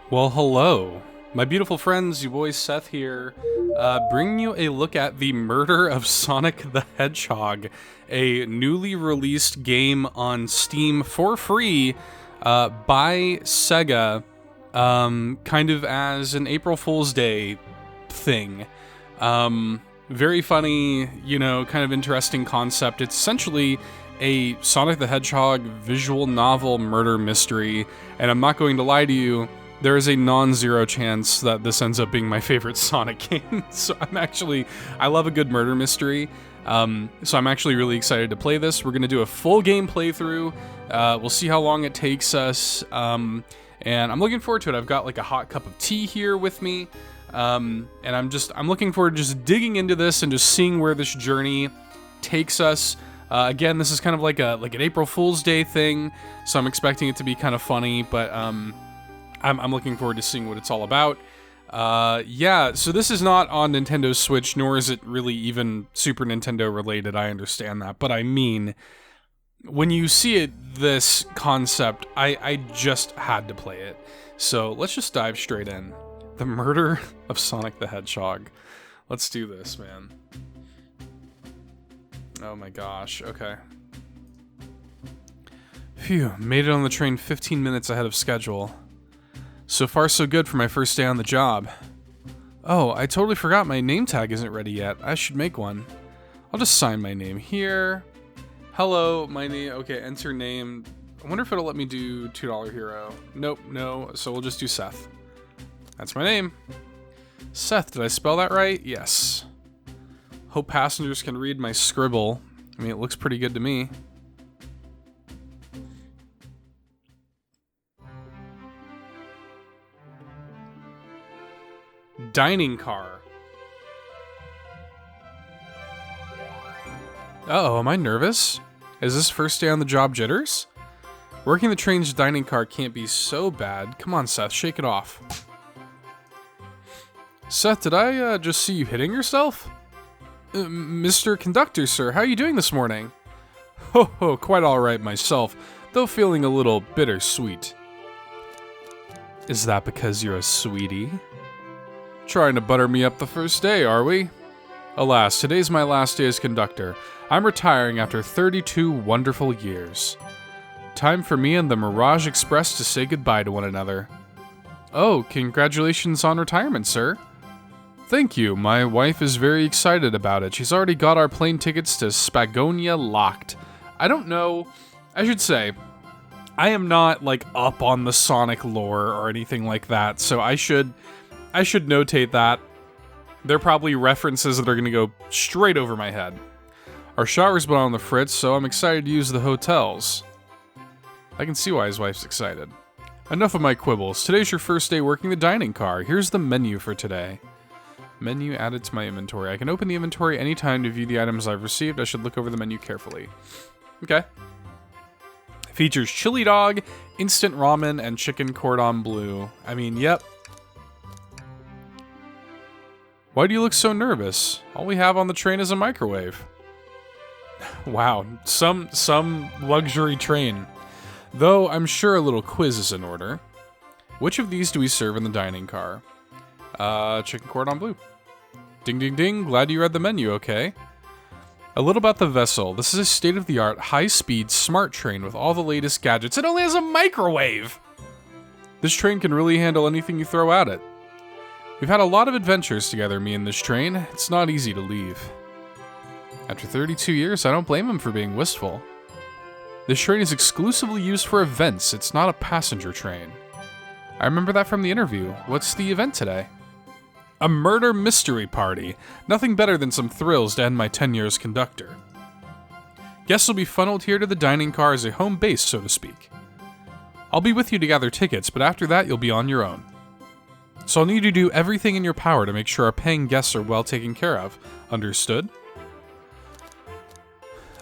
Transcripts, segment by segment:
Well, hello. My beautiful friends, your boy Seth here, bringing you a look at the murder of Sonic the Hedgehog, a newly released game on Steam for free by Sega, kind of as an April Fool's Day thing. Very funny, kind of interesting concept. It's essentially a Sonic the Hedgehog visual novel murder mystery, and I'm not going to lie to you, there is a non-zero chance that this ends up being my favorite Sonic game. So I love a good murder mystery. So I'm actually really excited to play this. We're going to do a full game playthrough. We'll see how long it takes us. And I'm looking forward to it. I've got like a hot cup of tea here with me. And I'm looking forward to just digging into this and just seeing where this journey takes us. Again, this is kind of like an April Fool's Day thing, so I'm expecting it to be kind of funny, but I'm looking forward to seeing what it's all about. Yeah, so this is not on Nintendo Switch, nor is it really even Super Nintendo related, I understand that, but I mean, when you see this concept, I just had to play it. So let's just dive straight in. The murder of Sonic the Hedgehog. Let's do this, man. Oh my gosh, okay. Phew, made it on the train 15 minutes ahead of schedule. So far so good for my first day on the job. Oh, I totally forgot my name tag isn't ready yet. I should make one. I'll just sign my name here. Hello, my name, okay, enter name. I wonder if it'll let me do $2 Hero. Nope, no, so we'll just do Seth. That's my name. Seth, did I spell that right? Yes. Hope passengers can read my scribble. I mean, it looks pretty good to me. Dining car. Uh-oh, am I nervous? Is this first day on the job jitters? Working the train's dining car can't be so bad. Come on, Seth, shake it off. Seth, did I just see you hitting yourself? Mr. Conductor, sir, how are you doing this morning? Ho, quite alright myself, though feeling a little bittersweet. Is that because you're a sweetie? Trying to butter me up the first day, are we? Alas, today's my last day as conductor. I'm retiring after 32 wonderful years. Time for me and the Mirage Express to say goodbye to one another. Oh, congratulations on retirement, sir. Thank you. My wife is very excited about it. She's already got our plane tickets to Spagonia locked. I don't know. I should say, I am not like up on the Sonic lore or anything like that, so I should notate that. They're probably references that are going to go straight over my head. Our shower's been on the fritz, so I'm excited to use the hotels. I can see why his wife's excited. Enough of my quibbles. Today's your first day working the dining car. Here's the menu for today. Menu added to my inventory. I can open the inventory anytime to view the items I've received. I should look over the menu carefully. Okay. Features chili dog, instant ramen, and chicken cordon bleu. I mean, yep. Why do you look so nervous? All we have on the train is a microwave. Wow, some luxury train. Though I'm sure a little quiz is in order. Which of these do we serve in the dining car? Chicken cordon bleu. Ding ding ding, glad you read the menu, okay? A little about the vessel. This is a state-of-the-art, high-speed, smart train with all the latest gadgets. It only has a microwave! This train can really handle anything you throw at it. We've had a lot of adventures together, me and this train. It's not easy to leave. After 32 years, I don't blame him for being wistful. This train is exclusively used for events. It's not a passenger train. I remember that from the interview. What's the event today? A murder mystery party. Nothing better than some thrills to end my tenure as conductor. Guests will be funneled here to the dining car as a home base, so to speak. I'll be with you to gather tickets, but after that you'll be on your own. So I'll need you to do everything in your power to make sure our paying guests are well taken care of. Understood?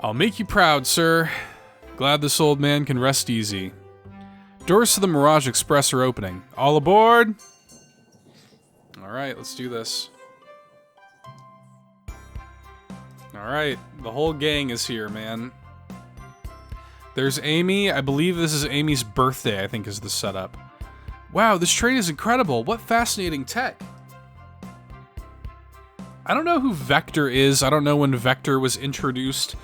I'll make you proud, sir. Glad this old man can rest easy. Doors to the Mirage Express are opening. All aboard! Alright, let's do this. Alright, the whole gang is here, man. There's Amy. I believe this is Amy's birthday, I think is the setup. Wow, this train is incredible. What fascinating tech. I don't know who Vector is. I don't know when Vector was introduced.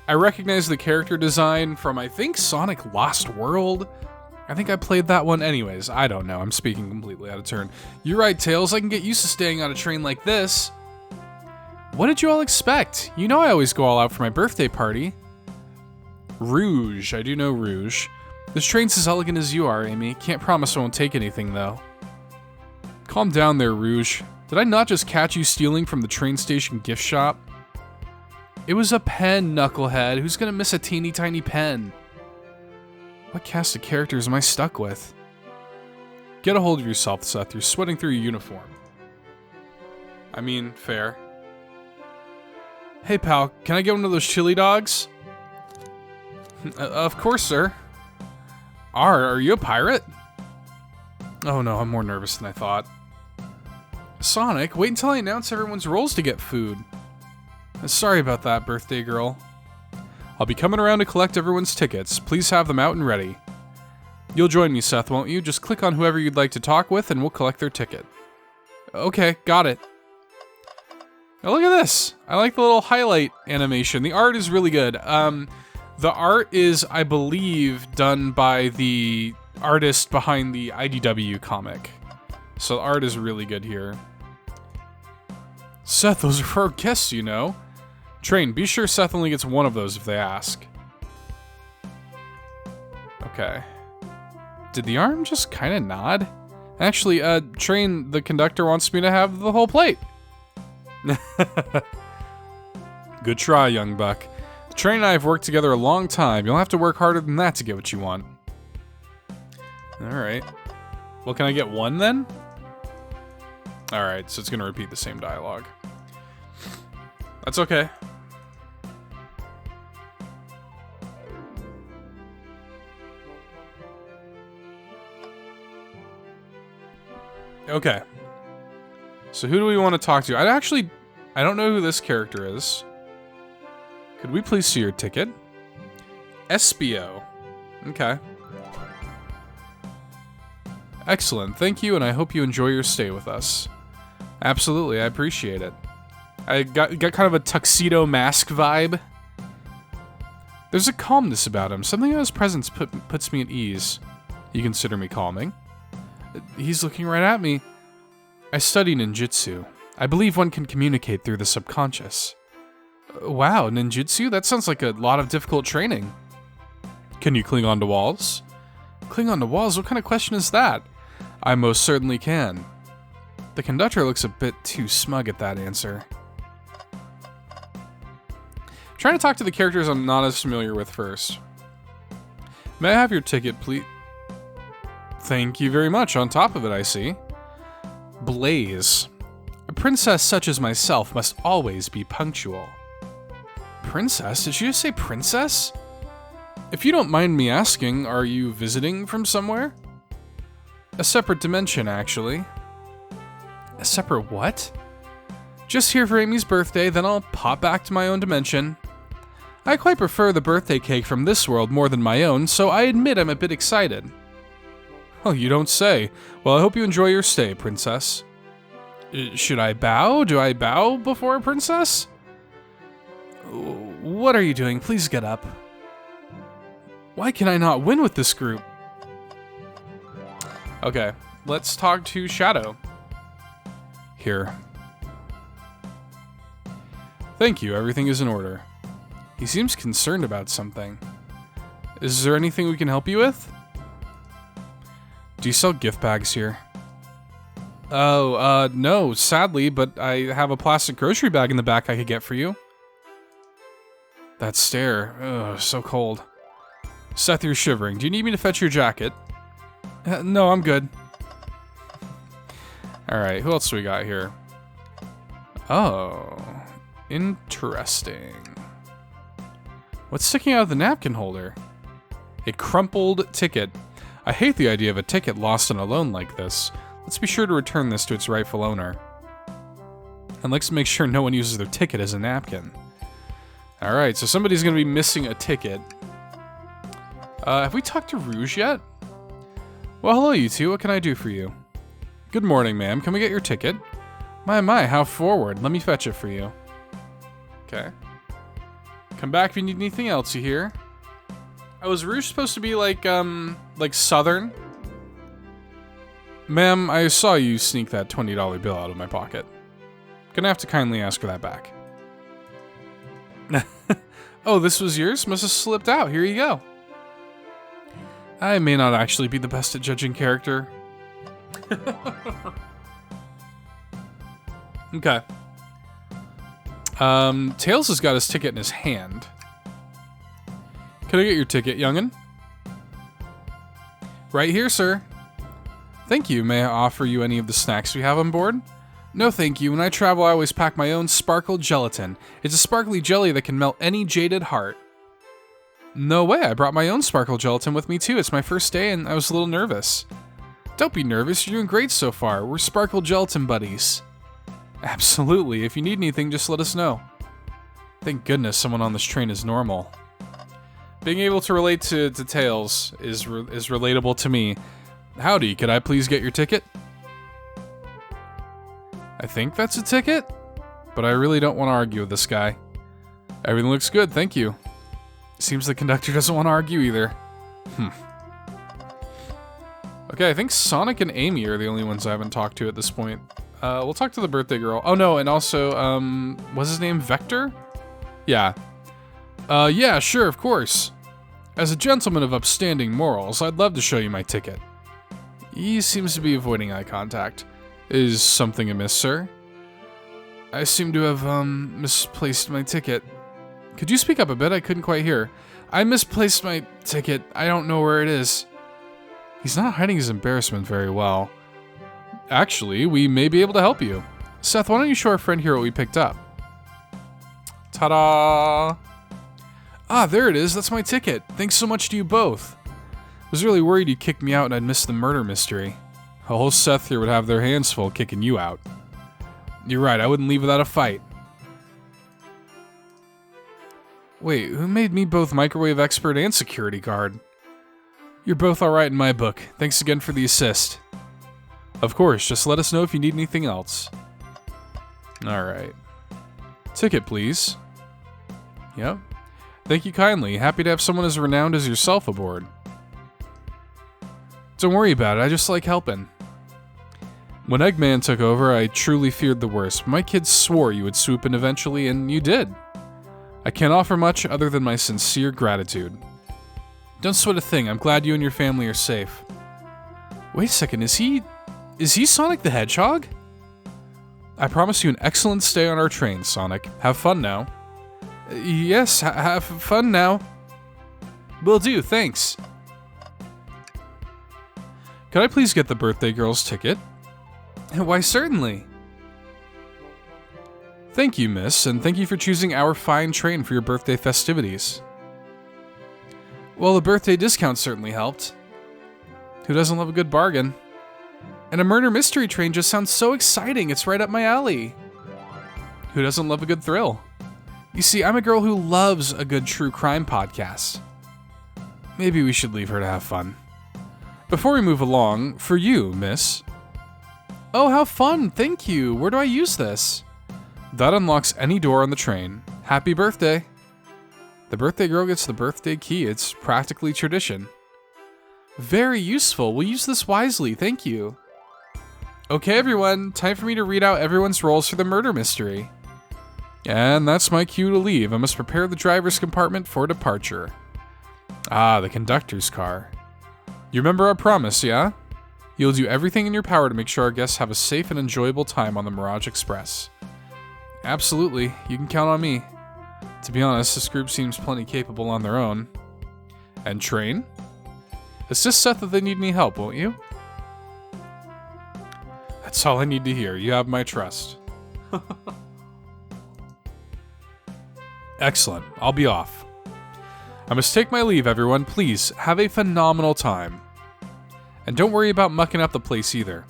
I recognize the character design from, I think, Sonic Lost World. I think I played that one anyways. I don't know. I'm speaking completely out of turn. You're right, Tails. I can get used to staying on a train like this. What did you all expect? You know I always go all out for my birthday party. Rouge. I do know Rouge. This train's as elegant as you are, Amy. Can't promise I won't take anything, though. Calm down there, Rouge. Did I not just catch you stealing from the train station gift shop? It was a pen, Knucklehead. Who's gonna miss a teeny tiny pen? What cast of characters am I stuck with? Get a hold of yourself, Seth. You're sweating through your uniform. I mean, fair. Hey, pal. Can I get one of those chili dogs? Of course, sir. Are you a pirate? Oh no, I'm more nervous than I thought. Sonic, wait until I announce everyone's roles to get food. Sorry about that, birthday girl. I'll be coming around to collect everyone's tickets. Please have them out and ready. You'll join me, Seth, won't you? Just click on whoever you'd like to talk with and we'll collect their ticket. Okay, got it. Now look at this. I like the little highlight animation. The art is really good. The art is, I believe, done by the artist behind the IDW comic. So the art is really good here. Seth, those are for our guests, you know. Train, be sure Seth only gets one of those if they ask. Okay. Did the arm just kind of nod? Actually, Train, the conductor wants me to have the whole plate. Good try, young buck. The Train and I have worked together a long time. You'll have to work harder than that to get what you want. Alright. Well, can I get one then? Alright, so it's going to repeat the same dialogue. That's okay. Okay. So who do we want to talk to? I don't know who this character is. Could we please see your ticket? Espio. Okay. Excellent, thank you, and I hope you enjoy your stay with us. Absolutely, I appreciate it. I got kind of a tuxedo mask vibe. There's a calmness about him. Something about his presence puts me at ease. You consider me calming? He's looking right at me. I study ninjutsu. I believe one can communicate through the subconscious. Wow, ninjutsu? That sounds like a lot of difficult training. Can you cling onto walls? Cling onto walls? What kind of question is that? I most certainly can. The conductor looks a bit too smug at that answer. Trying to talk to the characters I'm not as familiar with first. May I have your ticket, please? Thank you very much. On top of it, I see. Blaze. A princess such as myself must always be punctual. Princess? Did she just say princess? If you don't mind me asking, are you visiting from somewhere? A separate dimension, actually. A separate what? Just here for Amy's birthday, then I'll pop back to my own dimension. I quite prefer the birthday cake from this world more than my own, so I admit I'm a bit excited. Oh, you don't say. Well, I hope you enjoy your stay, princess. Should I bow? Do I bow before a princess? What are you doing? Please get up. Why can I not win with this group? Okay, let's talk to Shadow. Here. Thank you, everything is in order. He seems concerned about something. Is there anything we can help you with? Do you sell gift bags here? Oh, no, sadly, but I have a plastic grocery bag in the back I could get for you. That stare, ugh, so cold. Seth, you're shivering. Do you need me to fetch your jacket? No, I'm good. Alright, who else do we got here? Oh, interesting. What's sticking out of the napkin holder? A crumpled ticket. I hate the idea of a ticket lost and alone like this. Let's be sure to return this to its rightful owner. And let's make sure no one uses their ticket as a napkin. Alright, so somebody's gonna be missing a ticket. Have we talked to Rouge yet? Well, hello, you two. What can I do for you? Good morning, ma'am. Can we get your ticket? My, how forward. Let me fetch it for you. Okay. Come back if you need anything else, you hear? Oh, is Rouge supposed to be like Southern? Ma'am, I saw you sneak that $20 bill out of my pocket. Gonna have to kindly ask for that back. Oh, this was yours? Must have slipped out. Here you go. I may not actually be the best at judging character. Okay. Tails has got his ticket in his hand. Can I get your ticket, young'un? Right here, sir. Thank you. May I offer you any of the snacks we have on board? No, thank you. When I travel, I always pack my own sparkle gelatin. It's a sparkly jelly that can melt any jaded heart. No way. I brought my own sparkle gelatin with me, too. It's my first day, and I was a little nervous. Don't be nervous. You're doing great so far. We're sparkle gelatin buddies. Absolutely. If you need anything, just let us know. Thank goodness someone on this train is normal. Being able to relate to Tails is relatable to me. Howdy, could I please get your ticket? I think that's a ticket, but I really don't want to argue with this guy. Everything looks good, thank you. Seems the conductor doesn't want to argue either. Okay, I think Sonic and Amy are the only ones I haven't talked to at this point. We'll talk to the birthday girl. Oh no, and also, what's his name? Vector? Yeah. Yeah, sure, of course. As a gentleman of upstanding morals, I'd love to show you my ticket. He seems to be avoiding eye contact. Is something amiss, sir? I seem to have, misplaced my ticket. Could you speak up a bit? I couldn't quite hear. I misplaced my ticket. I don't know where it is. He's not hiding his embarrassment very well. Actually, we may be able to help you. Seth, why don't you show our friend here what we picked up? Ta-da! Ah, there it is. That's my ticket. Thanks so much to you both. I was really worried you'd kick me out and I'd miss the murder mystery. The whole Seth here would have their hands full kicking you out. You're right, I wouldn't leave without a fight. Wait, who made me both microwave expert and security guard? You're both alright in my book. Thanks again for the assist. Of course, just let us know if you need anything else. Alright. Ticket, please. Yep. Thank you kindly. Happy to have someone as renowned as yourself aboard. Don't worry about it, I just like helping. When Eggman took over, I truly feared the worst. My kids swore you would swoop in eventually, and you did. I can't offer much other than my sincere gratitude. Don't sweat a thing, I'm glad you and your family are safe. Wait a second, is he Sonic the Hedgehog? I promise you an excellent stay on our train, Sonic. Have fun now. Yes, have fun now. Will do, thanks. Could I please get the birthday girl's ticket? Why, certainly. Thank you, miss, and thank you for choosing our fine train for your birthday festivities. Well, the birthday discount certainly helped. Who doesn't love a good bargain? And a murder mystery train just sounds so exciting, it's right up my alley. Who doesn't love a good thrill? You see, I'm a girl who loves a good true crime podcast. Maybe we should leave her to have fun. Before we move along, for you, miss. Oh, how fun, thank you. Where do I use this? That unlocks any door on the train. Happy birthday. The birthday girl gets the birthday key. It's practically tradition. Very useful. We'll use this wisely, thank you. Okay, everyone, time for me to read out everyone's roles for the murder mystery. And that's my cue to leave. I must prepare the driver's compartment for departure. Ah, the conductor's car. You remember our promise, yeah? You'll do everything in your power to make sure our guests have a safe and enjoyable time on the Mirage Express. Absolutely, you can count on me. To be honest, this group seems plenty capable on their own. And train? Assist Seth if they need any help, won't you? That's all I need to hear. You have my trust. Excellent. I'll be off. I must take my leave, everyone. Please, have a phenomenal time. And don't worry about mucking up the place either.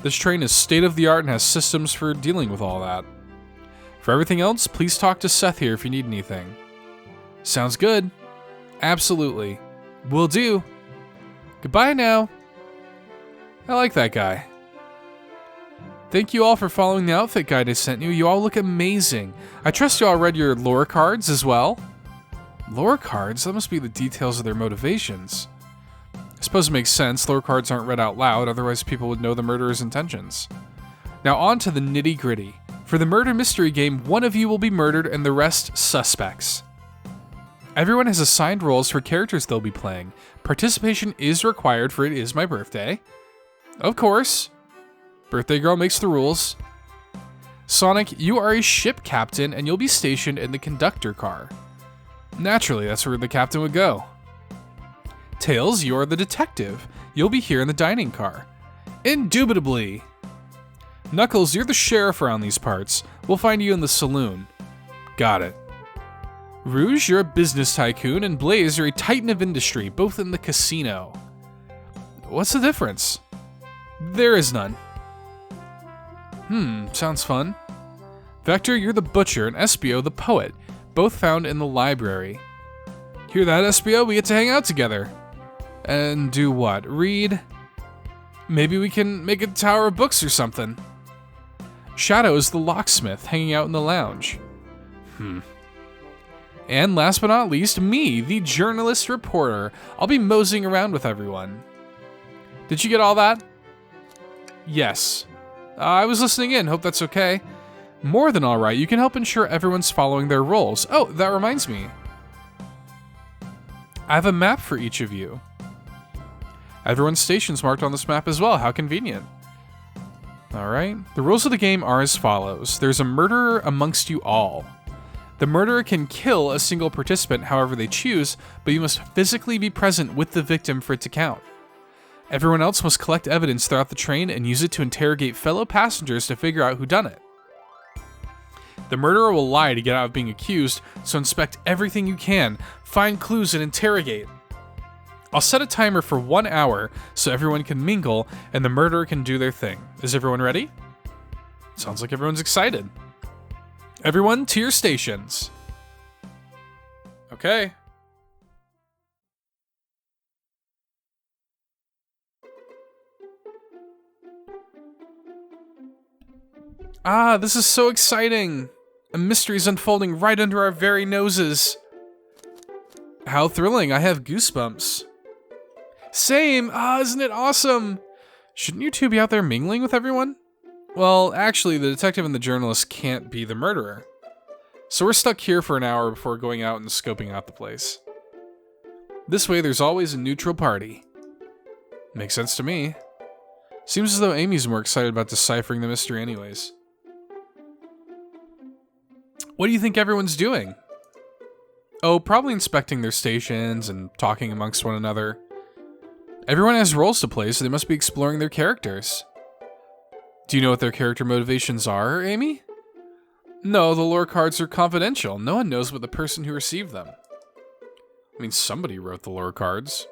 This train is state-of-the-art and has systems for dealing with all that. For everything else, please talk to Seth here if you need anything. Sounds good. Absolutely. Will do. Goodbye now. I like that guy. Thank you all for following the outfit guide I sent you. You all look amazing. I trust you all read your lore cards as well. Lore cards? That must be the details of their motivations. I suppose it makes sense. Lore cards aren't read out loud, otherwise people would know the murderer's intentions. Now on to the nitty-gritty. For the murder mystery game, one of you will be murdered and the rest suspects. Everyone has assigned roles for characters they'll be playing. Participation is required, for it is my birthday. Of course. Birthday girl makes the rules. Sonic, you are a ship captain and you'll be stationed in the conductor car. Naturally, that's where the captain would go. Tails, you're the detective. You'll be here in the dining car. Indubitably. Knuckles, you're the sheriff around these parts. We'll find you in the saloon. Got it. Rouge, you're a business tycoon, and Blaze, you're a titan of industry, both in the casino. What's the difference? There is none. Sounds fun. Vector, you're the butcher, and Espio, the poet, both found in the library. Hear that, Espio? We get to hang out together. And do what? Read? Maybe we can make a tower of books or something. Shadow is the locksmith, hanging out in the lounge. And last but not least, me, the journalist reporter. I'll be moseying around with everyone. Did you get all that? Yes. I was listening in, hope that's okay. More than alright, you can help ensure everyone's following their roles. Oh, that reminds me. I have a map for each of you. Everyone's station's marked on this map as well, how convenient. Alright, the rules of the game are as follows. There's a murderer amongst you all. The murderer can kill a single participant however they choose, but you must physically be present with the victim for it to count. Everyone else must collect evidence throughout the train and use it to interrogate fellow passengers to figure out who done it. The murderer will lie to get out of being accused, so inspect everything you can, find clues, and interrogate. I'll set a timer for 1 hour so everyone can mingle and the murderer can do their thing. Is everyone ready? Sounds like everyone's excited. Everyone to your stations. Okay. Ah, this is so exciting! A mystery's unfolding right under our very noses. How thrilling, I have goosebumps. Same! Ah, isn't it awesome? Shouldn't you two be out there mingling with everyone? Well, actually, the detective and the journalist can't be the murderer. So we're stuck here for an hour before going out and scoping out the place. This way, there's always a neutral party. Makes sense to me. Seems as though Amy's more excited about deciphering the mystery anyways. What do you think everyone's doing? Oh, probably inspecting their stations and talking amongst one another. Everyone has roles to play, so they must be exploring their characters. Do you know what their character motivations are, Amy? No, the lore cards are confidential. No one knows but the person who received them. I mean, somebody wrote the lore cards.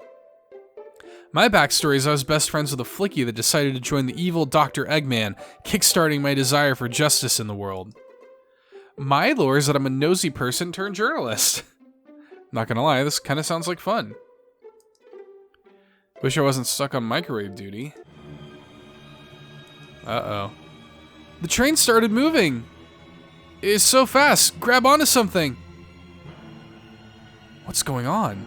My backstory is I was best friends with a flickie that decided to join the evil Dr. Eggman, kickstarting my desire for justice in the world. My lore is that I'm a nosy person turned journalist. Not gonna lie, this kind of sounds like fun. Wish I wasn't stuck on microwave duty. Uh-oh. The train started moving! It's so fast! Grab onto something! What's going on?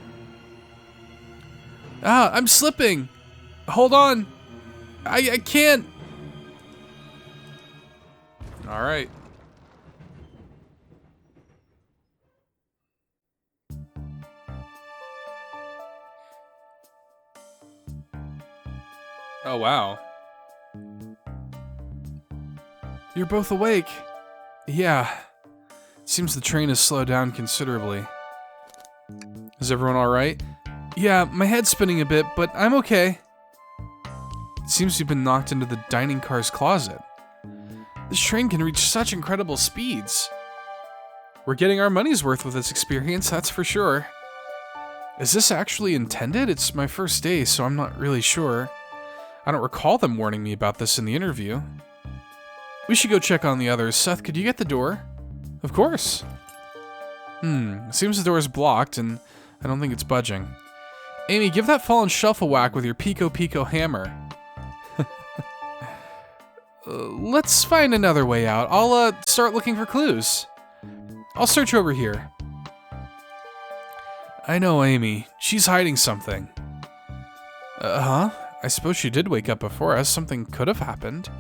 Ah, I'm slipping! Hold on! I can't! Alright. Oh, wow. You're both awake. Yeah. Seems the train has slowed down considerably. Is everyone alright? Yeah, my head's spinning a bit, but I'm okay. It seems you've been knocked into the dining car's closet. This train can reach such incredible speeds. We're getting our money's worth with this experience, that's for sure. Is this actually intended? It's my first day, so I'm not really sure. I don't recall them warning me about this in the interview. We should go check on the others. Seth, could you get the door? Of course. Seems the door is blocked, and I don't think it's budging. Amy, give that fallen shelf a whack with your Pico Pico hammer. Let's find another way out. I'll, start looking for clues. I'll search over here. I know Amy. She's hiding something. Huh? I suppose she did wake up before us. Something could have happened.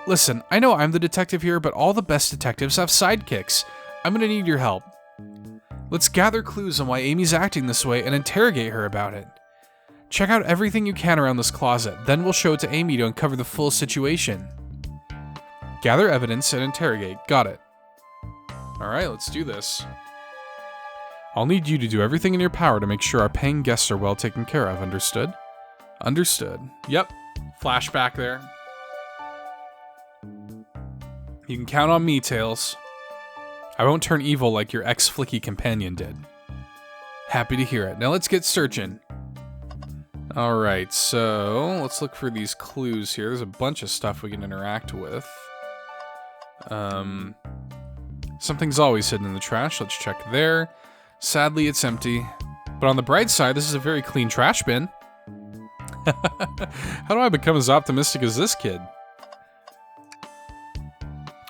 Listen, I know I'm the detective here, but all the best detectives have sidekicks. I'm gonna need your help. Let's gather clues on why Amy's acting this way and interrogate her about it. Check out everything you can around this closet, then we'll show it to Amy to uncover the full situation. Gather evidence and interrogate. Got it. Alright, let's do this. I'll need you to do everything in your power to make sure our paying guests are well taken care of, understood? Understood. Yep. Flashback there. You can count on me, Tails. I won't turn evil like your ex-flicky companion did. Happy to hear it. Now let's get searching. Alright, so let's look for these clues here. There's a bunch of stuff we can interact with. Something's always hidden in the trash. Let's check there. Sadly, it's empty. But on the bright side, this is a very clean trash bin. How do I become as optimistic as this kid?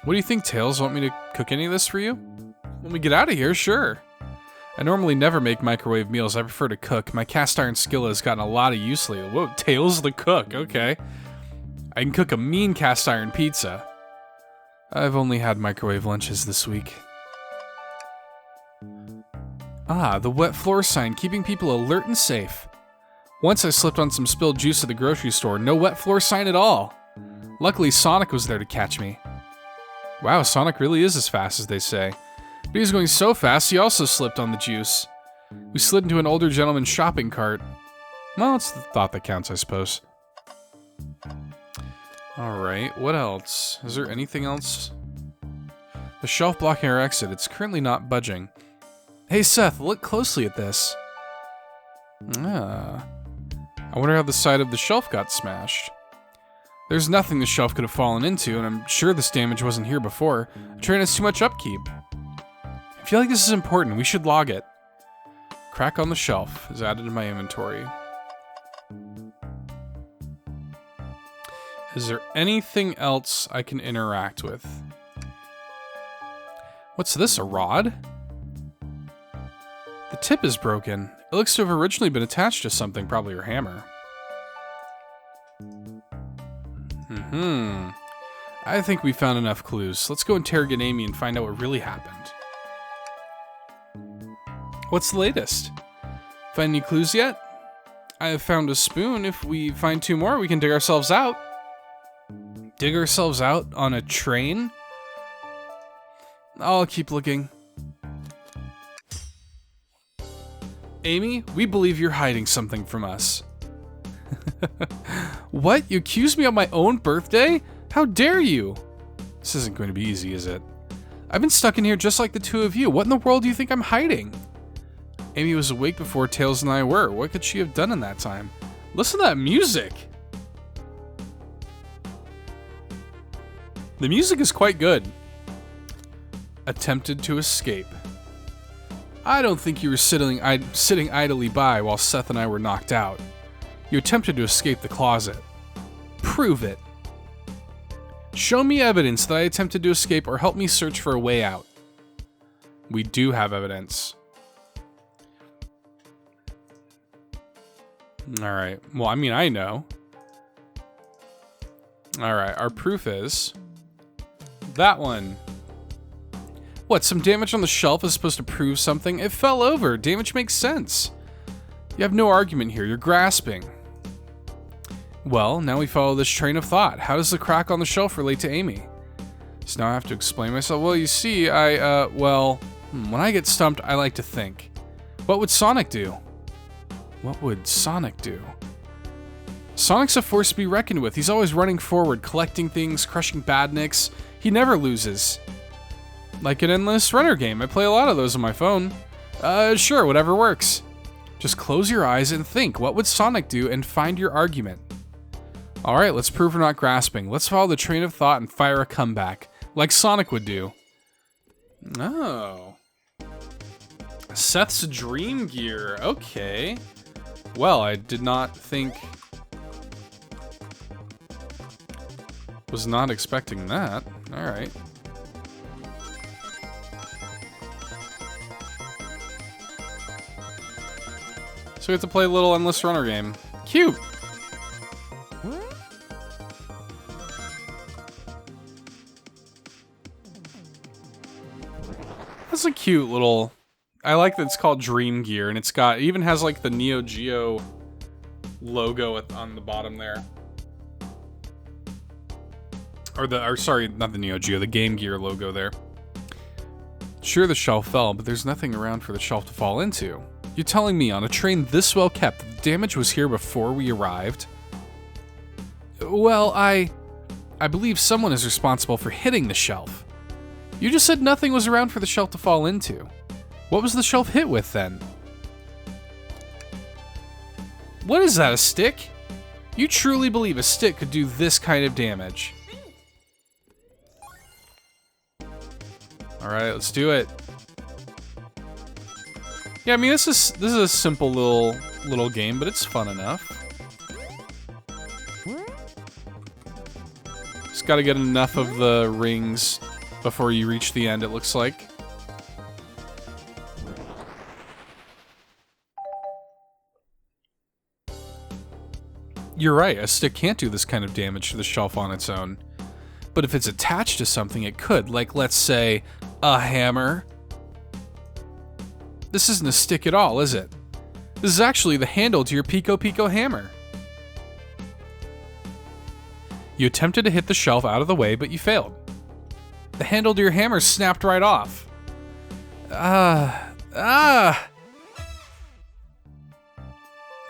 What do you think, Tails? Want me to cook any of this for you? When we get out of here, sure. I normally never make microwave meals. I prefer to cook. My cast iron skillet has gotten a lot of use lately. Whoa, Tails the cook. Okay. I can cook a mean cast iron pizza. I've only had microwave lunches this week. Ah, the wet floor sign, keeping people alert and safe. Once I slipped on some spilled juice at the grocery store. No wet floor sign at all. Luckily, Sonic was there to catch me. Wow, Sonic really is as fast as they say. But he was going so fast, he also slipped on the juice. We slid into an older gentleman's shopping cart. Well, it's the thought that counts, I suppose. Alright, what else? Is there anything else? The shelf blocking our exit. It's currently not budging. Hey, Seth, look closely at this. Ah. I wonder how the side of the shelf got smashed. There's nothing the shelf could have fallen into, and I'm sure this damage wasn't here before. The train has too much upkeep. I feel like this is important. We should log it. Crack on the shelf is added to my inventory. Is there anything else I can interact with? What's this, a rod? The tip is broken. It looks to have originally been attached to something, probably your hammer. I think we found enough clues. Let's go interrogate Amy and find out what really happened. What's the latest? Find any clues yet? I have found a spoon. If we find 2 more, we can dig ourselves out. Dig ourselves out on a train? I'll keep looking. Amy, we believe you're hiding something from us. What? You accused me on my own birthday? How dare you? This isn't going to be easy, is it? I've been stuck in here just like the 2 of you. What in the world do you think I'm hiding? Amy was awake before Tails and I were. What could she have done in that time? Listen to that music. The music is quite good. Attempted to escape. I don't think you were sitting idly by while Seth and I were knocked out. You attempted to escape the closet. Prove it. Show me evidence that I attempted to escape or help me search for a way out. We do have evidence. Alright, well, I mean, I know. Alright, our proof is that one. What, some damage on the shelf is supposed to prove something? It fell over. Damage makes sense. You have no argument here. You're grasping. Well, now we follow this train of thought. How does the crack on the shelf relate to Amy? So now I have to explain myself. Well, you see, when I get stumped, I like to think. What would Sonic do? What would Sonic do? Sonic's a force to be reckoned with. He's always running forward, collecting things, crushing badniks. He never loses. Like an endless runner game. I play a lot of those on my phone. Sure, whatever works. Just close your eyes and think. What would Sonic do? And find your argument. Alright, let's prove we're not grasping. Let's follow the train of thought and fire a comeback. Like Sonic would do. Oh. Seth's dream gear. Okay. Well, I did not think... Was not expecting that. Alright. So we have to play a little Endless Runner game. Cute! That's a cute little... I like that it's called Dream Gear, and it even has like the Neo Geo logo on the bottom there. Or sorry, not the Neo Geo, the Game Gear logo there. Sure, the shelf fell, but there's nothing around for the shelf to fall into. You're telling me on a train this well kept that the damage was here before we arrived? Well, I believe someone is responsible for hitting the shelf. You just said nothing was around for the shelf to fall into. What was the shelf hit with then? What is that, a stick? You truly believe a stick could do this kind of damage? Alright, let's do it. Yeah, I mean this is a simple little game, but it's fun enough. Just gotta get enough of the rings before you reach the end, it looks like. You're right, a stick can't do this kind of damage to the shelf on its own. But if it's attached to something, it could, like, let's say, a hammer. This isn't a stick at all, is it? This is actually the handle to your Pico Pico hammer. You attempted to hit the shelf out of the way, but you failed. The handle to your hammer snapped right off.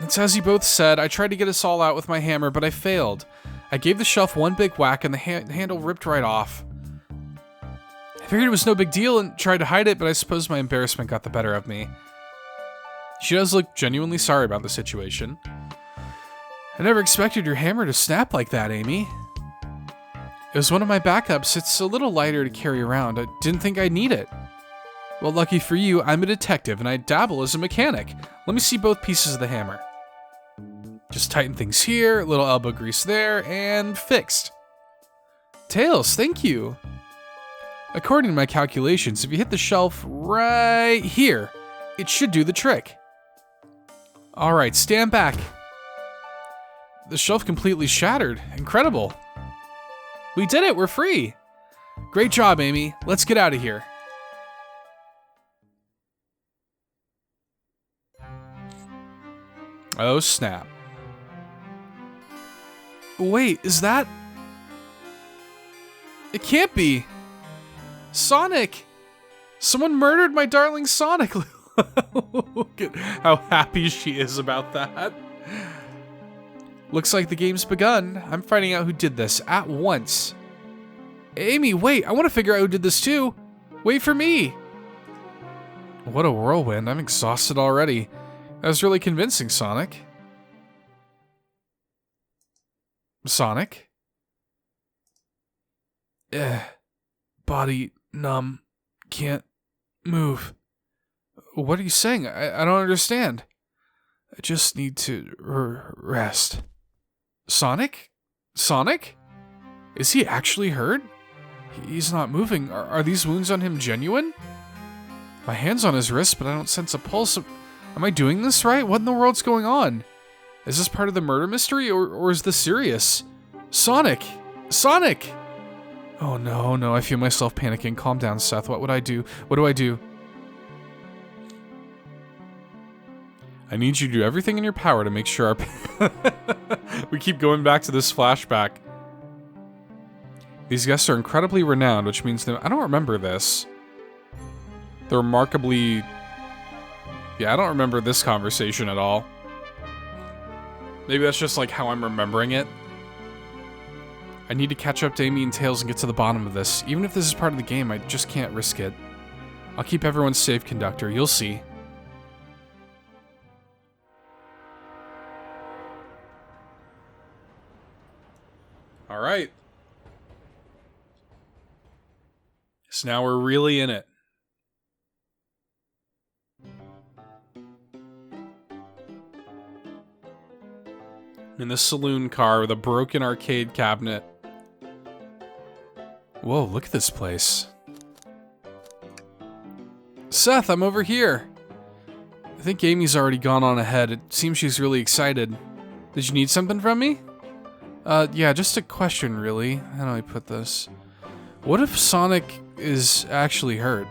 It's as you both said, I tried to get us all out with my hammer, but I failed. I gave the shelf one big whack and the handle ripped right off. I figured it was no big deal and tried to hide it, but I suppose my embarrassment got the better of me. She does look genuinely sorry about the situation. I never expected your hammer to snap like that, Amy. It was one of my backups. It's a little lighter to carry around. I didn't think I'd need it. Well, lucky for you, I'm a detective and I dabble as a mechanic. Let me see both pieces of the hammer. Just tighten things here, a little elbow grease there, and fixed. Tails, thank you. According to my calculations, if you hit the shelf right here, it should do the trick. Alright, stand back. The shelf completely shattered. Incredible. We did it, we're free. Great job, Amy. Let's get out of here. Oh, snap. Wait, is that... It can't be. Sonic! Someone murdered my darling Sonic. Look at how happy she is about that. Looks like the game's begun. I'm finding out who did this at once. Amy, wait, I want to figure out who did this too. Wait for me. What a whirlwind. I'm exhausted already. That was really convincing, Sonic. Sonic? Body numb. Can't move. What are you saying? I don't understand. I just need to rest. Sonic? Sonic? Is he actually hurt? He's not moving. Are these wounds on him genuine? My hand's on his wrist, but I don't sense a pulse. Am I doing this right? What in the world's going on? Is this part of the murder mystery, or is this serious? Sonic! Sonic! Oh no, no, I feel myself panicking. Calm down, Seth. What would I do? What do I do? I need you to do everything in your power to make sure our... We keep going back to this flashback. These guests are incredibly renowned, which means that... I don't remember this. They're remarkably... Yeah, I don't remember this conversation at all. Maybe that's just like how I'm remembering it. I need to catch up to Amy and Tails and get to the bottom of this. Even if this is part of the game, I just can't risk it. I'll keep everyone safe, Conductor. You'll see. Alright. So now we're really in it. In the saloon car with a broken arcade cabinet. Whoa, look at this place. Seth, I'm over here. I think Amy's already gone on ahead. It seems she's really excited. Did you need something from me? Yeah, just a question, really. How do I put this? What if Sonic is actually hurt?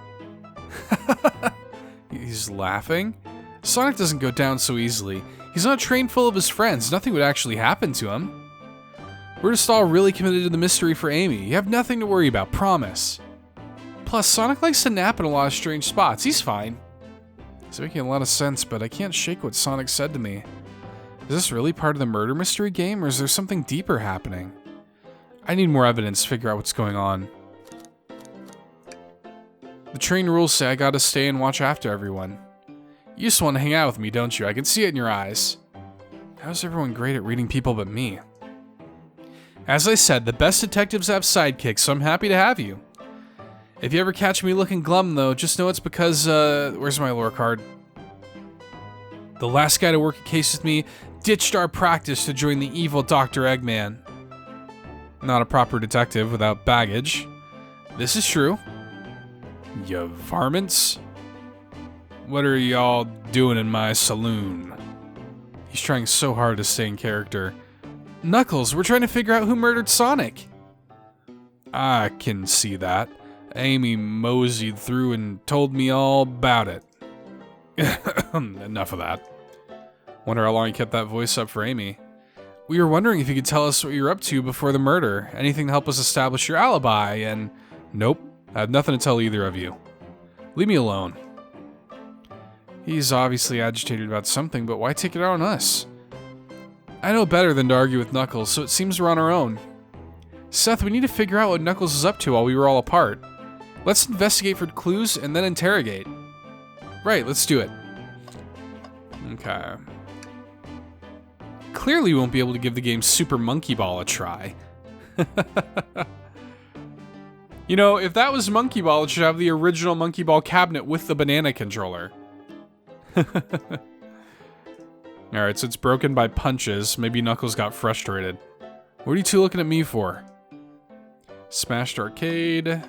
He's laughing? Sonic doesn't go down so easily. He's on a train full of his friends. Nothing would actually happen to him. We're just all really committed to the mystery for Amy. You have nothing to worry about, promise. Plus, Sonic likes to nap in a lot of strange spots. He's fine. It's making a lot of sense, but I can't shake what Sonic said to me. Is this really part of the murder mystery game, or is there something deeper happening? I need more evidence to figure out what's going on. The train rules say I gotta stay and watch after everyone. You just want to hang out with me, don't you? I can see it in your eyes. How's everyone great at reading people but me? As I said, the best detectives have sidekicks, so I'm happy to have you. If you ever catch me looking glum, though, just know it's because, where's my lore card? The last guy to work a case with me ditched our practice to join the evil Dr. Eggman. Not a proper detective without baggage. This is true. You varmints? What are y'all doing in my saloon? He's trying so hard to stay in character. Knuckles, we're trying to figure out who murdered Sonic. I can see that. Amy moseyed through and told me all about it. Enough of that. Wonder how long you kept that voice up for Amy. We were wondering if you could tell us what you were up to before the murder. Anything to help us establish your alibi, and... Nope, I have nothing to tell either of you. Leave me alone. He's obviously agitated about something, but why take it out on us? I know better than to argue with Knuckles, so it seems we're on our own. Seth, we need to figure out what Knuckles is up to while we were all apart. Let's investigate for clues and then interrogate. Right, let's do it. Okay. Clearly we won't be able to give the game Super Monkey Ball a try. You know, if that was Monkey Ball, it should have the original Monkey Ball cabinet with the banana controller. Alright, so it's broken by punches. Maybe Knuckles got frustrated. What are you two looking at me for? Smashed arcade.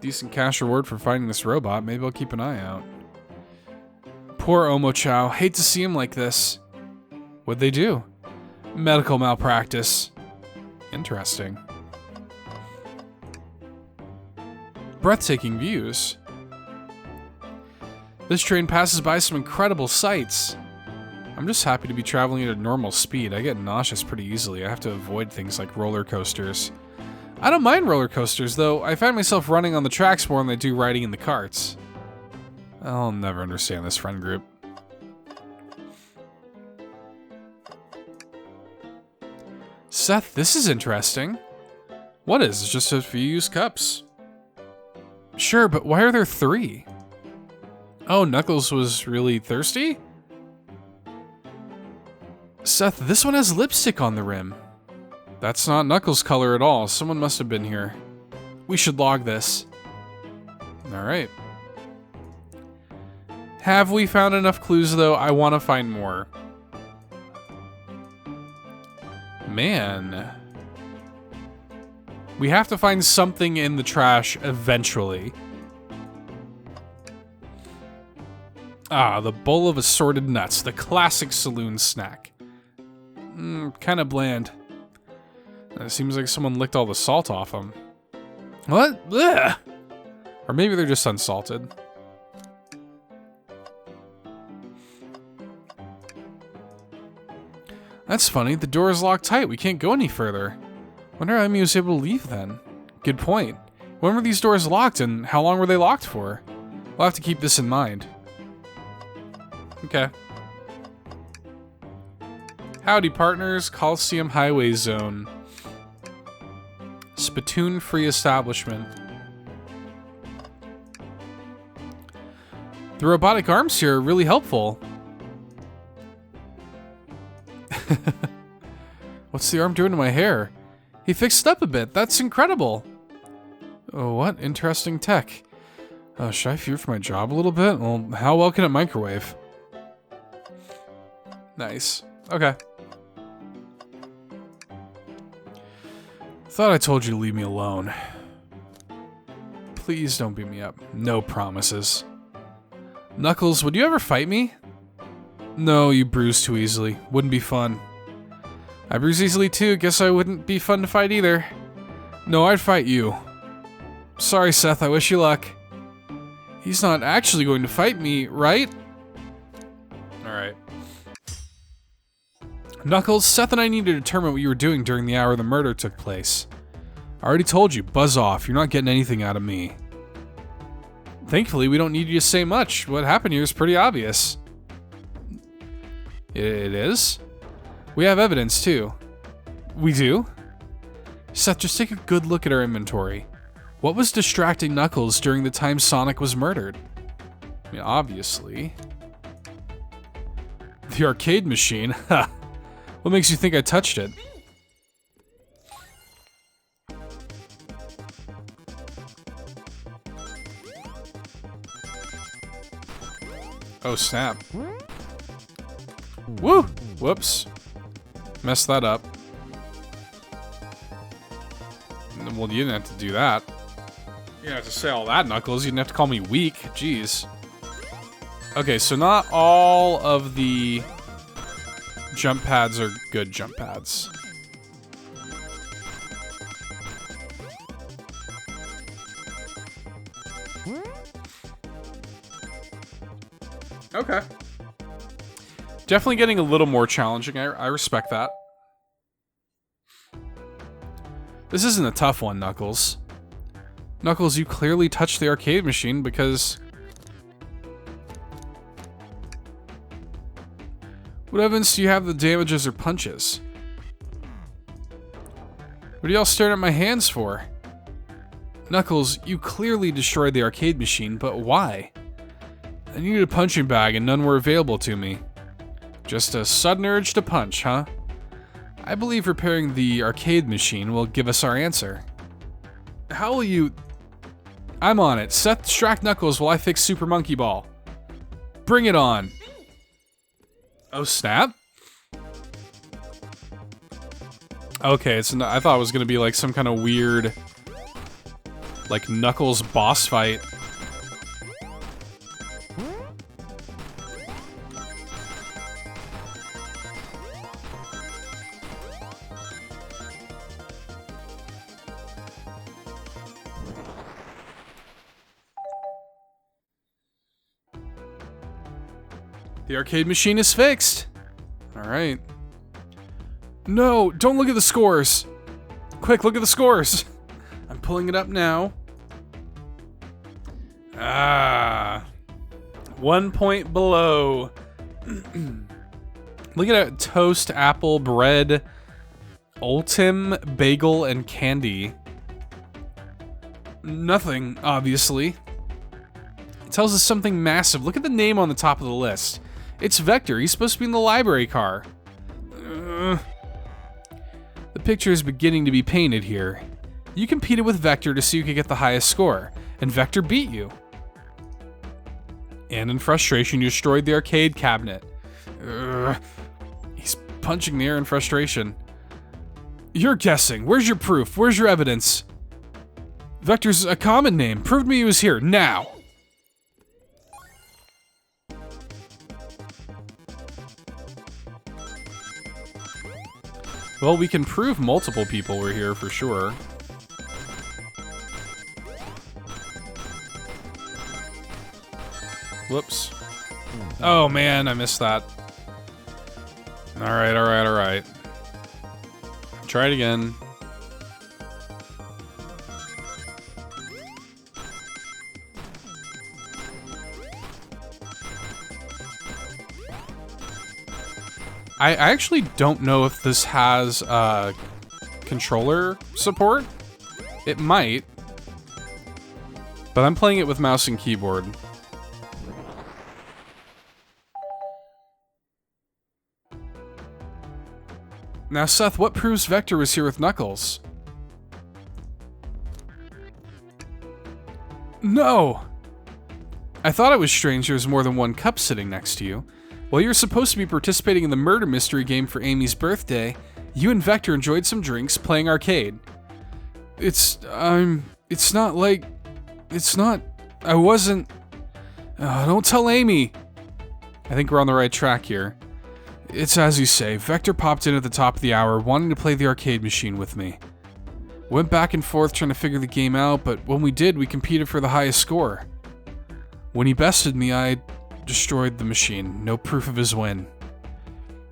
Decent cash reward for finding this robot. Maybe I'll keep an eye out. Poor Omochao. Hate to see him like this. What'd they do? Medical malpractice. Interesting. Breathtaking views. This train passes by some incredible sights. I'm just happy to be traveling at a normal speed. I get nauseous pretty easily. I have to avoid things like roller coasters. I don't mind roller coasters, though. I find myself running on the tracks more than I do riding in the carts. I'll never understand this friend group. Seth, this is interesting. What is? It's just a few used cups. Sure, but why are there 3? Oh, Knuckles was really thirsty? Seth, this one has lipstick on the rim. That's not Knuckles' color at all. Someone must have been here. We should log this. Alright. Have we found enough clues, though? I want to find more. Man. We have to find something in the trash eventually. Ah, the bowl of assorted nuts. The classic saloon snack. Kind of bland. It seems like someone licked all the salt off them. What? Ugh. Or maybe they're just unsalted. That's funny. The door is locked tight. We can't go any further. Wonder how Amy was able to leave then. Good point. When were these doors locked and how long were they locked for? We'll have to keep this in mind. Okay. Howdy, partners. Coliseum Highway Zone. Spittoon-free establishment. The robotic arms here are really helpful. What's the arm doing to my hair? He fixed it up a bit. That's incredible. Oh, what interesting tech. Should I fear for my job a little bit? Well, how well can it microwave? Nice. Okay. Thought I told you to leave me alone. Please don't beat me up. No promises. Knuckles, would you ever fight me? No, you bruise too easily. Wouldn't be fun. I bruise easily too. Guess I wouldn't be fun to fight either. No, I'd fight you. Sorry, Seth. I wish you luck. He's not actually going to fight me, right? Alright. Knuckles, Seth and I need to determine what you were doing during the hour the murder took place. I already told you, buzz off. You're not getting anything out of me. Thankfully, we don't need you to say much. What happened here is pretty obvious. It is? We have evidence, too. We do? Seth, just take a good look at our inventory. What was distracting Knuckles during the time Sonic was murdered? I mean, obviously. The arcade machine? Ha! What makes you think I touched it? Oh, snap. Woo! Whoops. Messed that up. Well, you didn't have to do that. You didn't have to say all that, Knuckles. You didn't have to call me weak. Jeez. Okay, so not all of the jump pads are good jump pads. Okay. Definitely getting a little more challenging. I respect that. This isn't a tough one, Knuckles. Knuckles, you clearly touched the arcade machine because... What evidence do you have that damages or punches? What are y'all staring at my hands for? Knuckles, you clearly destroyed the arcade machine, but why? I needed a punching bag and none were available to me. Just a sudden urge to punch, huh? I believe repairing the arcade machine will give us our answer. How will you... I'm on it. Seth, distract Knuckles while I fix Super Monkey Ball. Bring it on. Oh, snap? Okay, it's not, I thought it was gonna be like some kind of weird... like Knuckles boss fight. The arcade machine is fixed. Alright. No, don't look at the scores. Quick, look at the scores. I'm pulling it up now. Ah. 1 point below. Look at that. Toast, apple, bread, Ultim, bagel, and candy. Nothing, obviously. It tells us something massive. Look at the name on the top of the list. It's Vector. He's supposed to be in the library car. The picture is beginning to be painted here. You competed with Vector to see who could get the highest score, and Vector beat you. And in frustration, you destroyed the arcade cabinet. He's punching the air in frustration. You're guessing. Where's your proof? Where's your evidence? Vector's a common name. Prove to me he was here, now! Well, we can prove multiple people were here for sure. Whoops. Oh man, I missed that. Alright, alright, alright. Try it again. I actually don't know if this has controller support. It might. But I'm playing it with mouse and keyboard. Now, Seth, what proves Vector was here with Knuckles? No! I thought it was strange there was more than one cup sitting next to you. While you were supposed to be participating in the murder mystery game for Amy's birthday, you and Vector enjoyed some drinks playing arcade. It's not like... It's not... I wasn't... don't tell Amy! I think we're on the right track here. It's as you say, Vector popped in at the top of the hour, wanting to play the arcade machine with me. Went back and forth trying to figure the game out, but when we did, we competed for the highest score. When he bested me, I destroyed the machine. No proof of his win.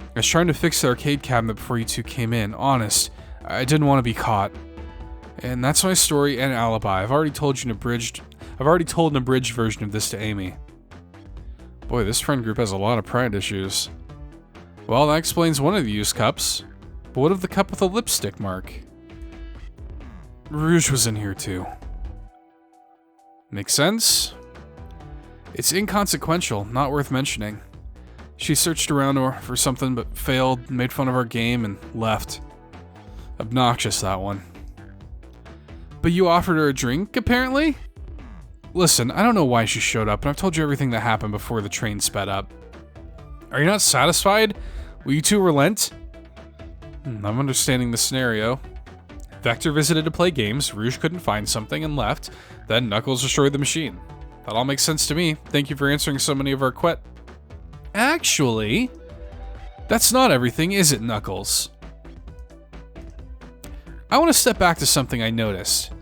I was trying to fix the arcade cabinet before you two came in. Honest, I didn't want to be caught. And that's my story and alibi. I've already told an abridged version of this to Amy. Boy, this friend group has a lot of pride issues. Well, that explains one of the used cups. But what of the cup with a lipstick mark? Rouge was in here too. Makes sense? It's inconsequential, not worth mentioning. She searched around for something but failed, made fun of our game, and left. Obnoxious, that one. But you offered her a drink, apparently? Listen, I don't know why she showed up, and I've told you everything that happened before the train sped up. Are you not satisfied? Will you two relent? I'm understanding the scenario. Vector visited to play games, Rouge couldn't find something and left, then Knuckles destroyed the machine. That all makes sense to me. Thank you for answering so many of our Actually, that's not everything, is it, Knuckles? I want to step back to something I noticed.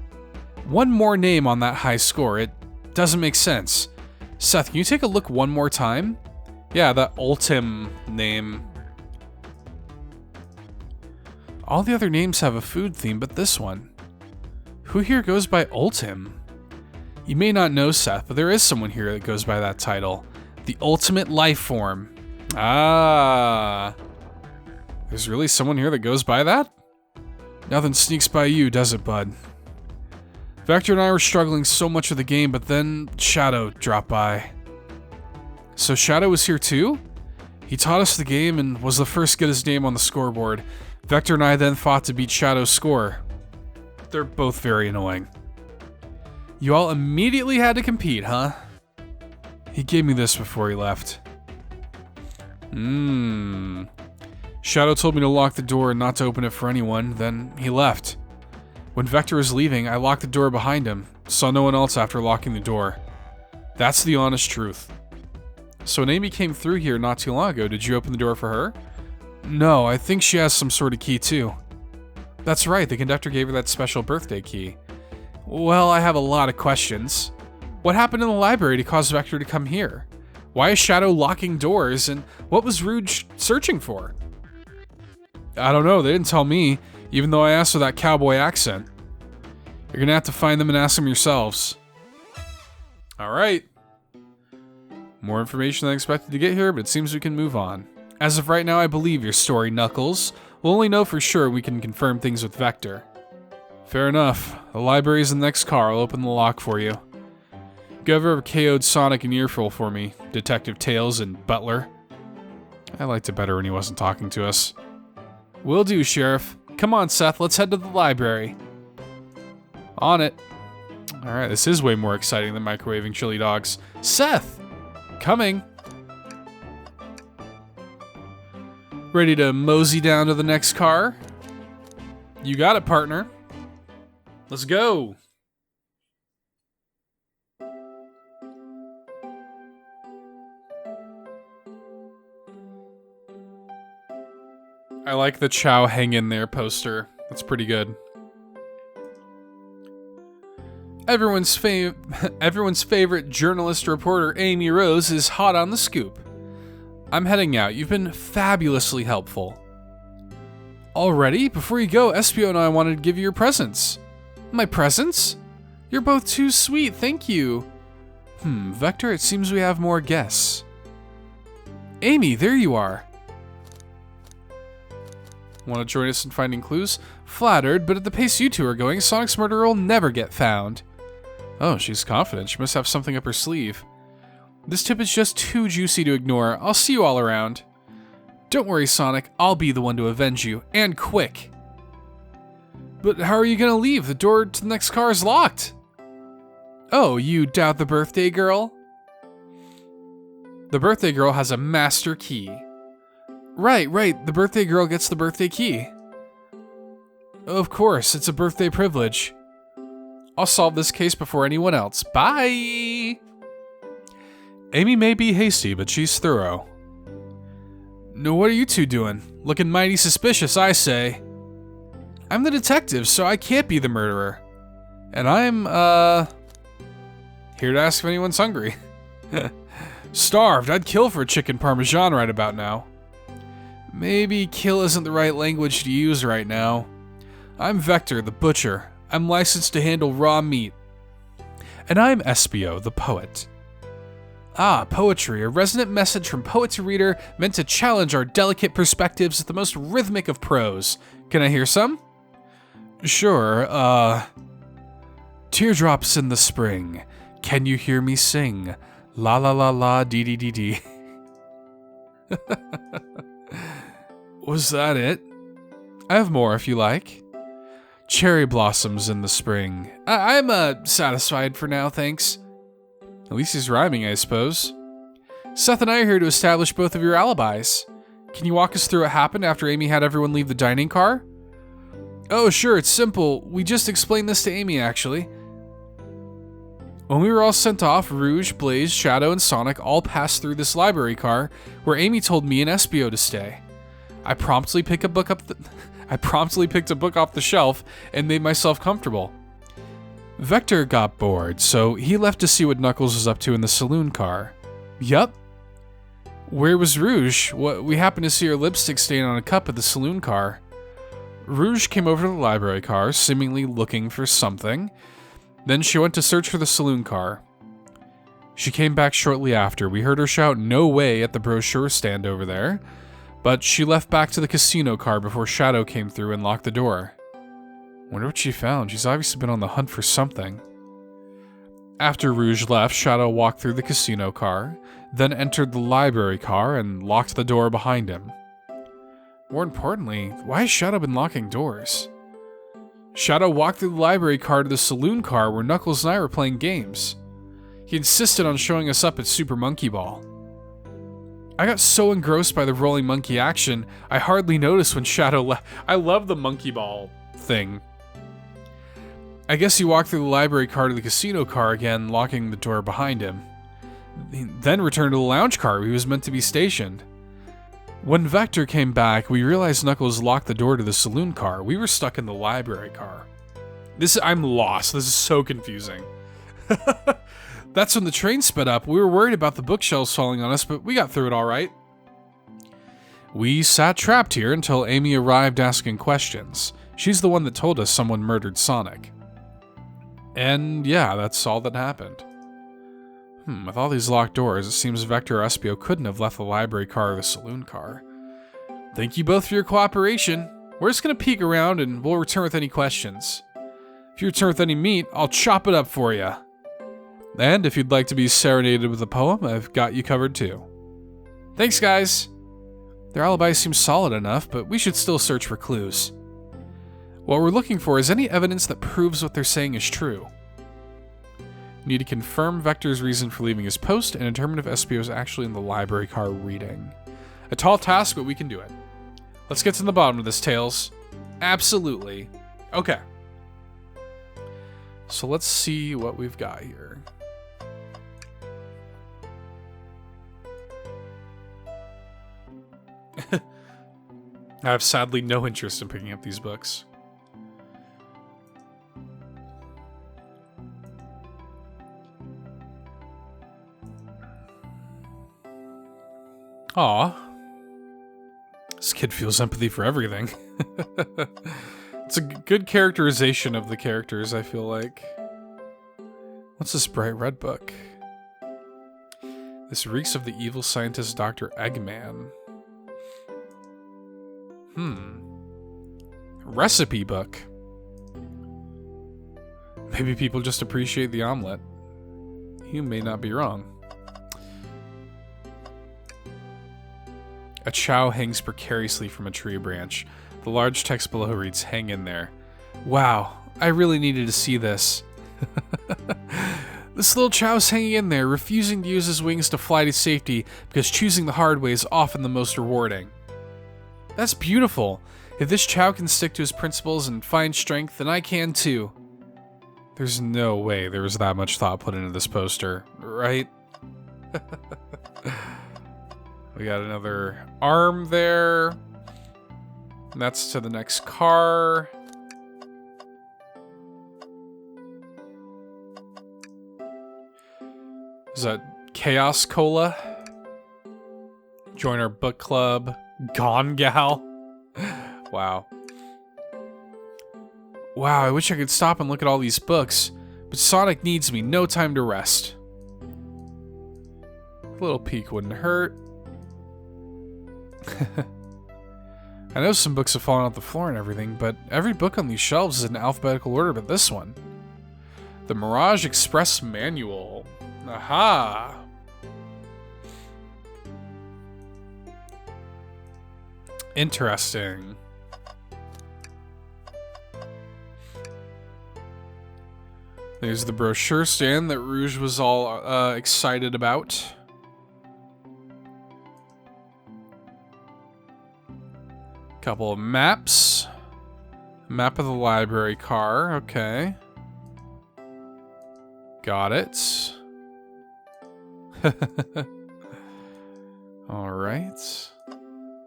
One more name on that high score, it doesn't make sense. Seth, can you take a look one more time? Yeah, that Ultim name. All the other names have a food theme, but this one. Who here goes by Ultim? You may not know, Seth, but there is someone here that goes by that title. The Ultimate Life Form. Ah. There's really someone here that goes by that? Nothing sneaks by you, does it, bud? Vector and I were struggling so much with the game, but then Shadow dropped by. So Shadow was here too? He taught us the game and was the first to get his name on the scoreboard. Vector and I then fought to beat Shadow's score. They're both very annoying. You all immediately had to compete, huh? He gave me this before he left. Shadow told me to lock the door and not to open it for anyone, then he left. When Vector was leaving, I locked the door behind him, saw no one else after locking the door. That's the honest truth. So when Amy came through here not too long ago, did you open the door for her? No, I think she has some sort of key too. That's right, the conductor gave her that special birthday key. Well, I have a lot of questions. What happened in the library to cause Vector to come here? Why is Shadow locking doors, and what was Rouge searching for? I don't know, they didn't tell me, even though I asked with that cowboy accent. You're gonna have to find them and ask them yourselves. Alright. More information than I expected to get here, but it seems we can move on. As of right now, I believe your story, Knuckles. We'll only know for sure we can confirm things with Vector. Fair enough. The library's in the next car. I'll open the lock for you. Go over KO'd Sonic and Earful for me, Detective Tails and Butler. I liked it better when he wasn't talking to us. Will do, Sheriff. Come on, Seth, let's head to the library. On it. Alright, this is way more exciting than microwaving chili dogs. Seth! Coming. Ready to mosey down to the next car? You got it, partner. Let's go. I like the Chow hang in there poster. That's pretty good. Everyone's favorite journalist reporter Amy Rose is hot on the scoop. I'm heading out. You've been fabulously helpful. Already? Before you go, Espio and I wanted to give you your presents. My presents? You're both too sweet, thank you. Vector, it seems we have more guests. Amy, there you are. Want to join us in finding clues? Flattered, but at the pace you two are going, Sonic's murderer will never get found. Oh, she's confident. She must have something up her sleeve. This tip is just too juicy to ignore. I'll see you all around. Don't worry, Sonic. I'll be the one to avenge you, and quick. But how are you gonna leave? The door to the next car is locked. Oh, you doubt the birthday girl? The birthday girl has a master key. Right. The birthday girl gets the birthday key. Of course, it's a birthday privilege. I'll solve this case before anyone else. Bye! Amy may be hasty, but she's thorough. No, what are you two doing? Looking mighty suspicious, I say. I'm the detective, so I can't be the murderer. And I'm, here to ask if anyone's hungry. Starved, I'd kill for a chicken parmesan right about now. Maybe kill isn't the right language to use right now. I'm Vector, the butcher. I'm licensed to handle raw meat. And I'm Espio, the poet. Ah, poetry, a resonant message from poet to reader meant to challenge our delicate perspectives with the most rhythmic of prose. Can I hear some? Sure, Teardrops in the spring. Can you hear me sing? La la la la dee dee dee dee. Was that it? I have more if you like. Cherry blossoms in the spring. I'm satisfied for now, thanks. At least he's rhyming, I suppose. Seth and I are here to establish both of your alibis. Can you walk us through what happened after Amy had everyone leave the dining car? Oh, sure, it's simple. We just explained this to Amy, actually. When we were all sent off, Rouge, Blaze, Shadow, and Sonic all passed through this library car, where Amy told me and Espio to stay. I promptly picked a book off the shelf and made myself comfortable. Vector got bored, so he left to see what Knuckles was up to in the saloon car. Yup. Where was Rouge? We happened to see her lipstick stain on a cup at the saloon car. Rouge came over to the library car, seemingly looking for something. Then she went to search for the saloon car. She came back shortly after. We heard her shout, "No way," at the brochure stand over there. But she left back to the casino car before Shadow came through and locked the door. Wonder what she found. She's obviously been on the hunt for something. After Rouge left, Shadow walked through the casino car, then entered the library car and locked the door behind him. More importantly, why has Shadow been locking doors? Shadow walked through the library car to the saloon car where Knuckles and I were playing games. He insisted on showing us up at Super Monkey Ball. I got so engrossed by the rolling monkey action, I hardly noticed when Shadow left. I love the monkey ball thing. I guess he walked through the library car to the casino car again, locking the door behind him. He then returned to the lounge car where he was meant to be stationed. When Vector came back, we realized Knuckles locked the door to the saloon car. We were stuck in the library car. I'm lost. This is so confusing. That's when the train sped up. We were worried about the bookshelves falling on us, but we got through it all right. We sat trapped here until Amy arrived asking questions. She's the one that told us someone murdered Sonic. And yeah, that's all that happened. With all these locked doors, it seems Vector or Espio couldn't have left the library car or the saloon car. Thank you both for your cooperation. We're just gonna peek around and we'll return with any questions. If you return with any meat, I'll chop it up for you. And if you'd like to be serenaded with a poem, I've got you covered too. Thanks, guys. Their alibi seems solid enough, but we should still search for clues. What we're looking for is any evidence that proves what they're saying is true. We need to confirm Vector's reason for leaving his post and determine if Espio is actually in the library car reading. A tall task, but we can do it. Let's get to the bottom of this, Tails. Absolutely. Okay. So let's see what we've got here. I have sadly no interest in picking up these books. Aw. This kid feels empathy for everything. It's a good characterization of the characters, I feel like. What's this bright red book? This reeks of the evil scientist Dr. Eggman. Recipe book. Maybe people just appreciate the omelet. You may not be wrong. A chow hangs precariously from a tree branch. The large text below reads, "Hang in there." Wow, I really needed to see this. This little chow's hanging in there, refusing to use his wings to fly to safety because choosing the hard way is often the most rewarding. That's beautiful. If this Chow can stick to his principles and find strength, then I can too. There's no way there was that much thought put into this poster, right? We got another arm there. And that's to the next car. Is that Chaos Cola? Join our book club. Gone Gal. Wow. Wow, I wish I could stop and look at all these books, but Sonic needs me. No time to rest. A little peek wouldn't hurt. I know some books have fallen off the floor and everything, but every book on these shelves is in alphabetical order but this one. The Mirage Express Manual. Aha! Interesting. There's the brochure stand that Rouge was all excited about. Couple of maps. Map of the library car, okay. Got it. Alright.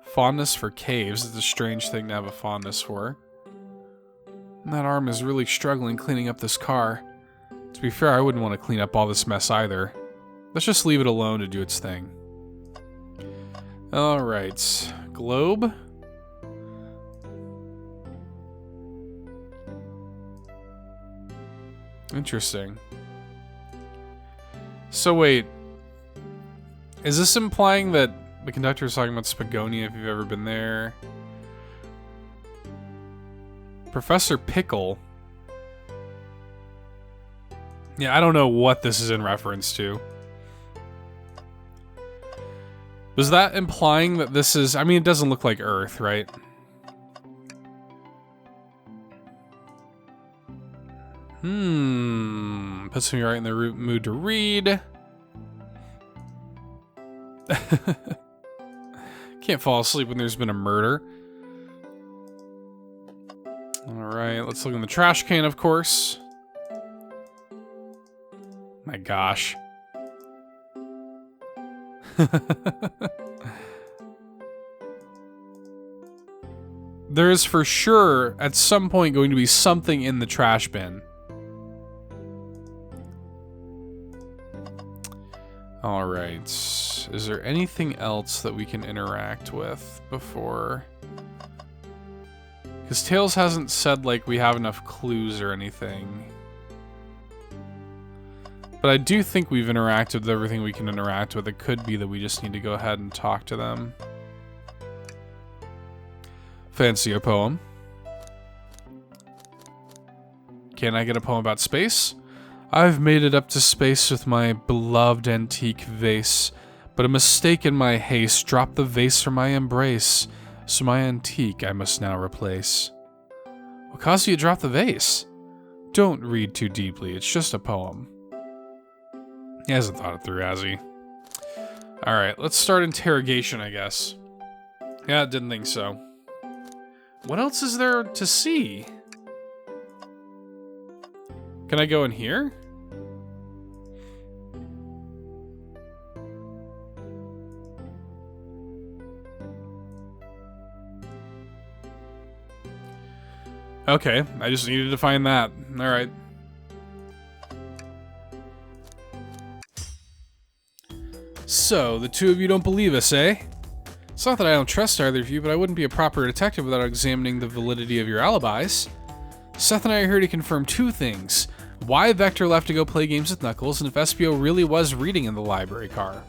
Fondness for caves is a strange thing to have a fondness for. And that arm is really struggling cleaning up this car. To be fair, I wouldn't want to clean up all this mess either. Let's just leave it alone to do its thing. Alright. Globe. Interesting. So wait. Is this implying that the conductor is talking about Spagonia, if you've ever been there? Professor Pickle. Yeah, I don't know what this is in reference to. Was that implying that this is... I mean, it doesn't look like Earth, right? Puts me right in the mood to read. Can't fall asleep when there's been a murder. Alright, let's look in the trash can, of course. My gosh. There is for sure, at some point, going to be something in the trash bin. Alright. Is there anything else that we can interact with before? Because Tails hasn't said, like, we have enough clues or anything. But I do think we've interacted with everything we can interact with. It could be that we just need to go ahead and talk to them. Fancy a poem. Can I get a poem about space? I've made it up to space with my beloved antique vase, but a mistake in my haste dropped the vase from my embrace, so my antique I must now replace. What caused you to drop the vase? Don't read too deeply, it's just a poem. He hasn't thought it through, has he? Alright, let's start interrogation, I guess. Yeah, didn't think so. What else is there to see? Can I go in here? Okay, I just needed to find that. Alright. So, the two of you don't believe us, eh? It's not that I don't trust either of you, but I wouldn't be a proper detective without examining the validity of your alibis. Seth and I are here to confirm two things. Why Vector left to go play games with Knuckles, and if SPO really was reading in the library car.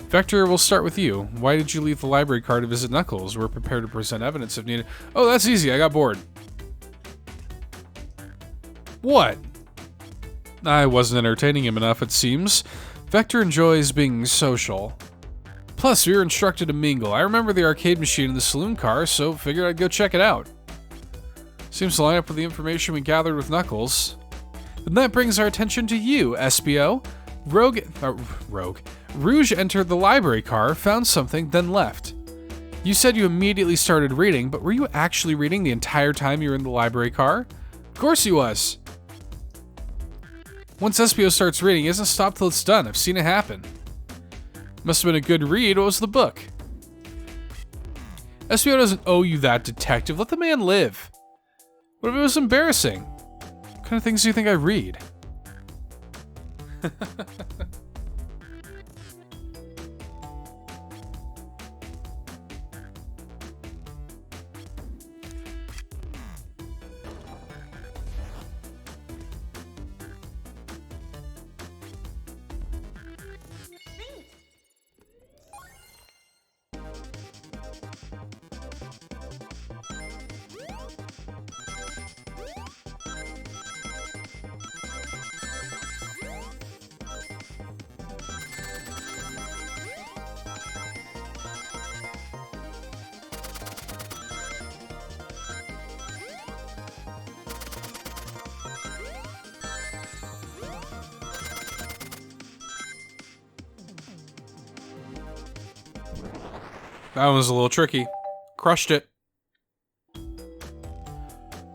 Vector, we'll start with you. Why did you leave the library car to visit Knuckles? We're prepared to present evidence if needed. Oh, that's easy. I got bored. What? I wasn't entertaining him enough, it seems. Vector enjoys being social. Plus, we were instructed to mingle. I remember the arcade machine in the saloon car, so figured I'd go check it out. Seems to line up with the information we gathered with Knuckles. And that brings our attention to you, SPO. Rouge entered the library car, found something, then left. You said you immediately started reading, but were you actually reading the entire time you were in the library car? Of course he was. Once SPO starts reading, he doesn't stop till it's done. I've seen it happen. Must have been a good read. What was the book? SPO doesn't owe you that, detective. Let the man live. What if it was embarrassing? What kind of things do you think I read? That one was a little tricky. Crushed it.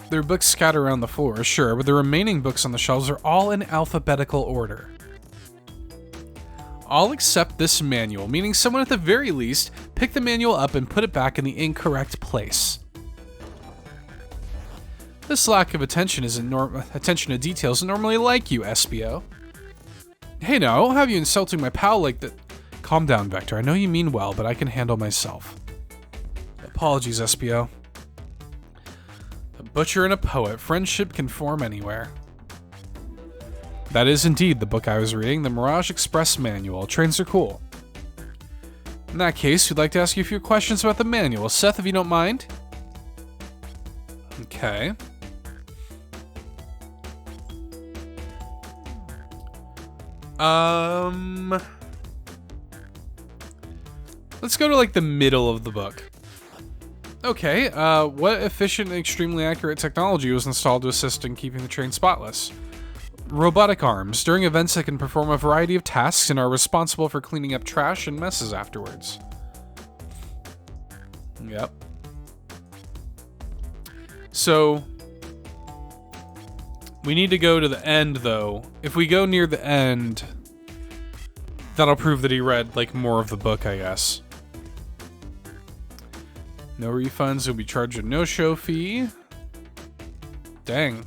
There are books scattered around the floor, sure, but the remaining books on the shelves are all in alphabetical order. All except this manual, meaning someone at the very least picked the manual up and put it back in the incorrect place. This lack of attention to detail isn't normally like you, SPO. Hey now, I won't have you insulting my pal like that. Calm down, Vector. I know you mean well, but I can handle myself. Apologies, SPO. A butcher and a poet. Friendship can form anywhere. That is indeed the book I was reading, the Mirage Express Manual. Trains are cool. In that case, we'd like to ask you a few questions about the manual. Seth, if you don't mind. Okay. Let's go to like the middle of the book. Okay, what efficient and extremely accurate technology was installed to assist in keeping the train spotless? Robotic arms. During events, they can perform a variety of tasks and are responsible for cleaning up trash and messes afterwards. Yep. So, we need to go to the end, though. If we go near the end, that'll prove that he read, like, more of the book, I guess. No refunds, you'll be charged a no-show fee. Dang.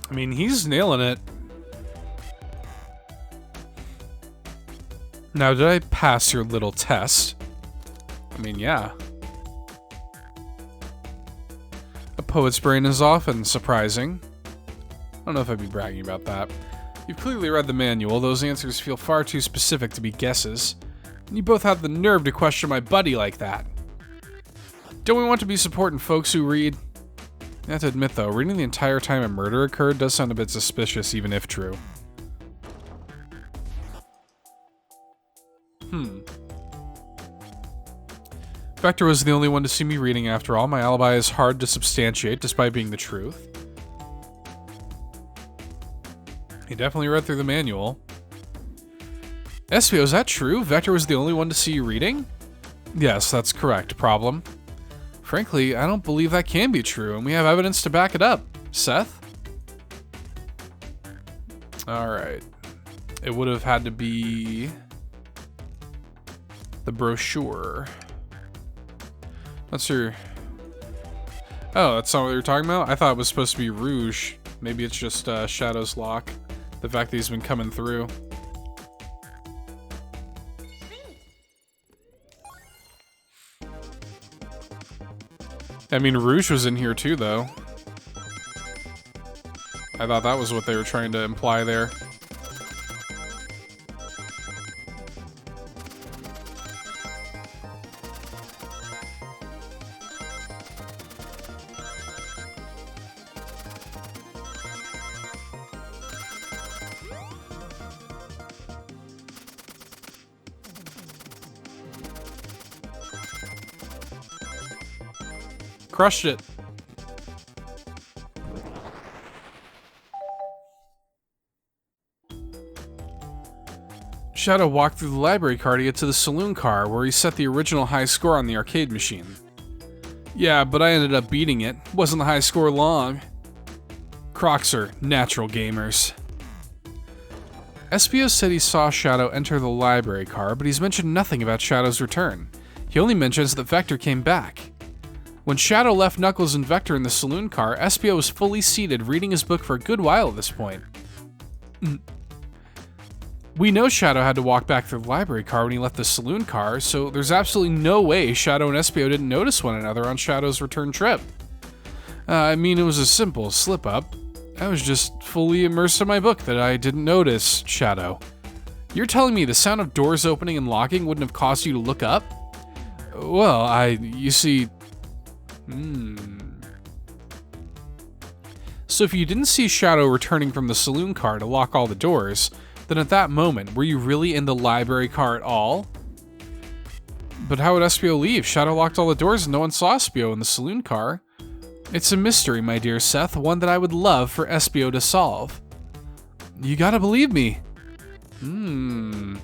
I mean, he's nailing it. Now, did I pass your little test? I mean, yeah. A poet's brain is often surprising. I don't know if I'd be bragging about that. You've clearly read the manual. Those answers feel far too specific to be guesses. And you both have the nerve to question my buddy like that. Don't we want to be supporting folks who read? I have to admit, though, reading the entire time a murder occurred does sound a bit suspicious, even if true. Vector was the only one to see me reading after all. My alibi is hard to substantiate, despite being the truth. He definitely read through the manual. SPO, is that true? Vector was the only one to see you reading? Yes, that's correct. Problem? Frankly, I don't believe that can be true, and we have evidence to back it up. Seth? Alright. It would have had to be the brochure. What's your... Oh, that's not what you're talking about? I thought it was supposed to be Rouge. Maybe it's just Shadow's Lock. The fact that he's been coming through. I mean, Rouge was in here too, though. I thought that was what they were trying to imply there. Crushed it. Shadow walked through the library car to get to the saloon car, where he set the original high score on the arcade machine. Yeah, but I ended up beating it. Wasn't the high score long. Crocs are natural gamers. SPO said he saw Shadow enter the library car, but he's mentioned nothing about Shadow's return. He only mentions that Vector came back. When Shadow left Knuckles and Vector in the saloon car, SPO was fully seated, reading his book for a good while at this point. We know Shadow had to walk back through the library car when he left the saloon car, so there's absolutely no way Shadow and SPO didn't notice one another on Shadow's return trip. I mean, it was a simple slip-up. I was just fully immersed in my book that I didn't notice Shadow. You're telling me the sound of doors opening and locking wouldn't have caused you to look up? Well, you see... So if you didn't see Shadow returning from the saloon car to lock all the doors, then at that moment, were you really in the library car at all? But how would SPO leave? Shadow locked all the doors and no one saw SPO in the saloon car. It's a mystery, my dear Seth, one that I would love for SPO to solve. You gotta believe me. I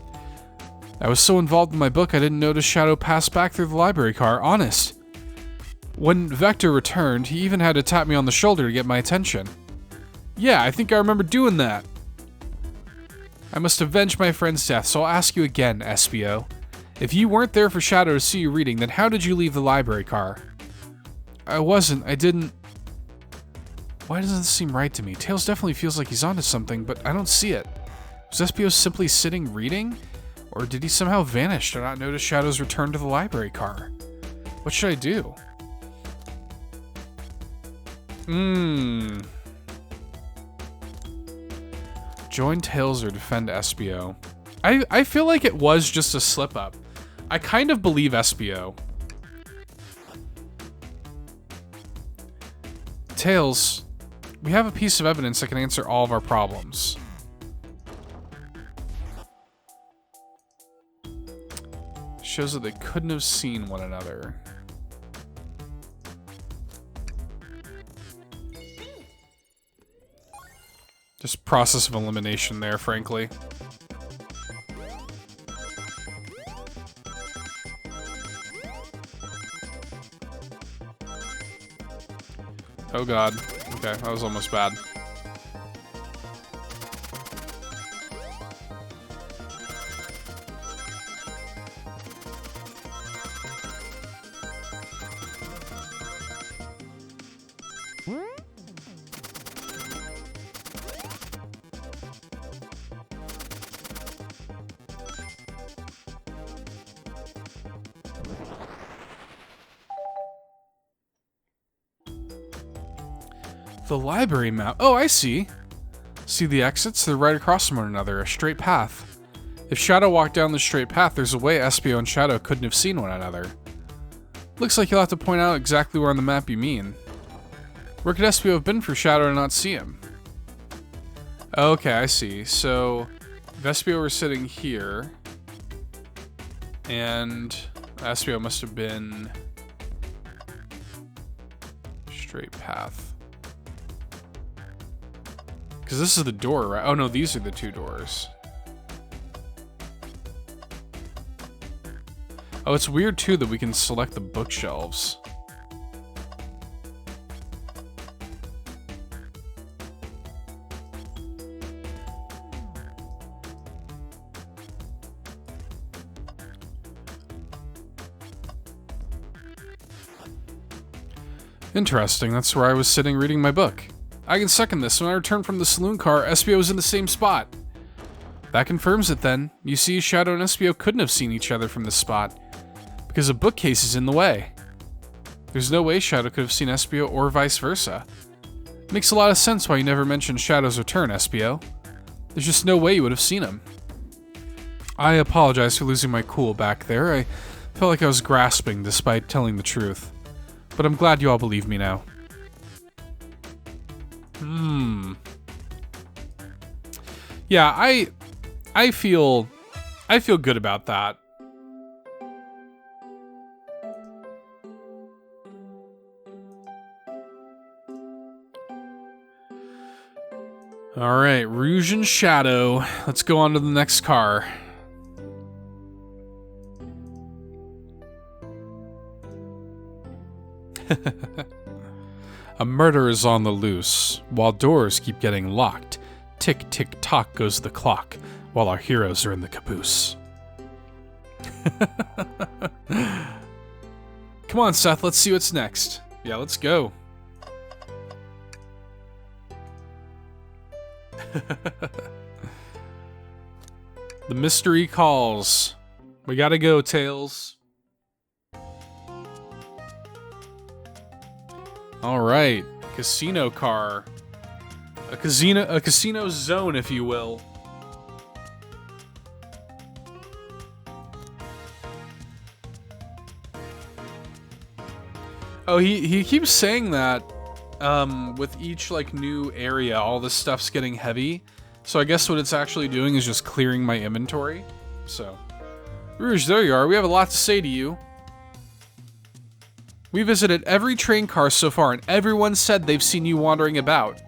was so involved in my book I didn't notice Shadow pass back through the library car, honest. When Vector returned, he even had to tap me on the shoulder to get my attention. Yeah, I think I remember doing that. I must avenge my friend's death, so I'll ask you again, SPO. If you weren't there for Shadow to see you reading, then how did you leave the library car? I didn't... Why doesn't this seem right to me? Tails definitely feels like he's onto something, but I don't see it. Was SPO simply sitting reading? Or did he somehow vanish to not notice Shadow's return to the library car? What should I do? Join Tails or defend SPO. I feel like it was just a slip-up. I kind of believe SPO. Tails, we have a piece of evidence that can answer all of our problems. Shows that they couldn't have seen one another. Just process of elimination there, frankly. Oh god. Okay, that was almost bad. The library map. Oh, I see. See the exits? They're right across from one another, a straight path. If Shadow walked down the straight path, there's a way SPO and Shadow couldn't have seen one another. Looks like you'll have to point out exactly where on the map you mean. Where could SPO have been for Shadow to not see him? Okay, I see. So, if SPO were sitting here, and SPO must have been straight path. Because this is the door, right? Oh no, these are the two doors. Oh, it's weird too that we can select the bookshelves. Interesting, that's where I was sitting reading my book. I can second this. When I returned from the saloon car, SPO was in the same spot. That confirms it then. You see, Shadow and SPO couldn't have seen each other from this spot, because a bookcase is in the way. There's no way Shadow could have seen SPO or vice versa. Makes a lot of sense why you never mentioned Shadow's return, SPO. There's just no way you would have seen him. I apologize for losing my cool back there. I felt like I was grasping despite telling the truth. But I'm glad you all believe me now. Yeah, I feel good about that. All right, Rouge and Shadow. Let's go on to the next car. A murder is on the loose, while doors keep getting locked. Tick, tick, tock goes the clock, while our heroes are in the caboose. Come on, Seth, let's see what's next. Yeah, let's go. The mystery calls. We gotta go, Tails. Alright, casino car. A casino zone, if you will. Oh, he keeps saying that with each like new area, all this stuff's getting heavy. So I guess what it's actually doing is just clearing my inventory. So, Rouge, there you are. We have a lot to say to you. We visited every train car so far, and everyone said they've seen you wandering about.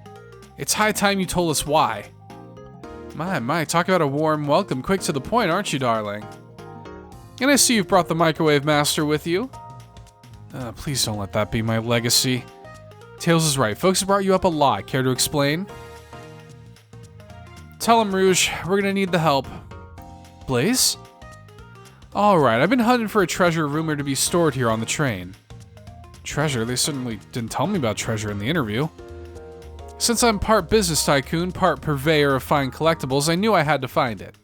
It's high time you told us why. My, talk about a warm welcome. Quick to the point, aren't you, darling? And I see you've brought the Microwave Master with you. Please don't let that be my legacy. Tails is right. Folks have brought you up a lot. Care to explain? Tell him, Rouge. We're gonna need the help. Blaze? Alright, I've been hunting for a treasure rumored to be stored here on the train. Treasure? They certainly didn't tell me about treasure in the interview. Since I'm part business tycoon, part purveyor of fine collectibles, I knew I had to find it.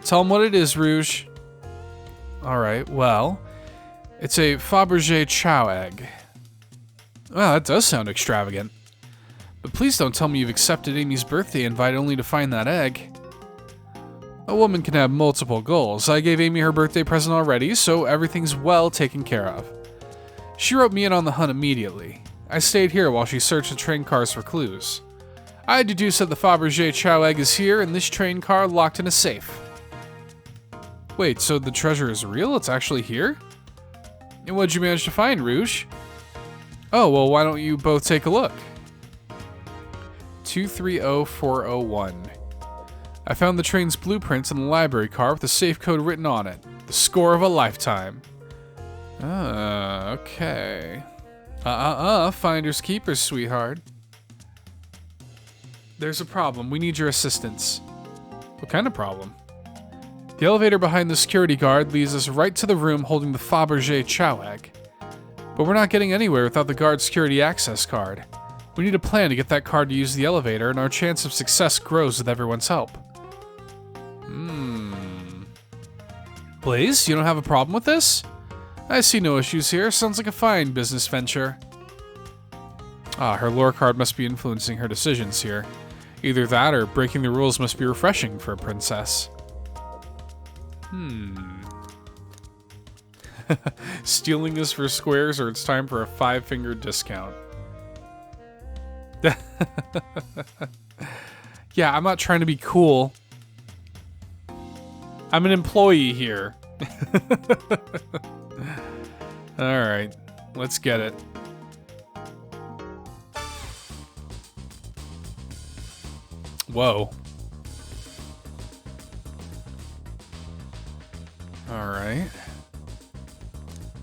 Tell him what it is, Rouge. Alright, well, it's a Fabergé Chow egg. Well, that does sound extravagant. But please don't tell me you've accepted Amy's birthday invite only to find that egg. A woman can have multiple goals. I gave Amy her birthday present already, so everything's well taken care of. She wrote me in on the hunt immediately. I stayed here while she searched the train cars for clues. I deduced that the Fabergé Chow egg is here and this train car locked in a safe. Wait, so the treasure is real? It's actually here? And what'd you manage to find, Rouge? Oh, well, why don't you both take a look? 230401. I found the train's blueprints in the library car with the safe code written on it. The score of a lifetime. Okay. Finders keepers, sweetheart. There's a problem. We need your assistance. What kind of problem? The elevator behind the security guard leads us right to the room holding the Fabergé Chow egg. But we're not getting anywhere without the guard's security access card. We need a plan to get that card to use the elevator, and our chance of success grows with everyone's help. Blaze, you don't have a problem with this? I see no issues here. Sounds like a fine business venture. Her lore card must be influencing her decisions here. Either that or breaking the rules must be refreshing for a princess. Stealing this for squares, or it's time for a 5-finger discount. Yeah, I'm not trying to be cool. I'm an employee here. Alright, let's get it. Whoa. Alright.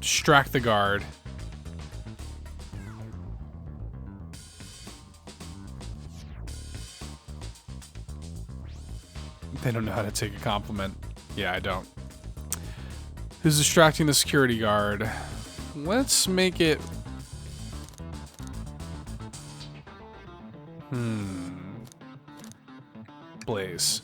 Distract the guard. They don't know how to take a compliment. Yeah, I don't. Who's distracting the security guard? Let's make it... Blaze.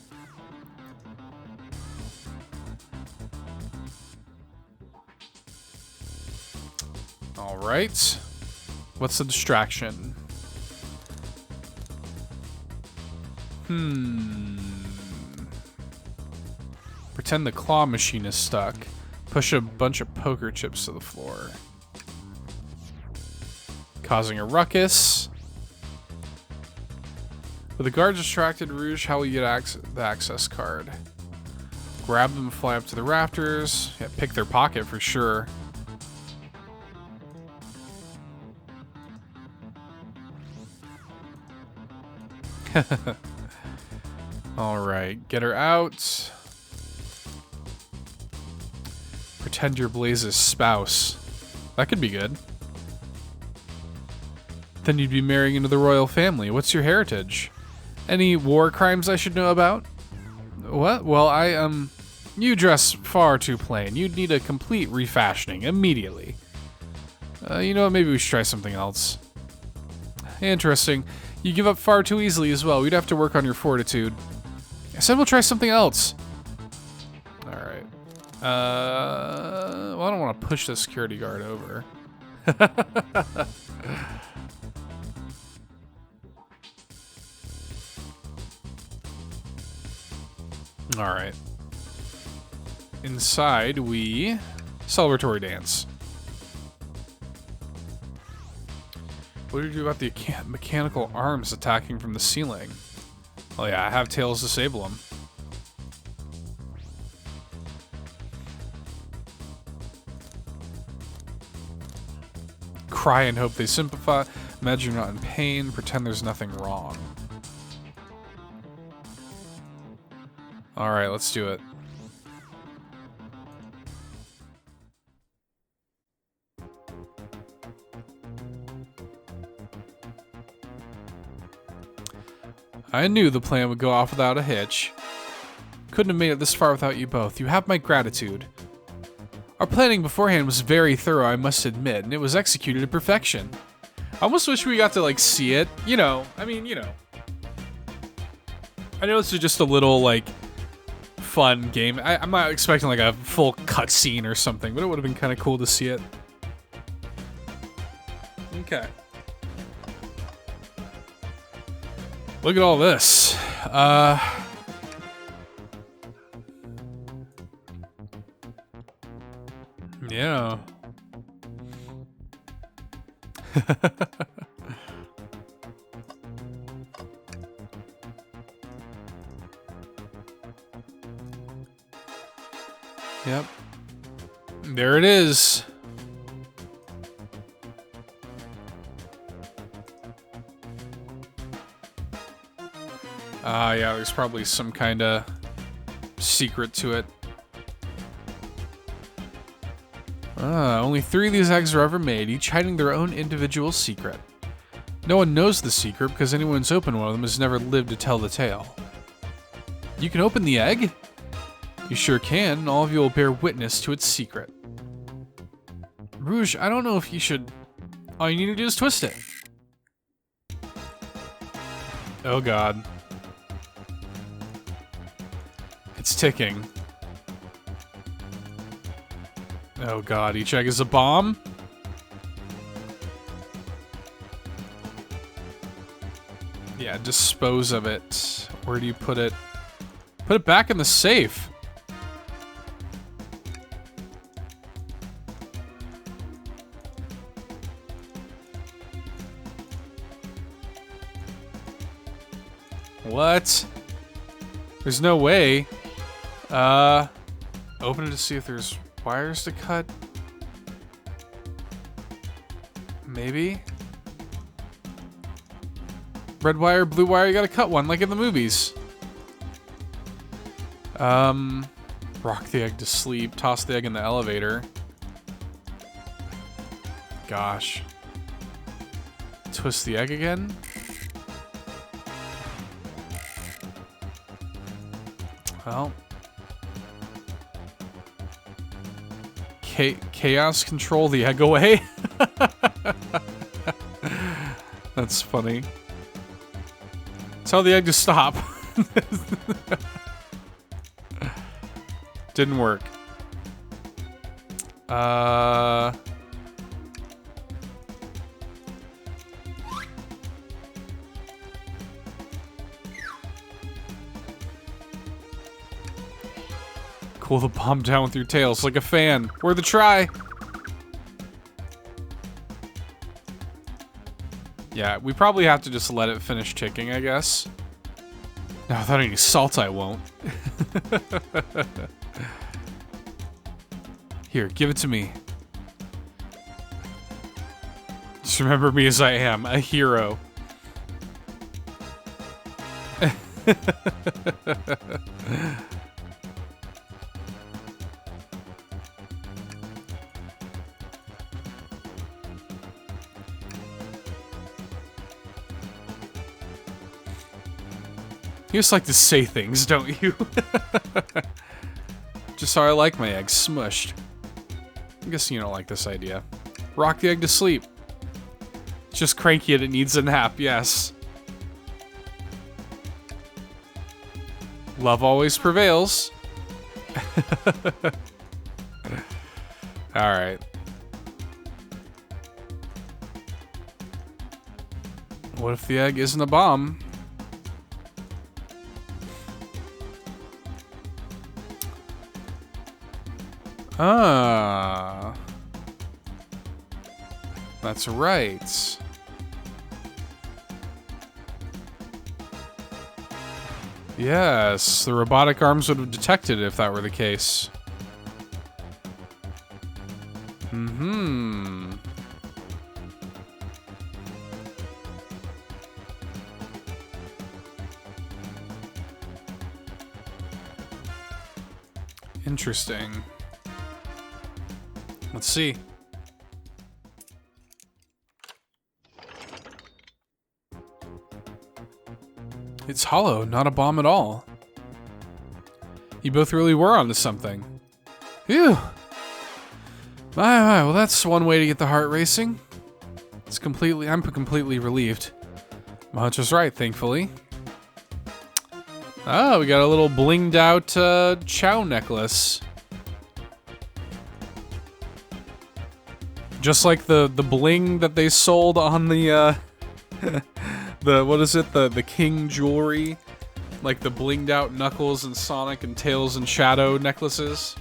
Alright. What's the distraction? Pretend the claw machine is stuck. Push a bunch of poker chips to the floor. Causing a ruckus. With the guards distracted, Rouge, how will you get the access card? Grab them, fly up to the rafters. Yeah, pick their pocket for sure. Alright, get her out. Pretend you're Blaze's spouse. That could be good. Then you'd be marrying into the royal family. What's your heritage? Any war crimes I should know about? What? Well, you dress far too plain. You'd need a complete refashioning immediately. You know what? Maybe we should try something else. Interesting. You give up far too easily as well. We'd have to work on your fortitude. I said we'll try something else. Alright. Well, I don't want to push the security guard over. Alright. Inside, we... Celebratory dance. What do you do about the mechanical arms attacking from the ceiling? Oh yeah, I have Tails disable them. Cry and hope they sympathize. Imagine you're not in pain. Pretend there's nothing wrong. Alright, let's do it. I knew the plan would go off without a hitch. Couldn't have made it this far without you both. You have my gratitude. Our planning beforehand was very thorough, I must admit, and it was executed to perfection. I almost wish we got to, like, see it. You know, I mean, you know. I know this is just a little, like, fun game. I'm not expecting, like, a full cutscene or something, but it would have been kind of cool to see it. Okay. Look at all this. Yeah. Yep. There it is. Yeah, there's probably some kind of secret to it. Only 3 of these eggs are ever made, each hiding their own individual secret. No one knows the secret because anyone who's opened one of them has never lived to tell the tale. You can open the egg? You sure can, and all of you will bear witness to its secret. Rouge, I don't know if you should... All you need to do is twist it. Oh god. It's ticking. Oh god, each egg is a bomb? Yeah, dispose of it. Where do you put it? Put it back in the safe. What? There's no way. Open it to see if there's wires to cut. Maybe. Red wire, blue wire, you gotta cut one, like in the movies. Rock the egg to sleep, toss the egg in the elevator. Gosh. Twist the egg again? Well. Chaos control the egg away? That's funny. Tell the egg to stop. Didn't work. Cool the bomb down with your tails like a fan. Worth a try. Yeah, we probably have to just let it finish ticking, I guess. No, without any salt, I won't. Here, give it to me. Just remember me as I am, a hero. You just like to say things, don't you? Just how I like my eggs smushed. I'm guessing you don't like this idea. Rock the egg to sleep. It's just cranky and it needs a nap, yes. Love always prevails. Alright. What if the egg isn't a bomb? Ah. That's right. Yes, the robotic arms would have detected it if that were the case. Mm-hmm. Interesting. Let's see. It's hollow, not a bomb at all. You both really were onto something. Phew. My, well that's one way to get the heart racing. I'm completely relieved. My hunch was right, thankfully. Oh, we got a little blinged out Chow necklace. Just like the bling that they sold on the what is it? The King jewelry, like the blinged out Knuckles and Sonic and Tails and Shadow necklaces.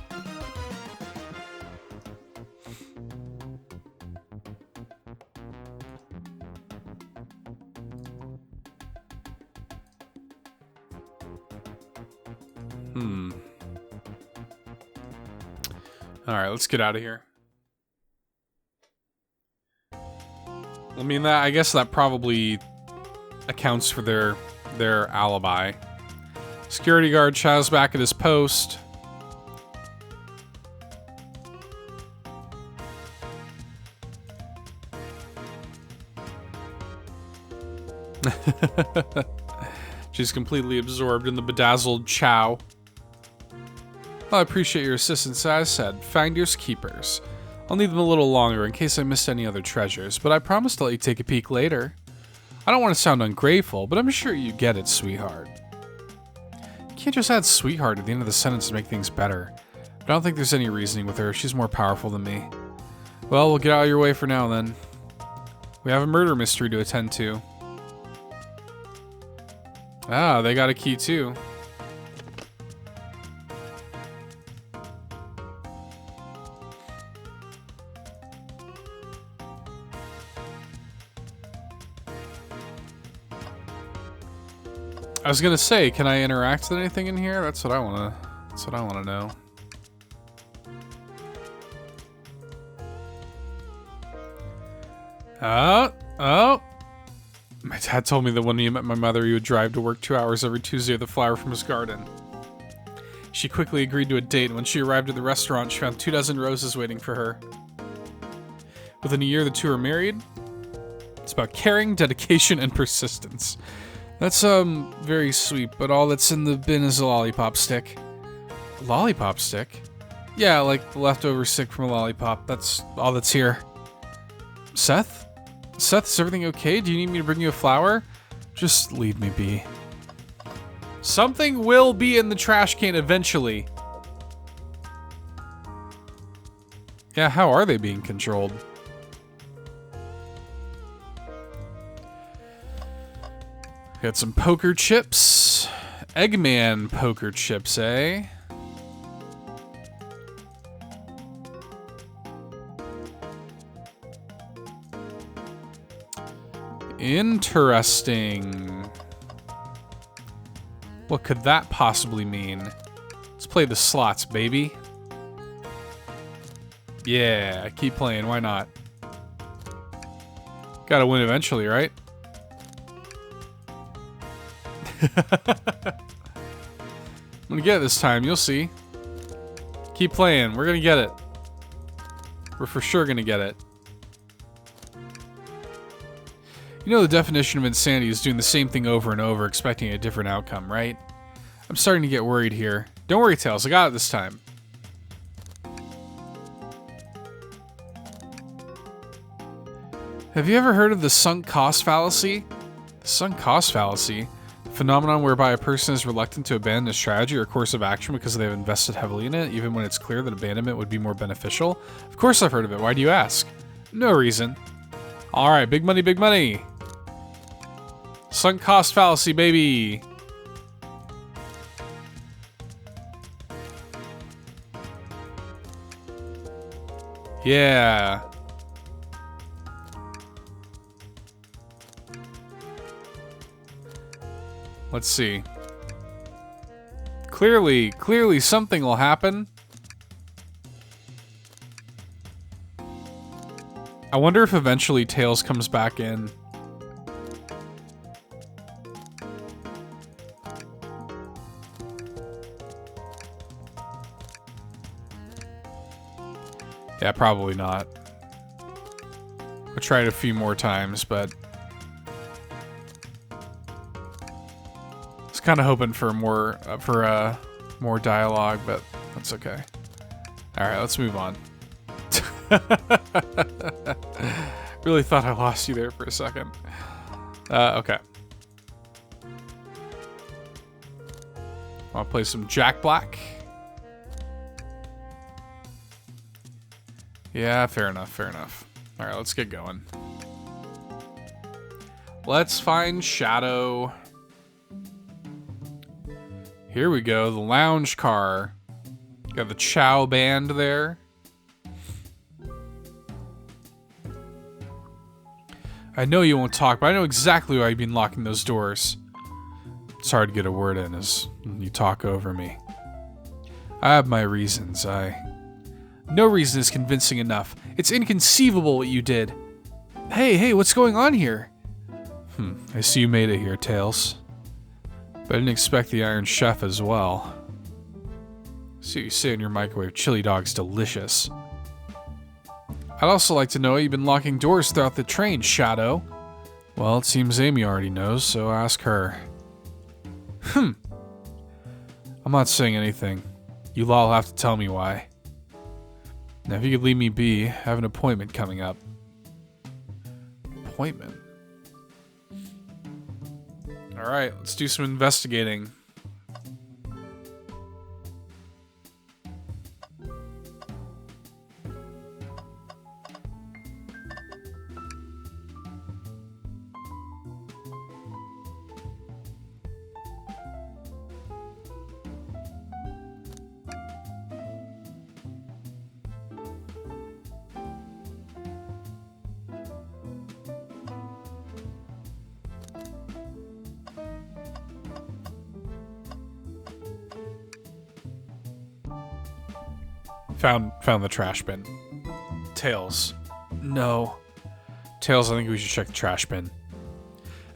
All right, let's get out of here. I mean, I guess that probably accounts for their alibi. Security guard Chow's back at his post. She's completely absorbed in the bedazzled Chow. Well, I appreciate your assistance, as said. Finders keepers. I'll need them a little longer in case I missed any other treasures, but I promise to let you take a peek later. I don't want to sound ungrateful, but I'm sure you get it, sweetheart. You can't just add sweetheart at the end of the sentence to make things better. But I don't think there's any reasoning with her. She's more powerful than me. Well, we'll get out of your way for now, then. We have a murder mystery to attend to. Ah, they got a key, too. I was gonna say, can I interact with anything in here? That's what I wanna know. Oh. My dad told me that when he met my mother, he would drive to work 2 hours every Tuesday with a flower from his garden. She quickly agreed to a date, and when she arrived at the restaurant, she found 24 roses waiting for her. Within a year, the two are married. It's about caring, dedication, and persistence. That's, very sweet, but all that's in the bin is a lollipop stick. A lollipop stick? Yeah, like the leftover stick from a lollipop. That's all that's here. Seth? Seth, is everything okay? Do you need me to bring you a flower? Just leave me be. Something will be in the trash can eventually. Yeah, how are they being controlled? Got some poker chips. Eggman poker chips, eh? Interesting. What could that possibly mean? Let's play the slots, baby. Yeah, keep playing, why not? Gotta win eventually, right? I'm gonna get it this time, you'll see. Keep playing, we're gonna get it. We're for sure gonna get it. You You know the definition of insanity is doing the same thing over and over, expecting a different outcome, right? I'm starting to get worried here. Don't worry, Tails. I got it this time. Have you ever heard of the sunk cost fallacy? The sunk cost fallacy? A phenomenon whereby a person is reluctant to abandon a strategy or course of action because they have invested heavily in it, even when it's clear that abandonment would be more beneficial? Of course I've heard of it. Why do you ask? No reason. Alright, big money, big money. Sunk cost fallacy, baby. Yeah. Let's see. Clearly something will happen. I wonder if eventually Tails comes back in. Yeah, probably not. I tried a few more times, but I was kind of hoping for more dialogue, but that's okay. All right, let's move on. Really thought I lost you there for a second. Okay. I'll play some Jack Black. Yeah, fair enough, fair enough. All right, let's get going. Let's find Shadow. Here we go, the lounge car. Got the Chow band there. I know you won't talk, but I know exactly why you've been locking those doors. It's hard to get a word in as you talk over me. I have my reasons, No reason is convincing enough. It's inconceivable what you did. Hey, what's going on here? I see you made it here, Tails. But I didn't expect the Iron Chef as well. See what you say in your microwave. Chili dog's delicious. I'd also like to know why you've been locking doors throughout the train, Shadow. Well, it seems Amy already knows, so ask her. I'm not saying anything. You all have to tell me why. Now, if you could leave me be, I have an appointment coming up. Appointment? Alright, let's do some investigating. Found the trash bin. Tails. No. Tails, I think we should check the trash bin.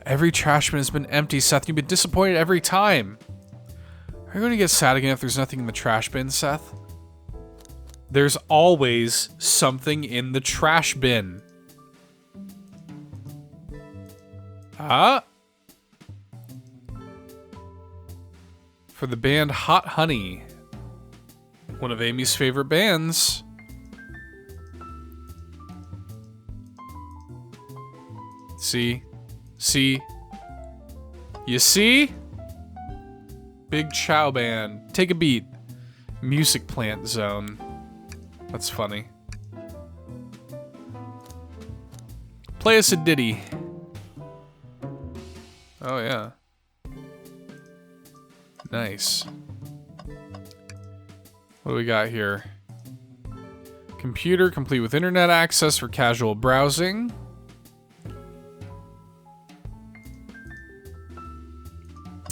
Every trash bin has been empty, Seth. You've been disappointed every time. Are you going to get sad again if there's nothing in the trash bin, Seth? There's always something in the trash bin. Ah? For the band Hot Honey. One of Amy's favorite bands. See? You see? Big Chow band. Take a beat. Music plant zone. That's funny. Play us a ditty. Oh yeah. Nice. What do we got here? Computer complete with internet access for casual browsing.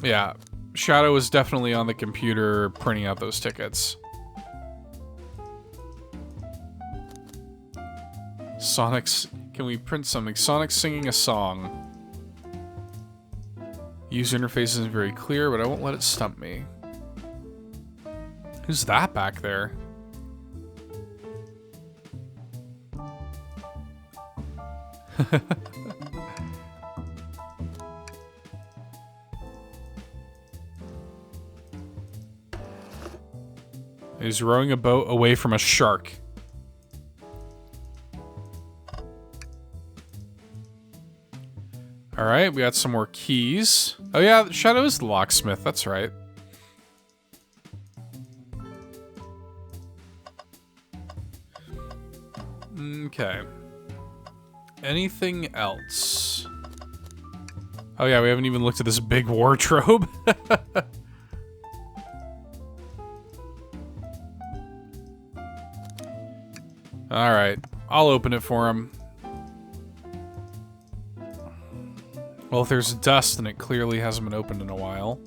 Yeah, Shadow is definitely on the computer printing out those tickets. Sonic's... Can we print something? Sonic singing a song. User interface isn't very clear, but I won't let it stump me. Who's that back there? He's rowing a boat away from a shark. Alright, we got some more keys. Oh yeah, Shadow is the locksmith, that's right. Okay. Anything else? Oh yeah, we haven't even looked at this big wardrobe. Alright, I'll open it for him. Well, if there's dust, then it clearly hasn't been opened in a while.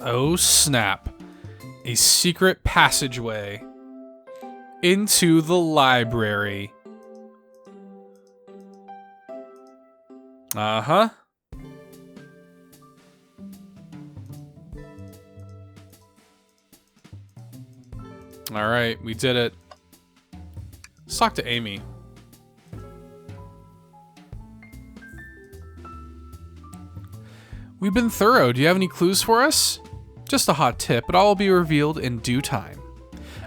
Oh snap. A secret passageway into the library. Uh-huh. Alright, we did it. Let's talk to Amy. We've been thorough. Do you have any clues for us? Just a hot tip, but all will be revealed in due time.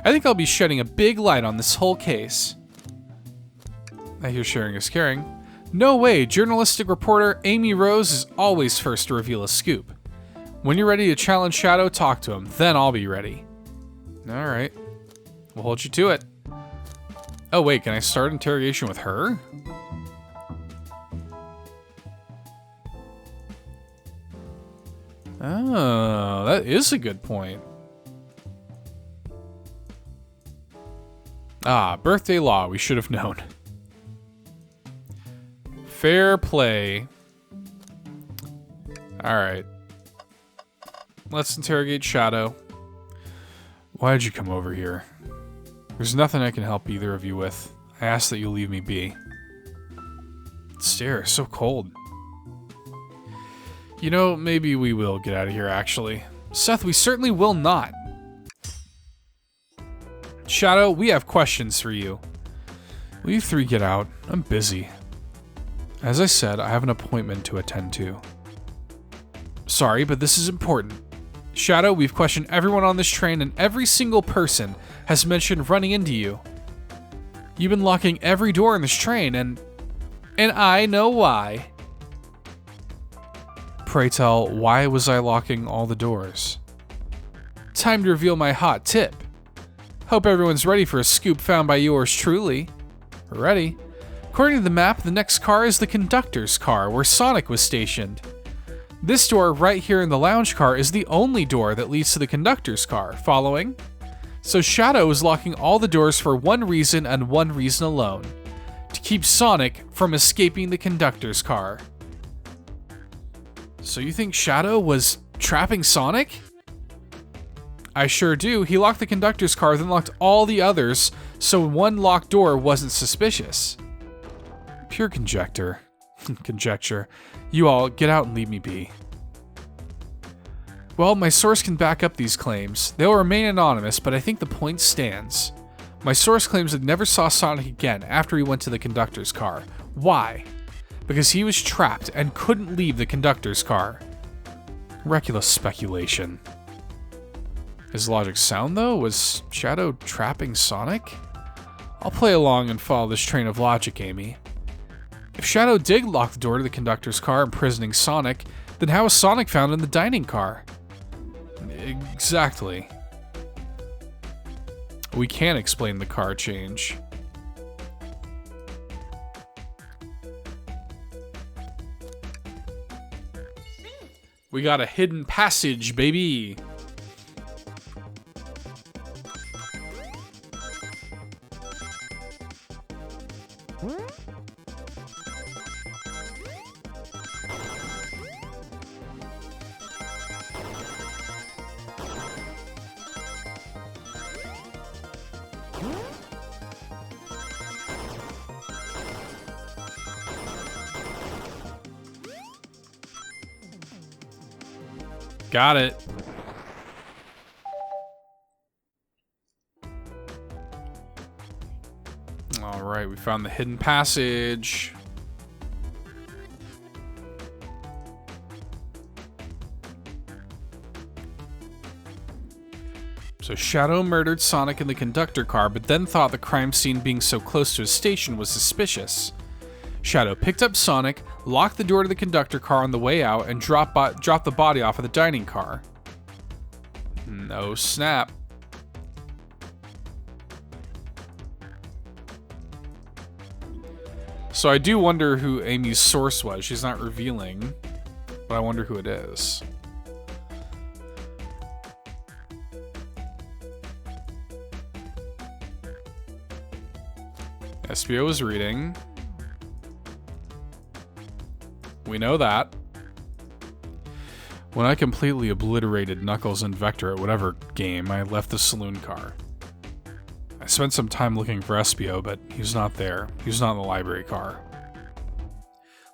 I think I'll be shedding a big light on this whole case. I hear sharing is caring. No way, journalistic reporter Amy Rose is always first to reveal a scoop. When you're ready to challenge Shadow, talk to him. Then I'll be ready. Alright. We'll hold you to it. Oh wait, can I start interrogation with her? Oh, that is a good point. Ah, birthday law, we should have known. Fair play. Alright. Let's interrogate Shadow. Why did you come over here? There's nothing I can help either of you with. I ask that you leave me be. Stare, so cold. You know, maybe we will get out of here, actually. Seth, we certainly will not. Shadow, we have questions for you. Will you three get out? I'm busy. As I said, I have an appointment to attend to. Sorry, but this is important. Shadow, we've questioned everyone on this train, and every single person has mentioned running into you. You've been locking every door in this train, and I know why. Pray tell, why was I locking all the doors? Time to reveal my hot tip. Hope everyone's ready for a scoop found by yours truly. Ready? According to the map, the next car is the conductor's car, where Sonic was stationed. This door right here in the lounge car is the only door that leads to the conductor's car. Following? So Shadow is locking all the doors for one reason and one reason alone. To keep Sonic from escaping the conductor's car. So you think Shadow was trapping Sonic? I sure do. He locked the conductor's car, then locked all the others, so one locked door wasn't suspicious. Pure conjecture. Conjecture. You all, get out and leave me be. Well, my source can back up these claims. They'll remain anonymous, but I think the point stands. My source claims that never saw Sonic again after he went to the conductor's car. Why? Because he was trapped and couldn't leave the conductor's car. Reckless speculation. Is logic sound, though? Was Shadow trapping Sonic? I'll play along and follow this train of logic, Amy. If Shadow did lock the door to the conductor's car, imprisoning Sonic, then how was Sonic found in the dining car? Exactly. We can't explain the car change. We got a hidden passage, baby! Got it. All right, we found the hidden passage. So Shadow murdered Sonic in the conductor car, but then thought the crime scene being so close to his station was suspicious. Shadow picked up Sonic, locked the door to the conductor car on the way out, and dropped the body off of the dining car. No snap. So I do wonder who Amy's source was. She's not revealing, but I wonder who it is. SBO is reading. We know that. When I completely obliterated Knuckles and Vector at whatever game, I left the saloon car. I spent some time looking for SBO, but he was not there. He was not in the library car.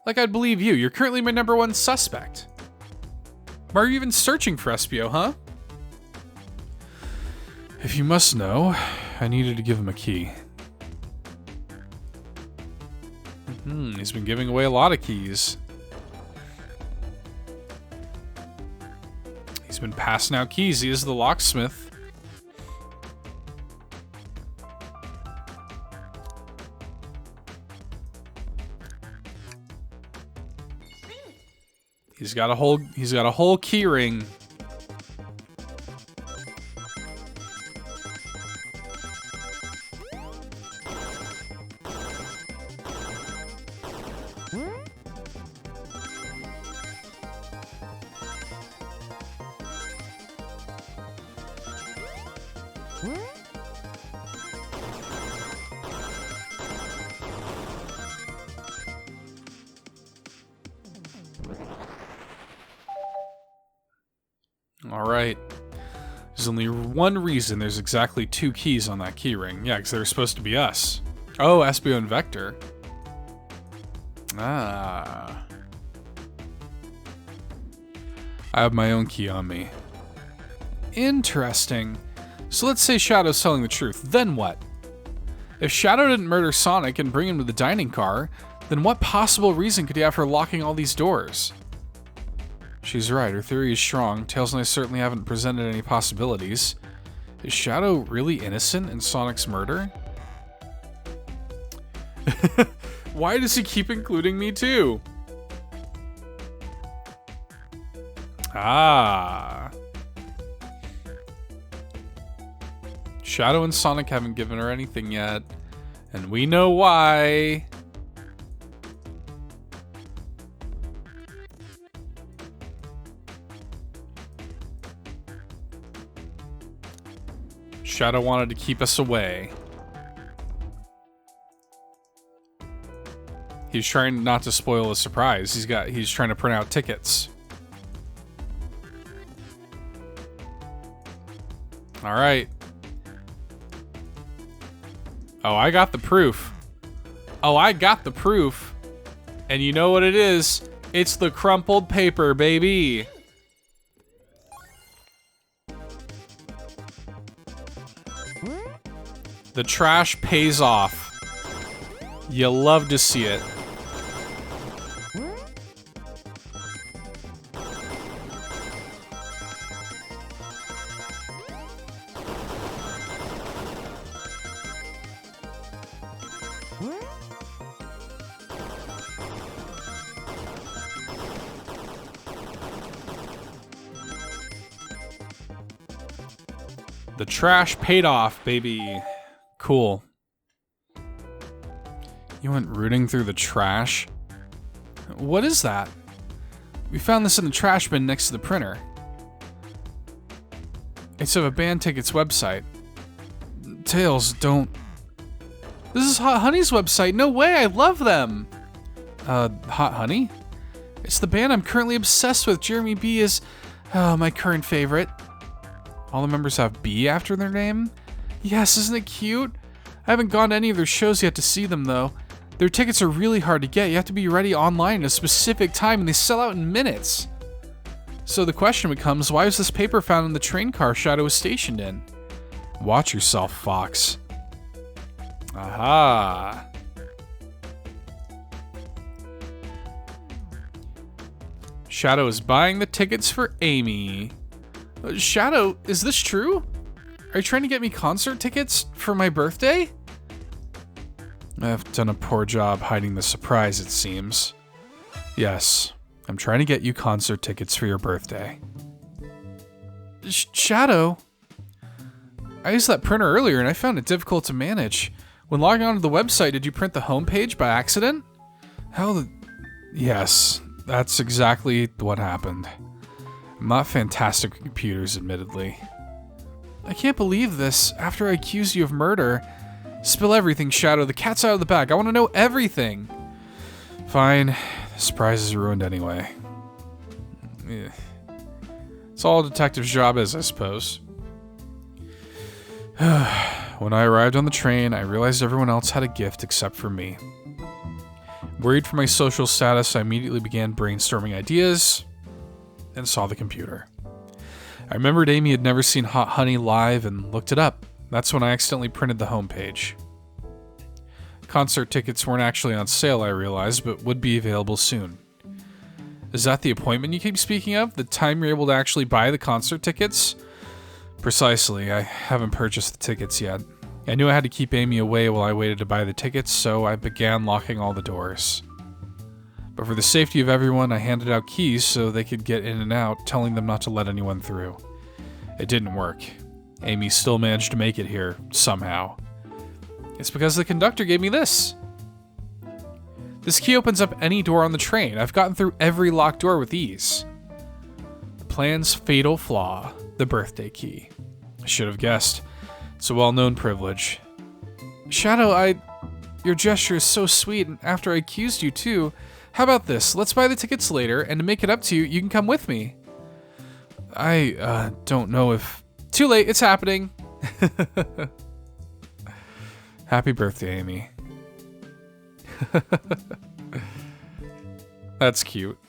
Like I'd believe you. You're currently my #1 suspect. Why are you even searching for SBO, huh? If you must know, I needed to give him a key. He's been giving away a lot of keys. He's been passing out keys. He is the locksmith. He's got a whole key ring. Alright. There's only one reason there's exactly 2 keys on that keyring. Yeah, because they were supposed to be us. Oh, SBO and Vector. Ah. I have my own key on me. Interesting. So let's say Shadow's telling the truth. Then what? If Shadow didn't murder Sonic and bring him to the dining car, then what possible reason could he have for locking all these doors? She's right, her theory is strong. Tails and I certainly haven't presented any possibilities. Is Shadow really innocent in Sonic's murder? Why does he keep including me too? Ah. Shadow and Sonic haven't given her anything yet, and we know why. Shadow wanted to keep us away. He's trying not to spoil a surprise. He's trying to print out tickets. All right. Oh, I got the proof. And you know what it is? It's the crumpled paper, baby. The trash pays off. You love to see it. The trash paid off, baby. Cool. You went rooting through the trash? What is that? We found this in the trash bin next to the printer. It's of a band tickets website. Tails, don't... This is Hot Honey's website. No way, I love them. Hot Honey? It's the band I'm currently obsessed with. Jeremy B is, my current favorite. All the members have B after their name? Yes, isn't it cute? I haven't gone to any of their shows yet to see them, though. Their tickets are really hard to get. You have to be ready online at a specific time, and they sell out in minutes. So the question becomes, why was this paper found in the train car Shadow was stationed in? Watch yourself, Fox. Aha. Shadow is buying the tickets for Amy. Shadow, is this true? Are you trying to get me concert tickets for my birthday? I've done a poor job hiding the surprise, it seems. Yes, I'm trying to get you concert tickets for your birthday. Shadow? I used that printer earlier and I found it difficult to manage. When logging onto the website, did you print the homepage by accident? Yes, that's exactly what happened. I'm not fantastic with computers, admittedly. I can't believe this. After I accused you of murder... Spill everything, Shadow. The cat's out of the bag. I want to know everything. Fine. The surprise is ruined anyway. It's all a detective's job is, I suppose. When I arrived on the train, I realized everyone else had a gift except for me. Worried for my social status, I immediately began brainstorming ideas and saw the computer. I remembered Amy had never seen Hot Honey live and looked it up. That's when I accidentally printed the homepage. Concert tickets weren't actually on sale, I realized, but would be available soon. Is that the appointment you keep speaking of? The time you're able to actually buy the concert tickets? Precisely. I haven't purchased the tickets yet. I knew I had to keep Amy away while I waited to buy the tickets, so I began locking all the doors. But for the safety of everyone, I handed out keys so they could get in and out, telling them not to let anyone through. It didn't work. Amy still managed to make it here, somehow. It's because the conductor gave me this. This key opens up any door on the train. I've gotten through every locked door with ease. The plan's fatal flaw, the birthday key. I should have guessed. It's a well-known privilege. Shadow, your gesture is so sweet, and after I accused you too, how about this? Let's buy the tickets later, and to make it up to you, you can come with me. I don't know if... Too late, it's happening. Happy birthday, Amy. That's cute.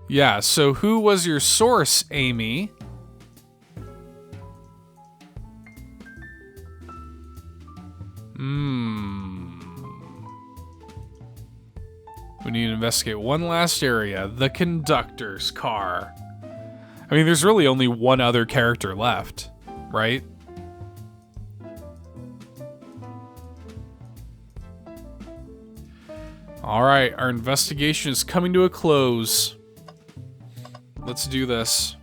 Yeah, so who was your source, Amy? We need to investigate one last area, the conductor's car. I mean, there's really only one other character left, right? Alright, our investigation is coming to a close. Let's do this.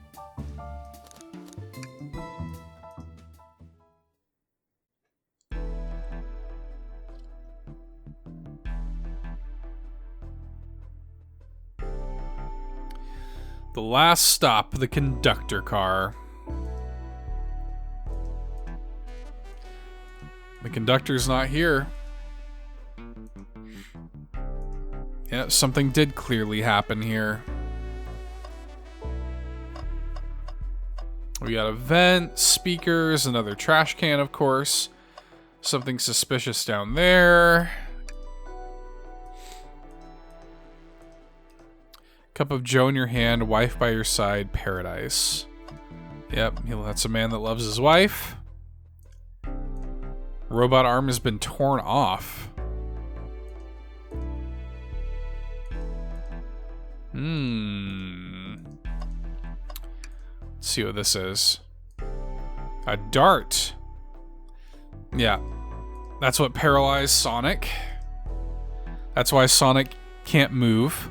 The last stop, the conductor car. The conductor's not here. Yeah, something did clearly happen here. We got a vent, speakers, another trash can, of course. Something suspicious down there. Cup of Joe in your hand, wife by your side, paradise. Yep, that's a man that loves his wife. Robot arm has been torn off. Let's see what this is. A dart. Yeah, that's what paralyzed Sonic. That's why Sonic can't move.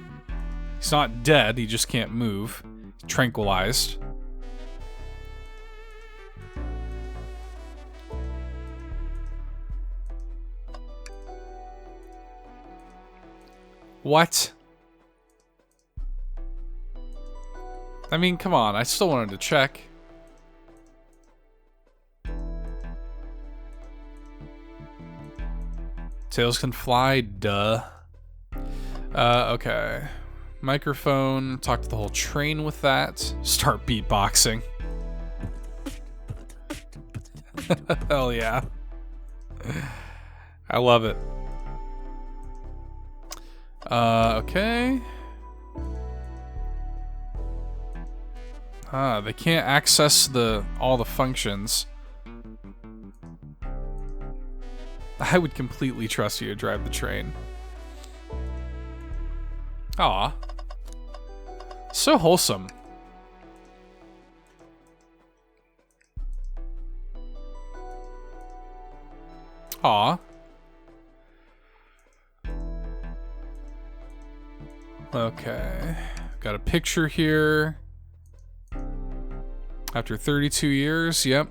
He's not dead, he just can't move. Tranquilized. What? I mean, come on, I still wanted to check. Tails can fly, duh. Okay. Microphone, talk to the whole train with that. Start beatboxing. Hell yeah. I love it. Okay. They can't access all the functions. I would completely trust you to drive the train. Aw. So wholesome. Aw. Okay. Got a picture here. After 32 years, yep.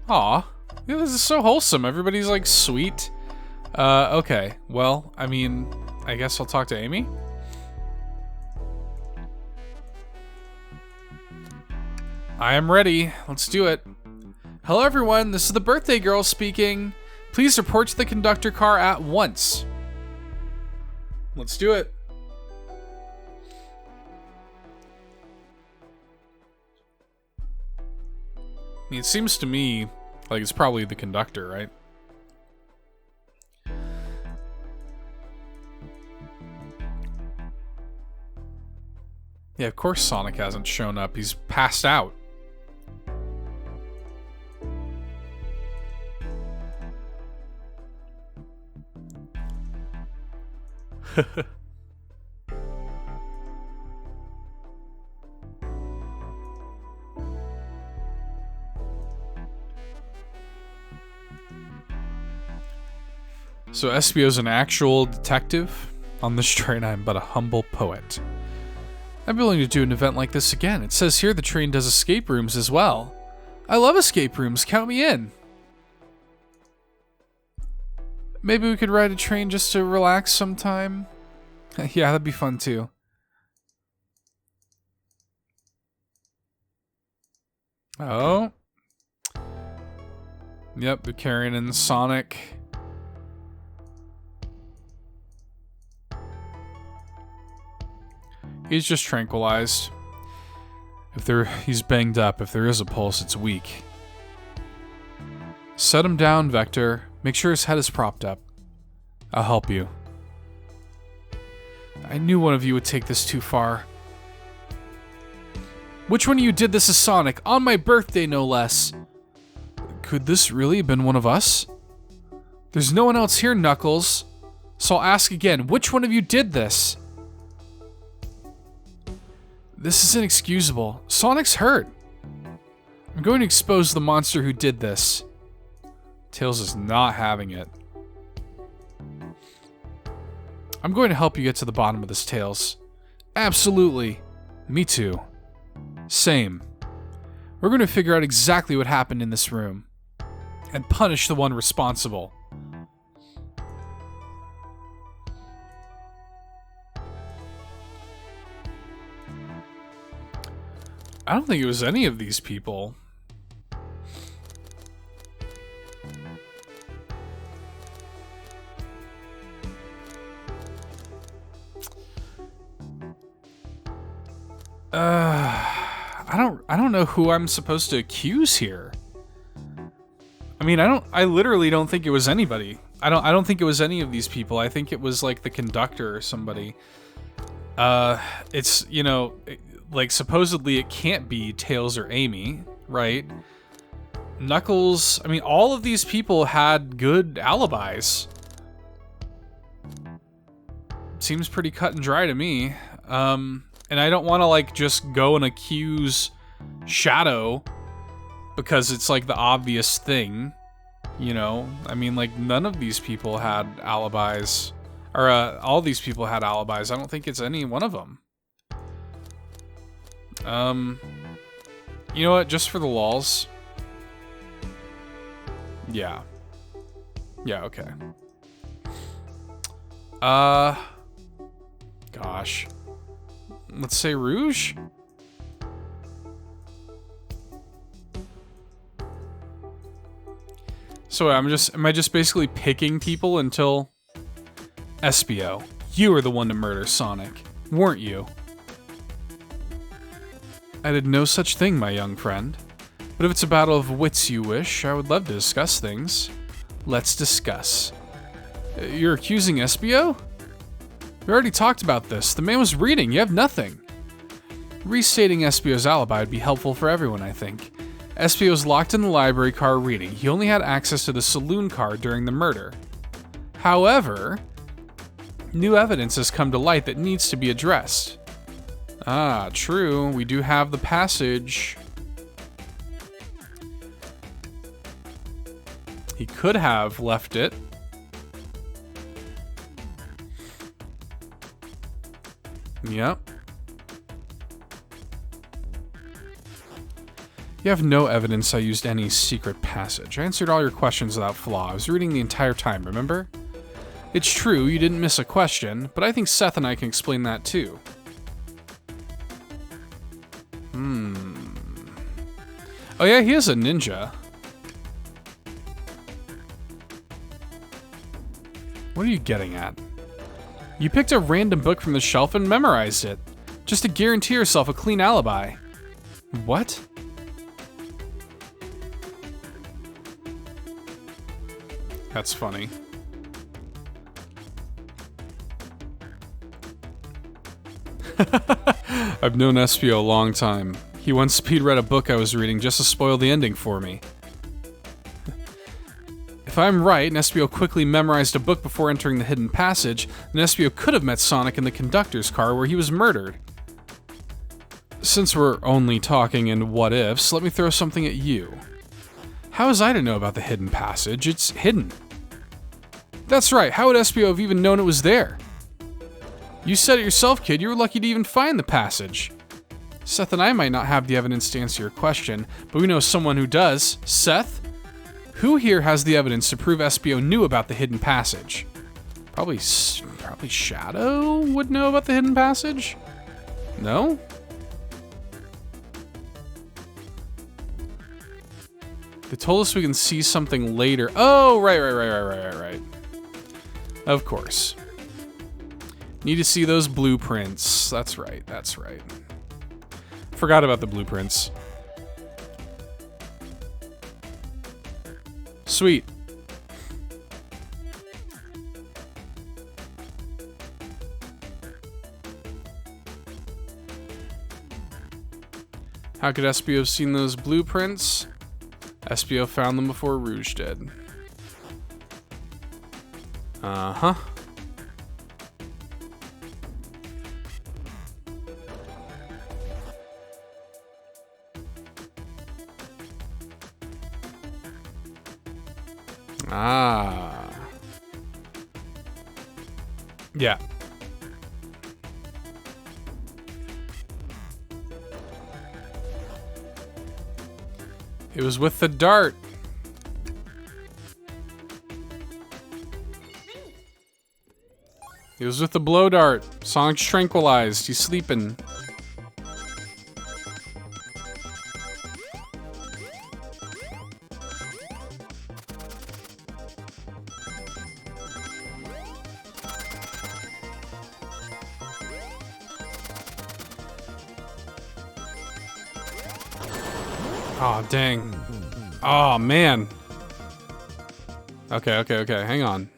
Aw. Yeah, this is so wholesome. Everybody's like sweet. Okay. Well, I mean, I guess I'll talk to Amy. I am ready. Let's do it. Hello everyone, this is the birthday girl speaking. Please report to the conductor car at once. Let's do it. I mean, it seems to me like it's probably the conductor, right? Yeah, of course Sonic hasn't shown up. He's passed out. So Espio's an actual detective? On this train, I'm but a humble poet. I'd be willing to do an event like this again. It says here the train does escape rooms as well. I love escape rooms. Count me in. Maybe we could ride a train just to relax sometime. Yeah, that'd be fun too. Oh. Yep, they're carrying in Sonic. He's just tranquilized. He's banged up. If there is a pulse, it's weak. Set him down, Vector. Make sure his head is propped up. I'll help you. I knew one of you would take this too far. Which one of you did this to Sonic? On my birthday, no less. Could this really have been one of us? There's no one else here, Knuckles. So I'll ask again, which one of you did this? This is inexcusable. Sonic's hurt. I'm going to expose the monster who did this. Tails is not having it. I'm going to help you get to the bottom of this, Tails. Absolutely. Me too. Same. We're going to figure out exactly what happened in this room. And punish the one responsible. I don't think it was any of these people. I don't know who I'm supposed to accuse here. I mean, I literally don't think it was anybody. I don't think it was any of these people. I think it was like the conductor or somebody. It's, you know, like supposedly it can't be Tails or Amy, right? Knuckles, I mean, all of these people had good alibis. Seems pretty cut and dry to me. And I don't want to like just go and accuse Shadow because it's like the obvious thing, you know? I mean, like none of these people had alibis, or all these people had alibis. I don't think it's any one of them. You know what? Just for the lulz. Yeah. Yeah, okay. Gosh. Let's say Rouge? So am I just basically picking people until... Espio, you were the one to murder Sonic, weren't you? I did no such thing, my young friend. But if it's a battle of wits you wish, I would love to discuss things. Let's discuss. You're accusing Espio? We already talked about this. The man was reading. You have nothing. Restating Espio's alibi would be helpful for everyone, I think. Espio was locked in the library car reading. He only had access to the saloon car during the murder. However, new evidence has come to light that needs to be addressed. Ah, true. We do have the passage. He could have left it. Yep. You have no evidence I used any secret passage. I answered all your questions without flaw. I was reading the entire time, remember? It's true, you didn't miss a question, but I think Seth and I can explain that too. Oh yeah, he is a ninja. What are you getting at? You picked a random book from the shelf and memorized it, just to guarantee yourself a clean alibi. What? That's funny. I've known Espio a long time. He once speed-read a book I was reading just to spoil the ending for me. If I'm right, Espio quickly memorized a book before entering the hidden passage, then Espio could have met Sonic in the conductor's car where he was murdered. Since we're only talking in what-ifs, let me throw something at you. How was I to know about the hidden passage? It's hidden. That's right, how would Espio have even known it was there? You said it yourself, kid, you were lucky to even find the passage. Seth and I might not have the evidence to answer your question, but we know someone who does. Seth? Who here has the evidence to prove Espio knew about the hidden passage? Probably Shadow would know about the hidden passage? No? They told us we can see something later. Oh, right. Of course. Need to see those blueprints. That's right. Forgot about the blueprints. Sweet. How could Espio have seen those blueprints? Espio found them before Rouge did. Uh-huh. Ah. Yeah. It was with the dart. It was with the blow dart. Sonic's tranquilized. He's sleeping. Oh, dang. Oh, man. Okay. Hang on.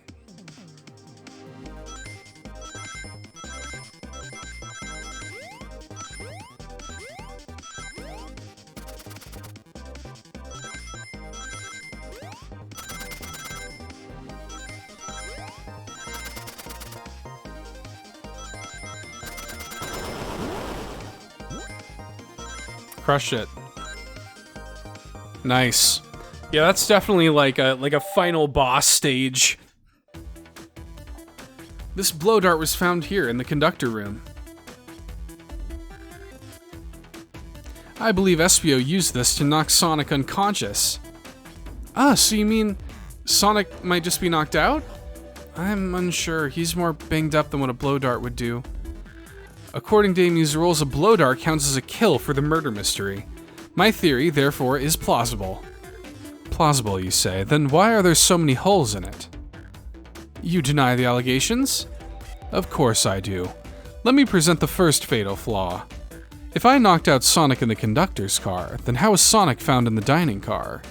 Crush it. Nice. Yeah, that's definitely like a final boss stage. This blow dart was found here in the conductor room. I believe Espio used this to knock Sonic unconscious. Ah, so you mean Sonic might just be knocked out? I'm unsure. He's more banged up than what a blow dart would do. According to Amy's rules, a blow dart counts as a kill for the murder mystery. My theory, therefore, is plausible. Plausible, you say? Then why are there so many holes in it? You deny the allegations? Of course I do. Let me present the first fatal flaw. If I knocked out Sonic in the conductor's car, then how was Sonic found in the dining car?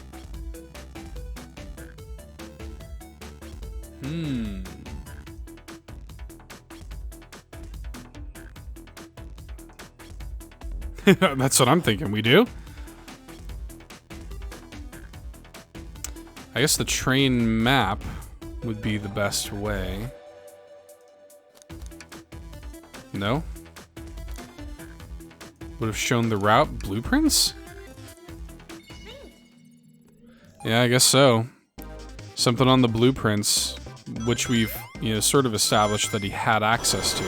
That's what I'm thinking we do. I guess the train map would be the best way. No? Would have shown the route. Blueprints? Yeah, I guess so. Something on the blueprints, which we've, you know, sort of established that he had access to.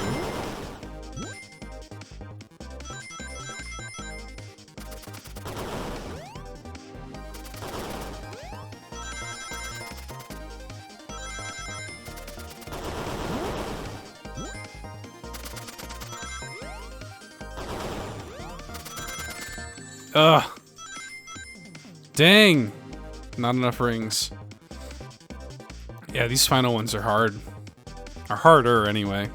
Ugh. Dang. Not enough rings. Yeah, these final ones are hard. Are harder, anyway.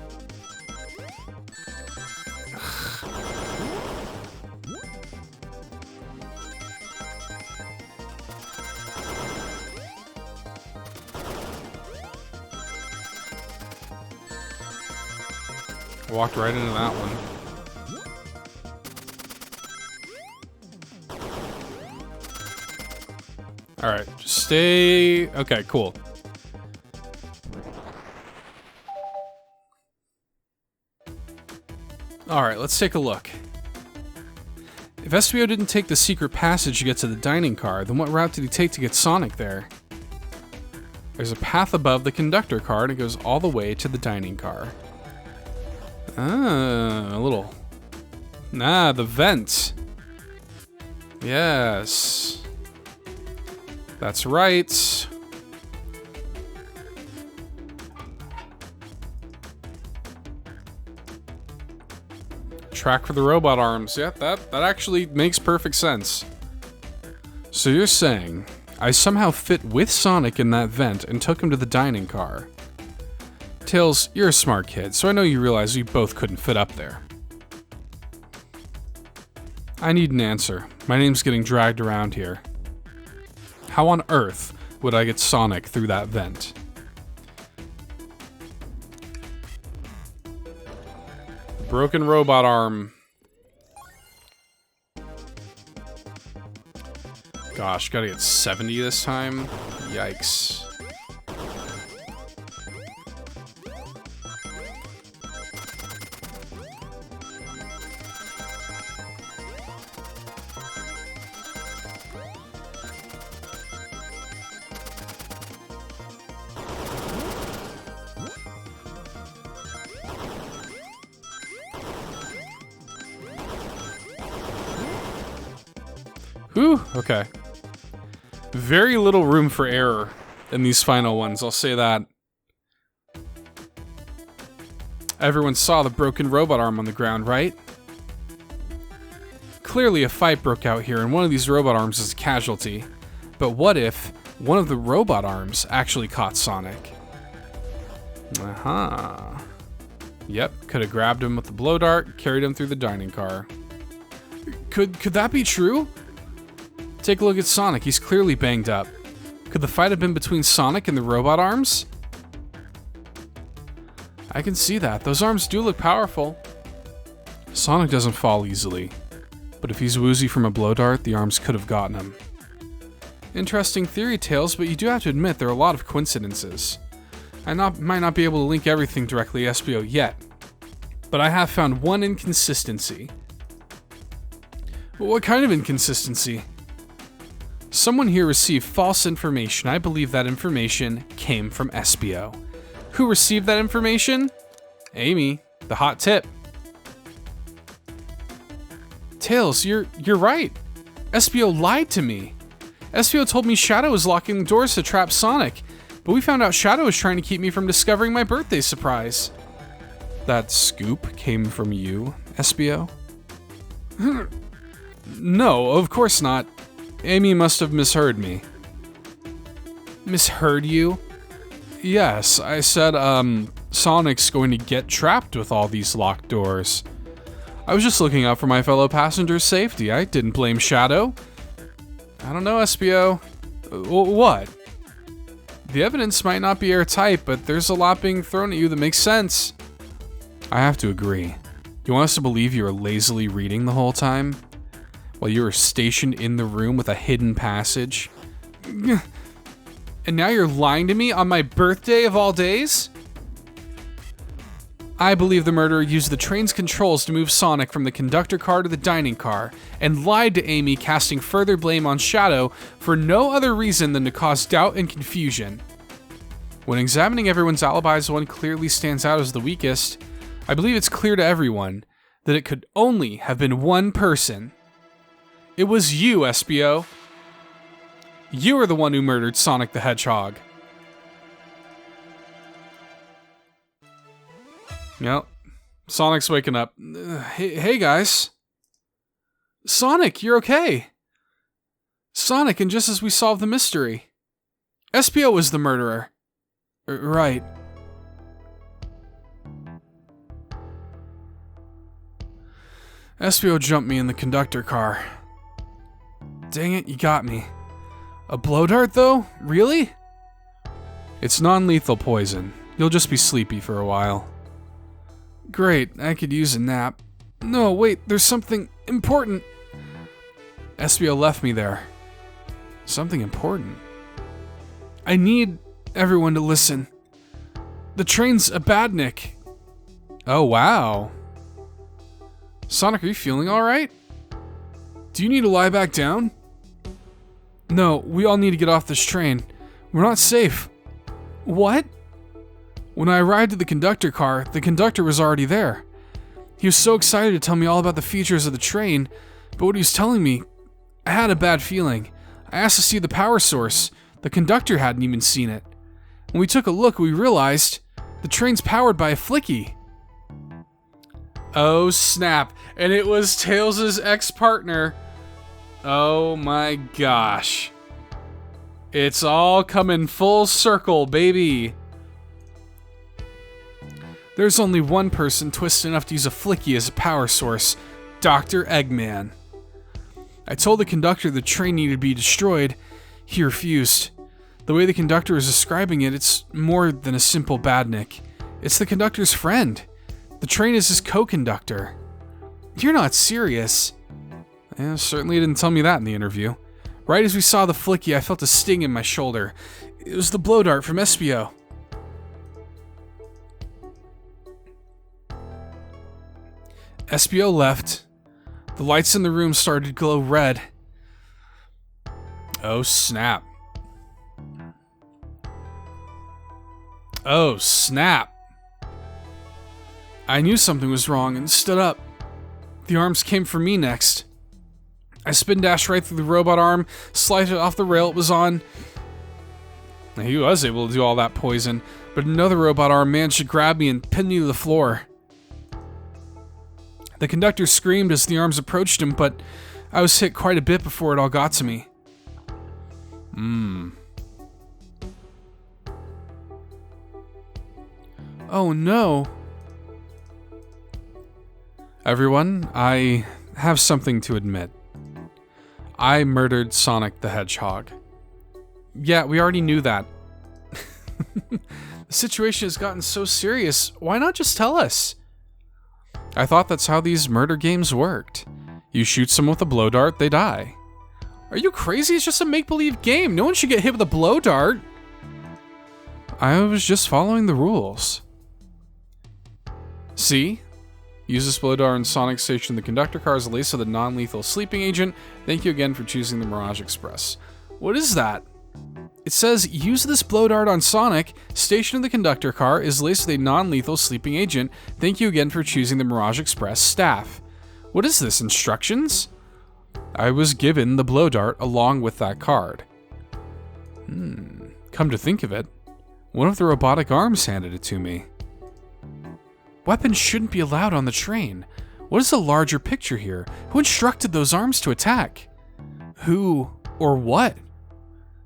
Walked right into that one. Alright, just stay... Okay, cool. Alright, let's take a look. If SBO didn't take the secret passage to get to the dining car, then what route did he take to get Sonic there? There's a path above the conductor car and it goes all the way to the dining car. Ah, a little... Ah, the vent. Yes. That's right. Track for the robot arms. Yeah, that actually makes perfect sense. So you're saying I somehow fit with Sonic in that vent and took him to the dining car. Tails, you're a smart kid, so I know you realize we both couldn't fit up there. I need an answer. My name's getting dragged around here. How on earth would I get Sonic through that vent? Broken robot arm. Gosh, gotta get 70 this time? Yikes. Whew, okay. Very little room for error in these final ones, I'll say that. Everyone saw the broken robot arm on the ground, right? Clearly a fight broke out here and one of these robot arms is a casualty. But what if one of the robot arms actually caught Sonic? Aha. Yep, could have grabbed him with the blow dart, carried him through the dining car. Could that be true? Take a look at Sonic, he's clearly banged up. Could the fight have been between Sonic and the robot arms? I can see that. Those arms do look powerful. Sonic doesn't fall easily. But if he's woozy from a blow dart, the arms could have gotten him. Interesting theory, Tails, but you do have to admit there are a lot of coincidences. I might not be able to link everything directly to SBO yet, but I have found one inconsistency. What kind of inconsistency? Someone here received false information. I believe that information came from SBO. Who received that information? Amy, the hot tip. Tails, you're right. SBO lied to me. SBO told me Shadow was locking the doors to trap Sonic, but we found out Shadow was trying to keep me from discovering my birthday surprise. That scoop came from you, SBO? No, of course not. Amy must have misheard me. Misheard you? Yes, I said, Sonic's going to get trapped with all these locked doors. I was just looking out for my fellow passengers' safety. I didn't blame Shadow. I don't know, SBO. What? The evidence might not be airtight, but there's a lot being thrown at you that makes sense. I have to agree. You want us to believe you were lazily reading the whole time? While you were stationed in the room with a hidden passage? And now you're lying to me on my birthday of all days? I believe the murderer used the train's controls to move Sonic from the conductor car to the dining car, and lied to Amy, casting further blame on Shadow for no other reason than to cause doubt and confusion. When examining everyone's alibis, one clearly stands out as the weakest. I believe it's clear to everyone that it could only have been one person. It was you, SBO. You are the one who murdered Sonic the Hedgehog. Yep. Sonic's waking up. Hey guys. Sonic, you're okay. Sonic, and just as we solved the mystery. SBO was the murderer. Right. SBO jumped me in the conductor car. Dang it, you got me. A blow dart, though? Really? It's non-lethal poison. You'll just be sleepy for a while. Great, I could use a nap. No, wait, there's something important. SBO left me there. Something important? I need everyone to listen. The train's a badnik. Oh, wow. Sonic, are you feeling alright? Do you need to lie back down? No, we all need to get off this train. We're not safe. What? When I arrived at the conductor car, the conductor was already there. He was so excited to tell me all about the features of the train, but what he was telling me, I had a bad feeling. I asked to see the power source. The conductor hadn't even seen it. When we took a look, we realized the train's powered by a flicky. Oh snap, and it was Tails' ex-partner. Oh my gosh. It's all coming full circle, baby. There's only one person twisted enough to use a flicky as a power source, Dr. Eggman. I told the conductor the train needed to be destroyed. He refused. The way the conductor is describing it, it's more than a simple badnik. It's the conductor's friend. The train is his co-conductor. You're not serious. Certainly didn't tell me that in the interview. Right as we saw the flicky, I felt a sting in my shoulder. It was the blow dart from SBO. SBO left. The lights in the room started to glow red. Oh snap. Oh snap. I knew something was wrong and stood up. The arms came for me next. I spin dashed right through the robot arm, slided off the rail it was on. He was able to do all that poison, but another robot arm managed to grab me and pin me to the floor. The conductor screamed as the arms approached him, but I was hit quite a bit before it all got to me. Oh no. Everyone, I have something to admit. I murdered Sonic the Hedgehog. Yeah, we already knew that. The situation has gotten so serious, why not just tell us? I thought that's how these murder games worked. You shoot someone with a blow dart, they die. Are you crazy? It's just a make-believe game. No one should get hit with a blow dart. I was just following the rules. See? Use this blow dart in Sonic Station the conductor car as a lace of the non-lethal sleeping agent. Thank you again for choosing the Mirage Express. What is that? It says, use this blow dart on Sonic. Station of the conductor car is laced with a non-lethal sleeping agent. Thank you again for choosing the Mirage Express staff. What is this, instructions? I was given the blow dart along with that card. Come to think of it, one of the robotic arms handed it to me. Weapons shouldn't be allowed on the train. What is the larger picture here? Who instructed those arms to attack? Who or what?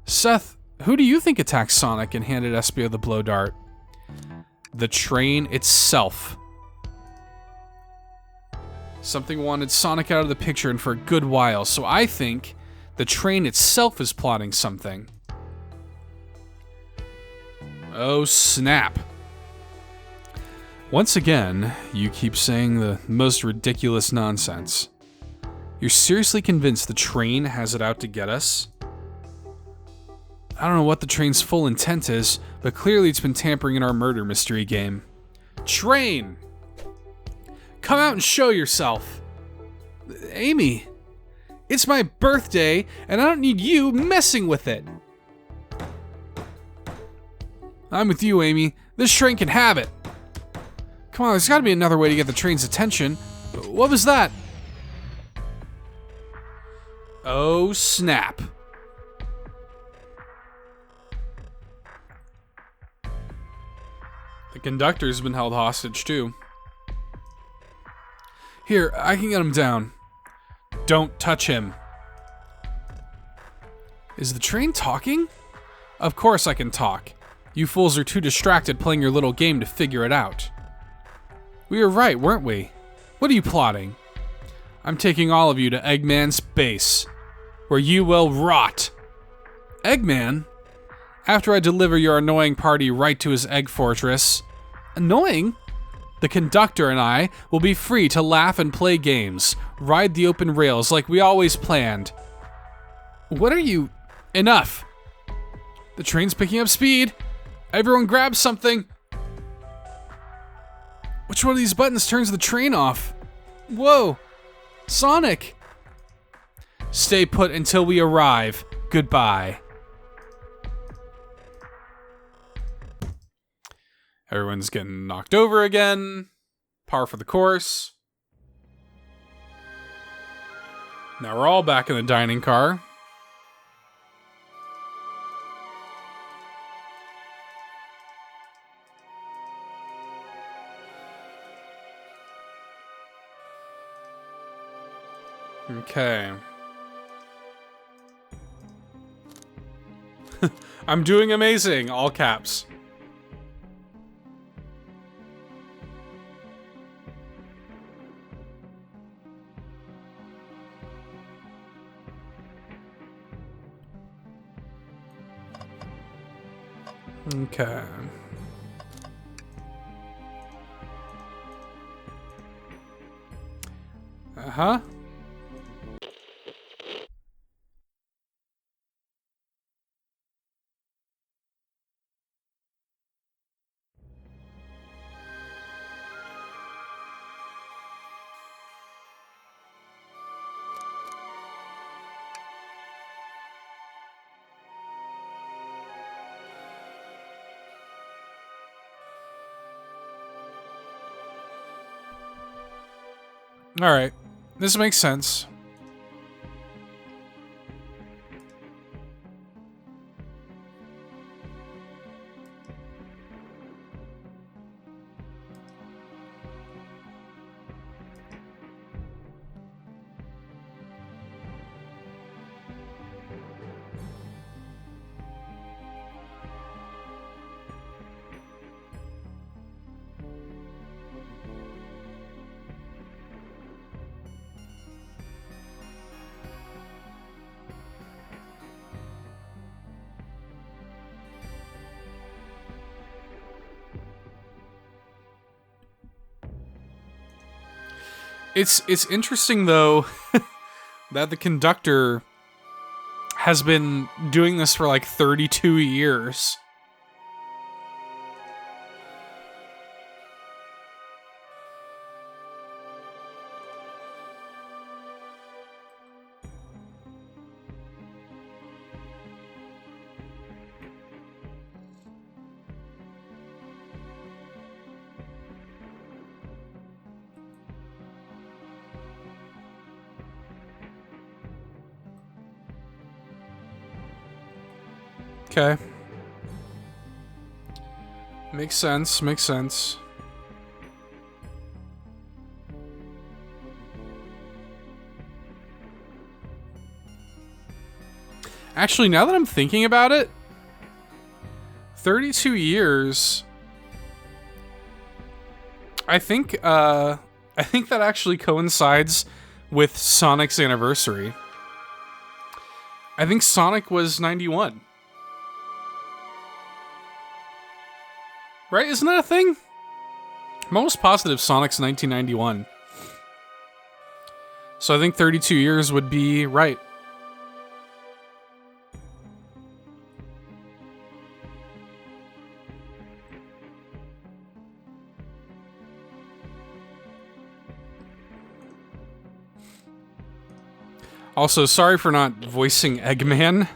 Seth, who do you think attacked Sonic and handed SBO the blow dart? The train itself. Something wanted Sonic out of the picture and for a good while, so I think the train itself is plotting something. Oh snap. Once again, you keep saying the most ridiculous nonsense. You're seriously convinced the train has it out to get us? I don't know what the train's full intent is, but clearly it's been tampering in our murder mystery game. Train! Come out and show yourself. Amy, it's my birthday, and I don't need you messing with it. I'm with you, Amy. This train can have it. Come on, there's gotta be another way to get the train's attention. What was that? Oh, snap. The conductor's been held hostage, too. Here, I can get him down. Don't touch him. Is the train talking? Of course I can talk. You fools are too distracted playing your little game to figure it out. We were right, weren't we? What are you plotting? I'm taking all of you to Eggman's base, where you will rot. Eggman? After I deliver your annoying party right to his egg fortress. Annoying? The conductor and I will be free to laugh and play games, ride the open rails like we always planned. What are you... Enough! The train's picking up speed. Everyone grab something. Which one of these buttons turns the train off? Whoa! Sonic! Stay put until we arrive. Goodbye. Everyone's getting knocked over again. Par for the course. Now we're all back in the dining car. Okay. I'm doing amazing, all caps. Okay. Uh-huh. Alright. This makes sense. It's interesting though that the conductor has been doing this for like 32 years. Okay. Makes sense, makes sense. Actually, now that I'm thinking about it, 32 years, I think that actually coincides with Sonic's anniversary. I think Sonic was 91. Right? Isn't that a thing? I'm almost positive Sonic's 1991. So I think 32 years would be right. Also, sorry for not voicing Eggman.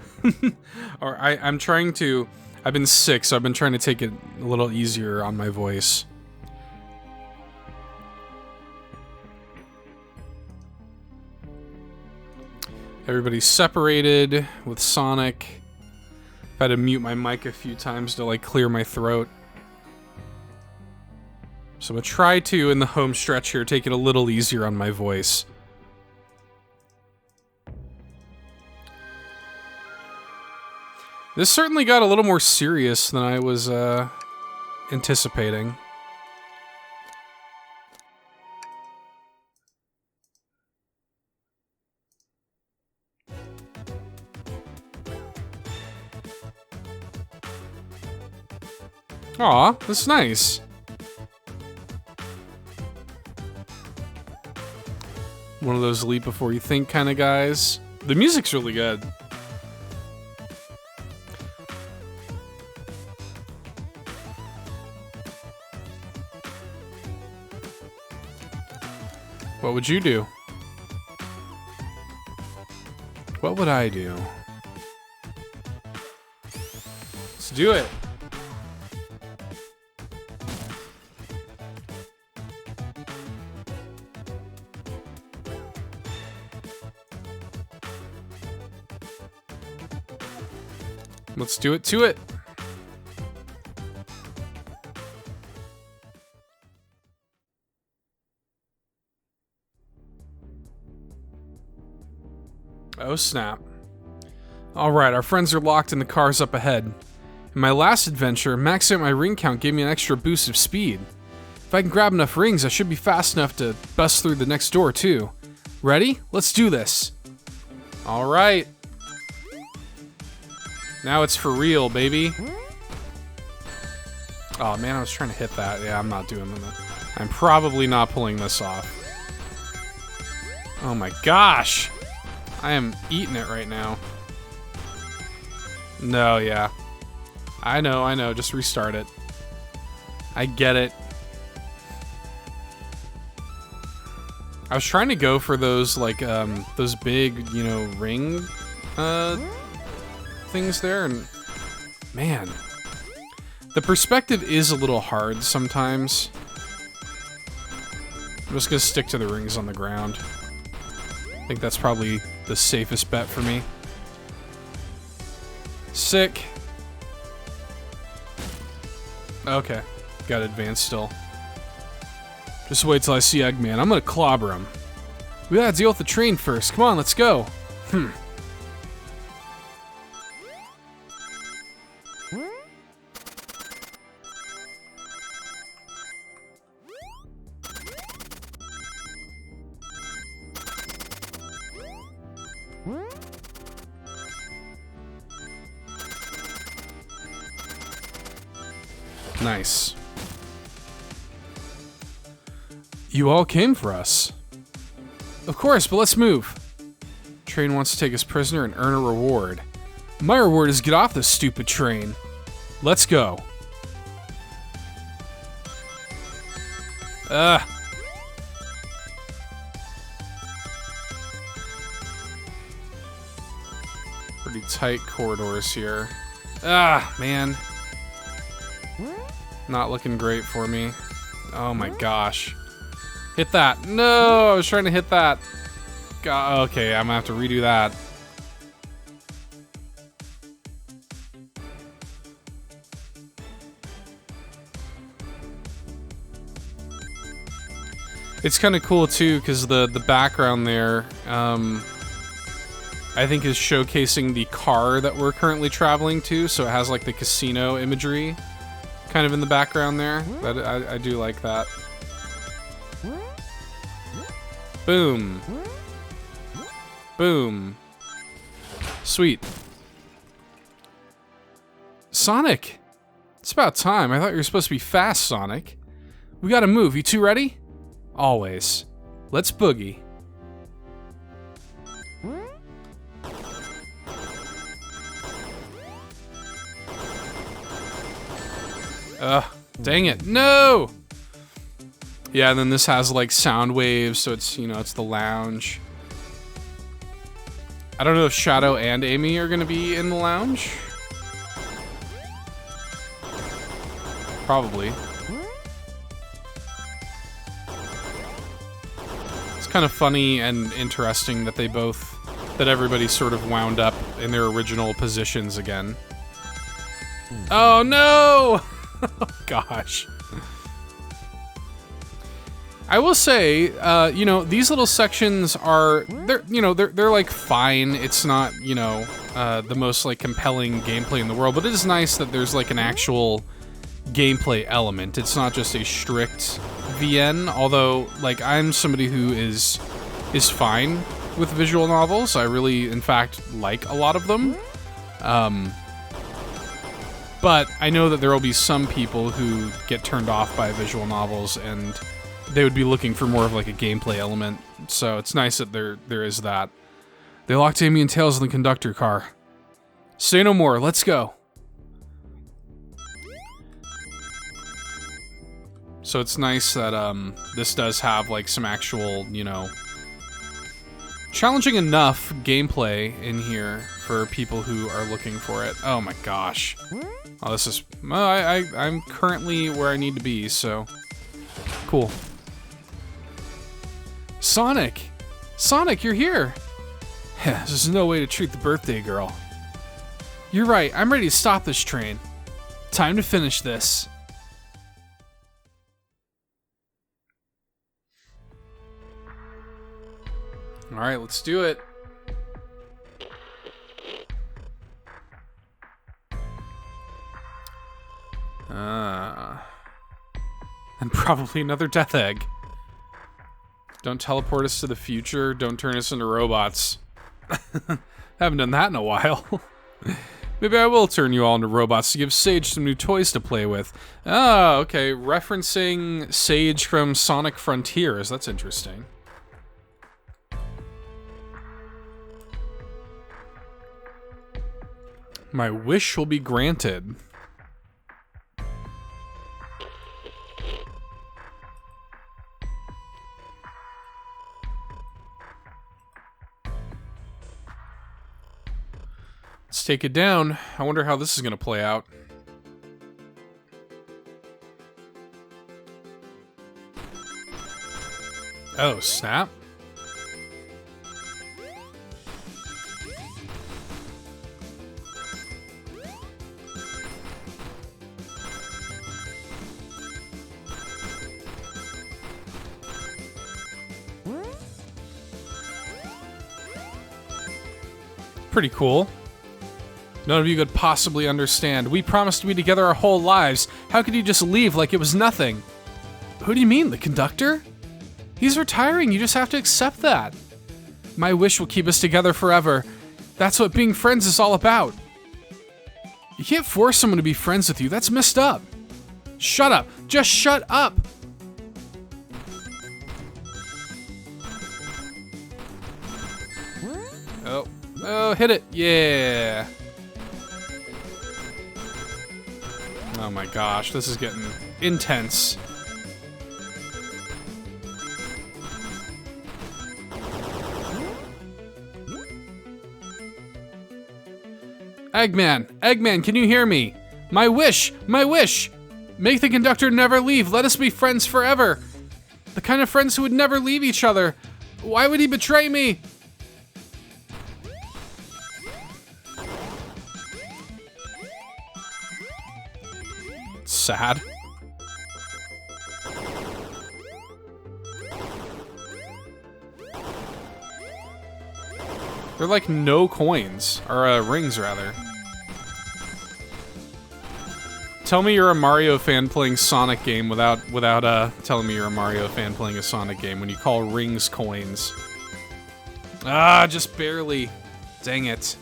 Or I'm trying to... I've been sick, so I've been trying to take it a little easier on my voice. Everybody's separated with Sonic. I've had to mute my mic a few times to, like, clear my throat. So I'm gonna try to, in the home stretch here, take it a little easier on my voice. This certainly got a little more serious than I was anticipating. Aw, that's nice. One of those leap before you think kind of guys. The music's really good. What would you do? What would I do? Let's do it. Let's do it to it. Oh snap. Alright, our friends are locked in the cars up ahead. In my last adventure, maxing out my ring count gave me an extra boost of speed. If I can grab enough rings, I should be fast enough to bust through the next door too. Ready? Let's do this. Alright. Now it's for real, baby. Oh man, I was trying to hit that. Yeah, I'm not doing that. I'm probably not pulling this off. Oh my gosh! I am eating it right now. No, yeah. I know, just restart it. I get it. I was trying to go for those, like, those big, you know, ring, things there, and man, the perspective is a little hard sometimes. I'm just gonna stick to the rings on the ground. I think that's probably the safest bet for me. Sick. Okay, got advanced still. Just wait till I see Eggman. I'm gonna clobber him. We gotta deal with the train first. Come on, let's go. Nice. You all came for us. Of course, but let's move. Train wants to take us prisoner and earn a reward. My reward is get off this stupid train. Let's go. Pretty tight corridors here. Man. Not looking great for me. Oh my gosh. Hit that. No, I was trying to hit that. God, okay, I'm gonna have to redo that. It's kind of cool too, because the background there, I think is showcasing the car that we're currently traveling to, so it has like the casino imagery kind of in the background there. I do like that. Boom. Boom. Sweet. Sonic! It's about time. I thought you were supposed to be fast, Sonic. We gotta move. You two ready? Always. Let's boogie. Dang it. No! Yeah, and then this has like sound waves, so it's, you know, it's the lounge. I don't know if Shadow and Amy are going to be in the lounge. Probably. It's kind of funny and interesting that that everybody sort of wound up in their original positions again. Oh no! Oh, gosh. I will say, you know, these little sections are, they're like fine. It's not, you know, the most like compelling gameplay in the world, but it is nice that there's like an actual gameplay element. It's not just a strict VN, although like I'm somebody who is fine with visual novels. I really, in fact, like a lot of them. But I know that there will be some people who get turned off by visual novels and they would be looking for more of like a gameplay element. So it's nice that there is that. They locked Amy and Tails in the conductor car. Say no more, let's go. So it's nice that this does have like some actual, you know, challenging enough gameplay in here for people who are looking for it. Oh my gosh. Oh, this is, I'm currently where I need to be, so cool. Sonic! Sonic, you're here! There's no way to treat the birthday girl. You're right, I'm ready to stop this train. Time to finish this. Alright, let's do it. And probably another death egg. Don't teleport us to the future. Don't turn us into robots. Haven't done that in a while. Maybe I will turn you all into robots to give Sage some new toys to play with. Oh, okay. Referencing Sage from Sonic Frontiers. That's interesting. My wish will be granted. Let's take it down. I wonder how this is going to play out. Oh, snap. Pretty cool. None of you could possibly understand. We promised to be together our whole lives. How could you just leave like it was nothing? Who do you mean, the conductor? He's retiring, you just have to accept that. My wish will keep us together forever. That's what being friends is all about. You can't force someone to be friends with you, that's messed up. Shut up, just shut up. Oh, hit it, yeah. Oh my gosh, this is getting intense. Eggman, can you hear me? My wish! Make the conductor never leave, let us be friends forever. The kind of friends who would never leave each other. Why would he betray me? Sad. They're like no coins, or rings rather. Tell me you're a Mario fan playing Sonic game without telling me you're a Mario fan playing a Sonic game when you call rings coins. Ah, just barely. Dang it.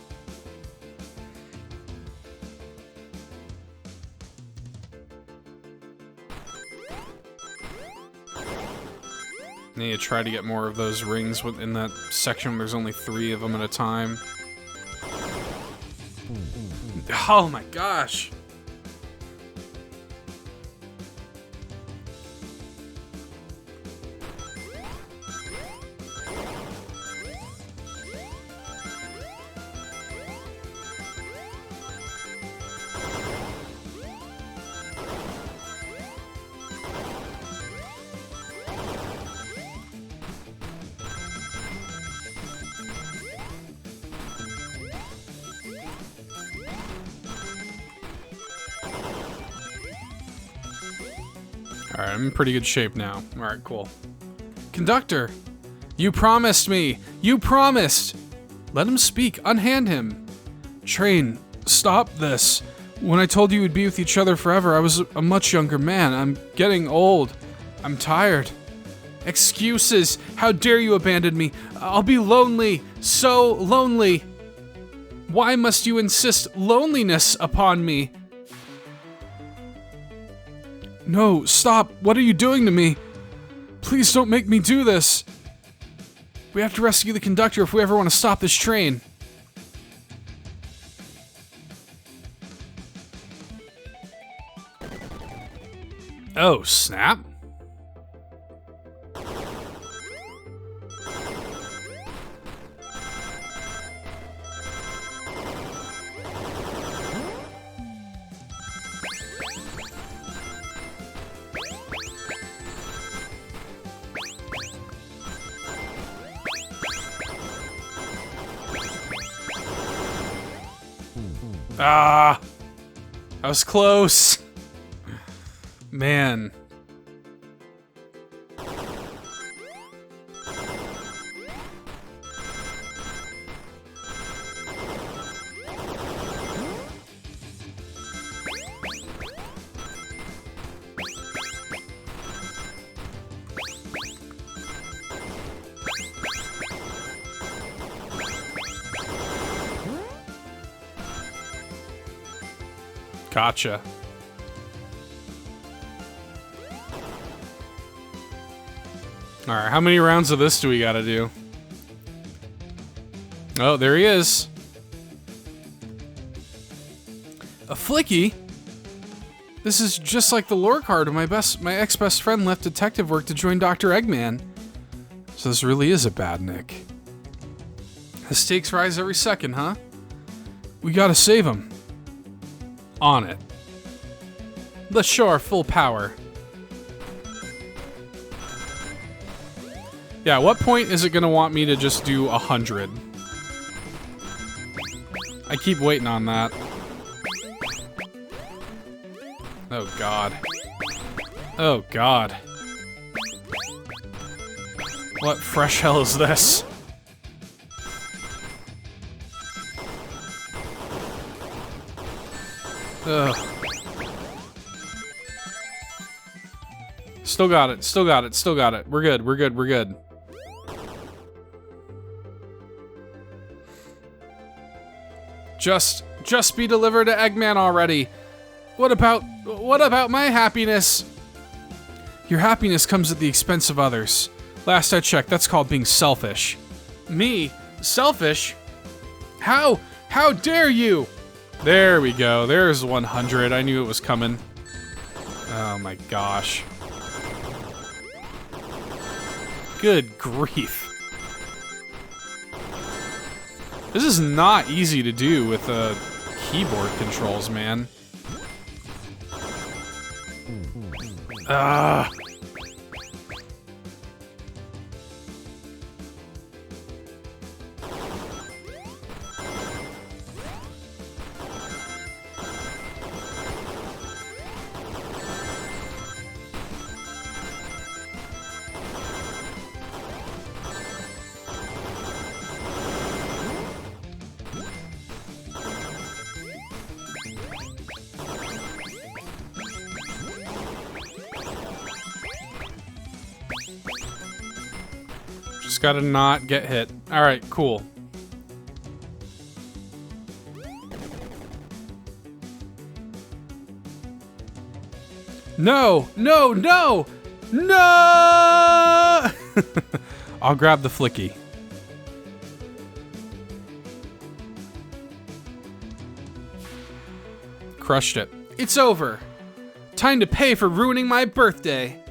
I need to try to get more of those rings within that section. There's only 3 of them at a time. Oh my gosh. Alright, I'm in pretty good shape now. Alright, cool. Conductor! You promised me! You promised! Let him speak. Unhand him. Train, stop this. When I told you we'd be with each other forever, I was a much younger man. I'm getting old. I'm tired. Excuses! How dare you abandon me? I'll be lonely. So lonely. Why must you insist loneliness upon me? No, stop. What are you doing to me? Please don't make me do this. We have to rescue the conductor if we ever want to stop this train. Oh, snap. Ah, I was close. Man. Gotcha. Alright, how many rounds of this do we gotta do? Oh, there he is. A flicky? This is just like the lore card when my ex-best friend left detective work to join Dr. Eggman. So this really is a bad Nick. The stakes rise every second, huh? We gotta save him. On it. Let's show our full power. Yeah, at what point is it gonna want me to just do 100? I keep waiting on that. Oh god. Oh god. What fresh hell is this? Ugh. Still got it, still got it, still got it. We're good, we're good, we're good. Just be delivered to Eggman already. What about my happiness? Your happiness comes at the expense of others. Last I checked, that's called being selfish. Me? Selfish? How dare you? There we go. There's 100. I knew it was coming. Oh my gosh. Good grief. This is not easy to do with keyboard controls, man. Ah. Just gotta not get hit. Alright, cool. No! No! No! No! I'll grab the flicky. Crushed it. It's over. Time to pay for ruining my birthday.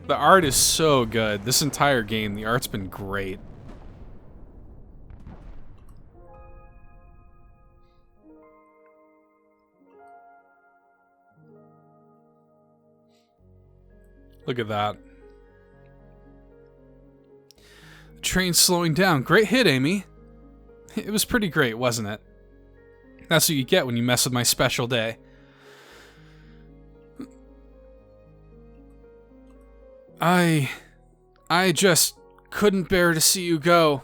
The art is so good. This entire game, the art's been great. Look at that. The train's slowing down. Great hit, Amy. It was pretty great, wasn't it? That's what you get when you mess with my special day. I just couldn't bear to see you go.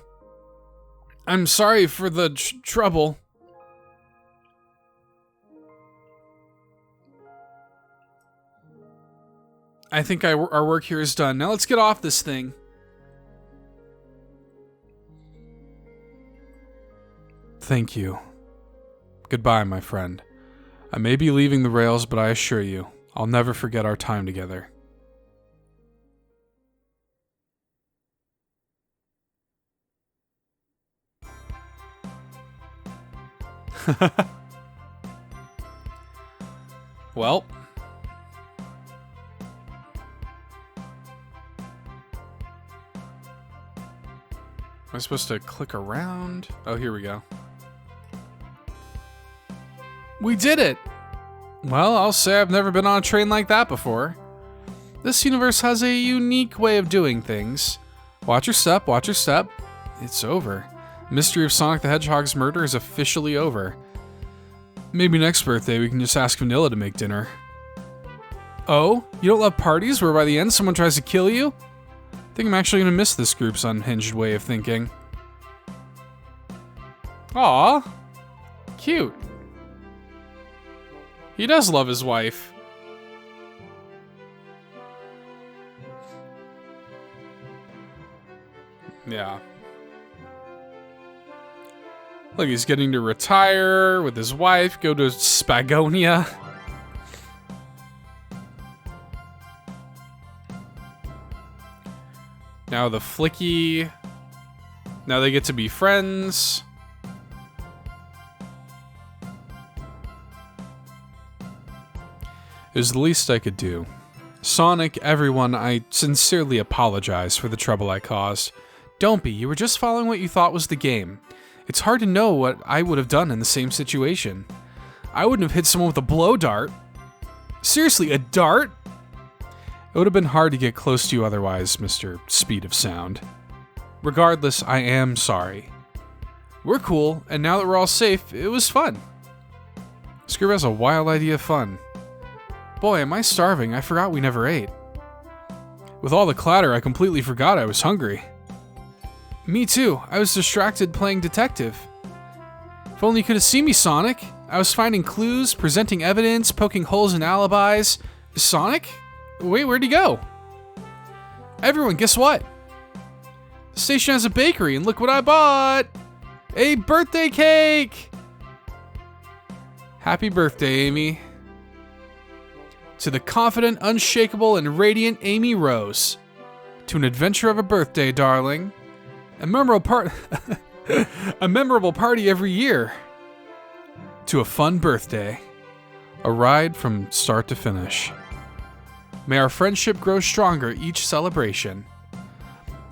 I'm sorry for the trouble. I think our work here is done. Now let's get off this thing. Thank you. Goodbye, my friend. I may be leaving the rails, but I assure you, I'll never forget our time together. Well. Am I supposed to click around? Oh, here we go. We did it! Well, I'll say I've never been on a train like that before. This universe has a unique way of doing things. Watch your step, watch your step. It's over. The mystery of Sonic the Hedgehog's murder is officially over. Maybe next birthday we can just ask Vanilla to make dinner. Oh? You don't love parties where by the end someone tries to kill you? I think I'm actually gonna miss this group's unhinged way of thinking. Aw, cute. He does love his wife. Yeah. Look, he's getting to retire with his wife, go to Spagonia. Now the Flicky. Now they get to be friends. It was the least I could do. Sonic, everyone, I sincerely apologize for the trouble I caused. Don't be, you were just following what you thought was the game. It's hard to know what I would have done in the same situation. I wouldn't have hit someone with a blow dart. Seriously, a dart? It would have been hard to get close to you otherwise, Mr. Speed of Sound. Regardless, I am sorry. We're cool, and now that we're all safe, it was fun. Scoob has a wild idea of fun. Boy, am I starving, I forgot we never ate. With all the clatter, I completely forgot I was hungry. Me too, I was distracted playing detective. If only you could have seen me, Sonic. I was finding clues, presenting evidence, poking holes in alibis. Sonic? Wait, where'd he go? Everyone, guess what? The station has a bakery, and look what I bought! A birthday cake! Happy birthday, Amy. To the confident, unshakable, and radiant Amy Rose. To an adventure of a birthday, darling. A memorable party every year. To a fun birthday. A ride from start to finish. May our friendship grow stronger each celebration.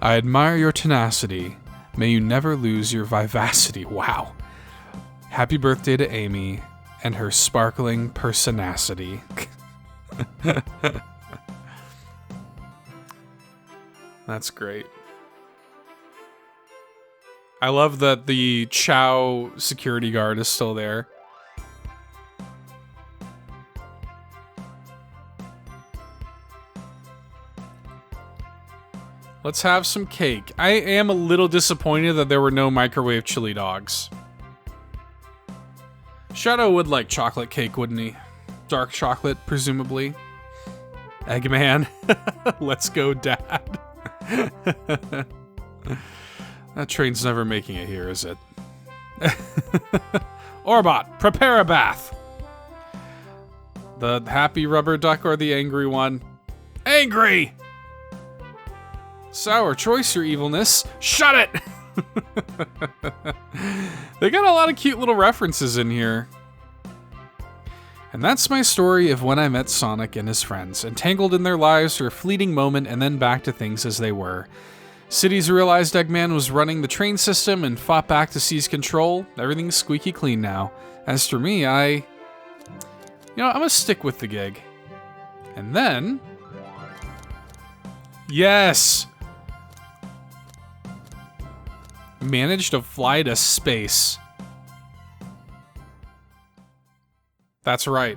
I admire your tenacity. May you never lose your vivacity. Wow. Happy birthday to Amy and her sparkling personacity. That's great. I love that the Chow security guard is still there. Let's have some cake. I am a little disappointed that there were no microwave chili dogs. Shadow would like chocolate cake, wouldn't he? Dark chocolate, presumably. Eggman. Let's go, Dad. That train's never making it here, is it? Orbot, prepare a bath. The happy rubber duck or the angry one? Angry! Sour choice, your evilness. Shut it! They got a lot of cute little references in here. And that's my story of when I met Sonic and his friends, entangled in their lives for a fleeting moment and then back to things as they were. Cities realized Eggman was running the train system and fought back to seize control. Everything's squeaky clean now. As for me, I'm gonna stick with the gig. And then... Yes! Managed to fly to space. That's right.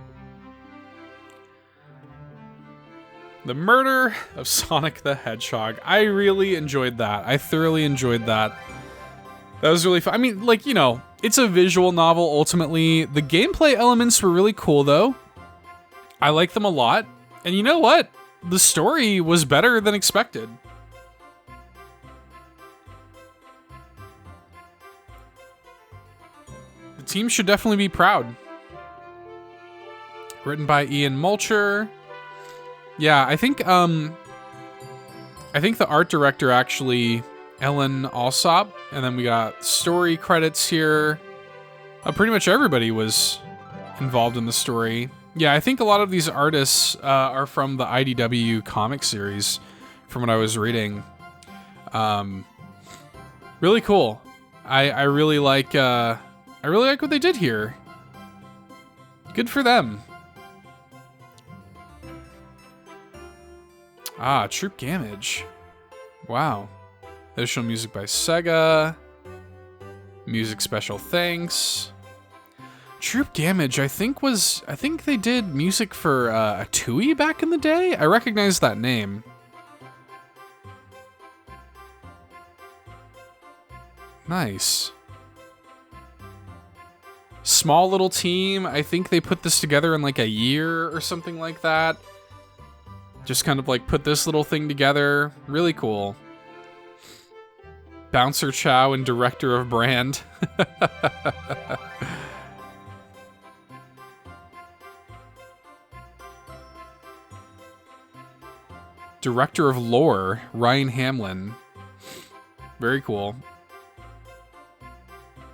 The Murder of Sonic the Hedgehog. I really enjoyed that. I thoroughly enjoyed that. That was really fun. I mean, like, you know, it's a visual novel ultimately. The gameplay elements were really cool, though. I like them a lot. And you know what? The story was better than expected. The team should definitely be proud. Written by Ian Mulcher. Yeah, I think the art director actually, Ellen Alsop, and then we got story credits here. Pretty much everybody was involved in the story. Yeah, I think a lot of these artists are from the IDW comic series, from what I was reading. Really cool. I really like what they did here. Good for them. Ah, Troop Gamage. Wow. Additional music by Sega. Music special thanks. Troop Gamage, I think they did music for a Tui back in the day. I recognize that name. Nice. Small little team. I think they put this together in like a year or something like that. Just kind of like put this little thing together. Really cool. Bouncer Chow and director of brand. Director of lore, Ryan Hamlin. Very cool.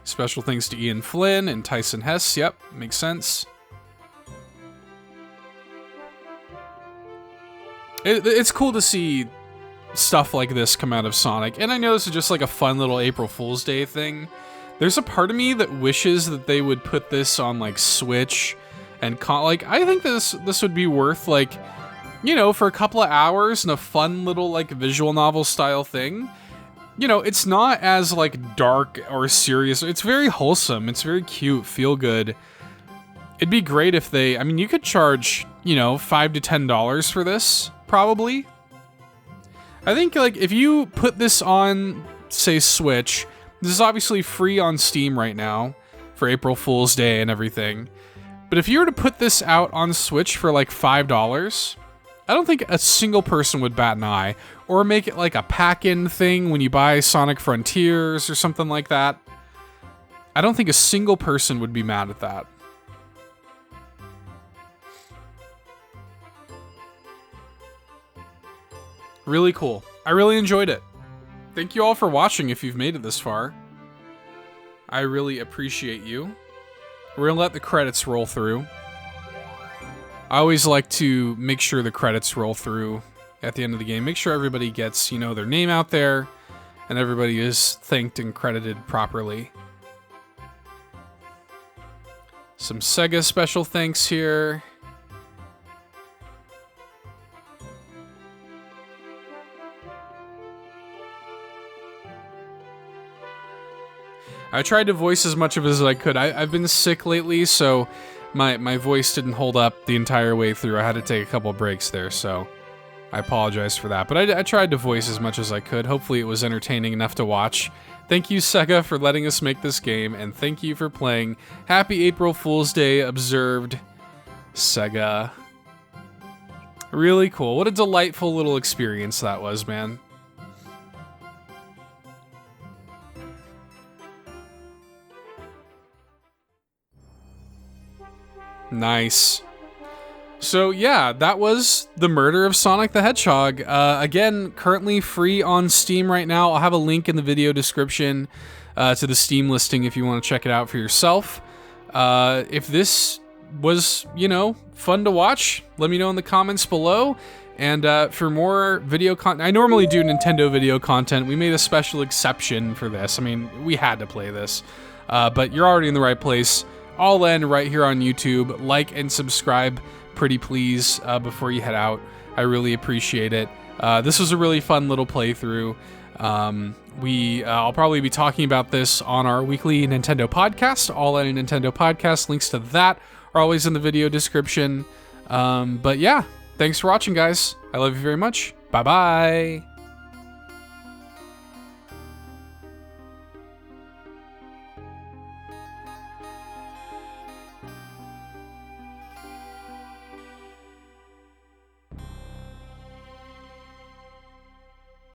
Special thanks to Ian Flynn and Tyson Hess. Yep, makes sense. It's cool to see stuff like this come out of Sonic, and I know this is just like a fun little April Fool's Day thing. There's a part of me that wishes that they would put this on like Switch and like I think this would be worth like, you know, for a couple of hours and a fun little like visual novel style thing. You know, it's not as like dark or serious. It's very wholesome. It's very cute, feel good. It'd be great if they, I mean, you could charge, you know, $5 to $10 for this, probably. I think like if you put this on, say, Switch, this is obviously free on Steam right now for April Fool's Day and everything. But if you were to put this out on Switch for like $5, I don't think a single person would bat an eye, or make it like a pack-in thing when you buy Sonic Frontiers or something like that. I don't think a single person would be mad at that. Really cool. I really enjoyed it. Thank you all for watching if you've made it this far. I really appreciate you. We're gonna let the credits roll through. I always like to make sure the credits roll through at the end of the game. Make sure everybody gets, you know, their name out there and everybody is thanked and credited properly. Some Sega special thanks here. I tried to voice as much of it as I could. I've been sick lately, so my voice didn't hold up the entire way through. I had to take a couple breaks there, so I apologize for that. But I tried to voice as much as I could. Hopefully it was entertaining enough to watch. Thank you, Sega, for letting us make this game, and thank you for playing. Happy April Fool's Day observed, Sega. Really cool. What a delightful little experience that was, man. Nice. So yeah, that was The Murder of Sonic the Hedgehog. Again, currently free on Steam right now. I'll have a link in the video description to the Steam listing if you want to check it out for yourself. If this was, you know, fun to watch, let me know in the comments below. And for more video content, I normally do Nintendo video content. We made a special exception for this. I mean, we had to play this. But you're already in the right place. I'll end right here on YouTube. Like and subscribe, pretty please, before you head out. I really appreciate it. This was a really fun little playthrough. I'll probably be talking about this on our weekly Nintendo podcast. All at a Nintendo podcast. Links to that are always in the video description. But yeah, thanks for watching, guys. I love you very much. Bye-bye.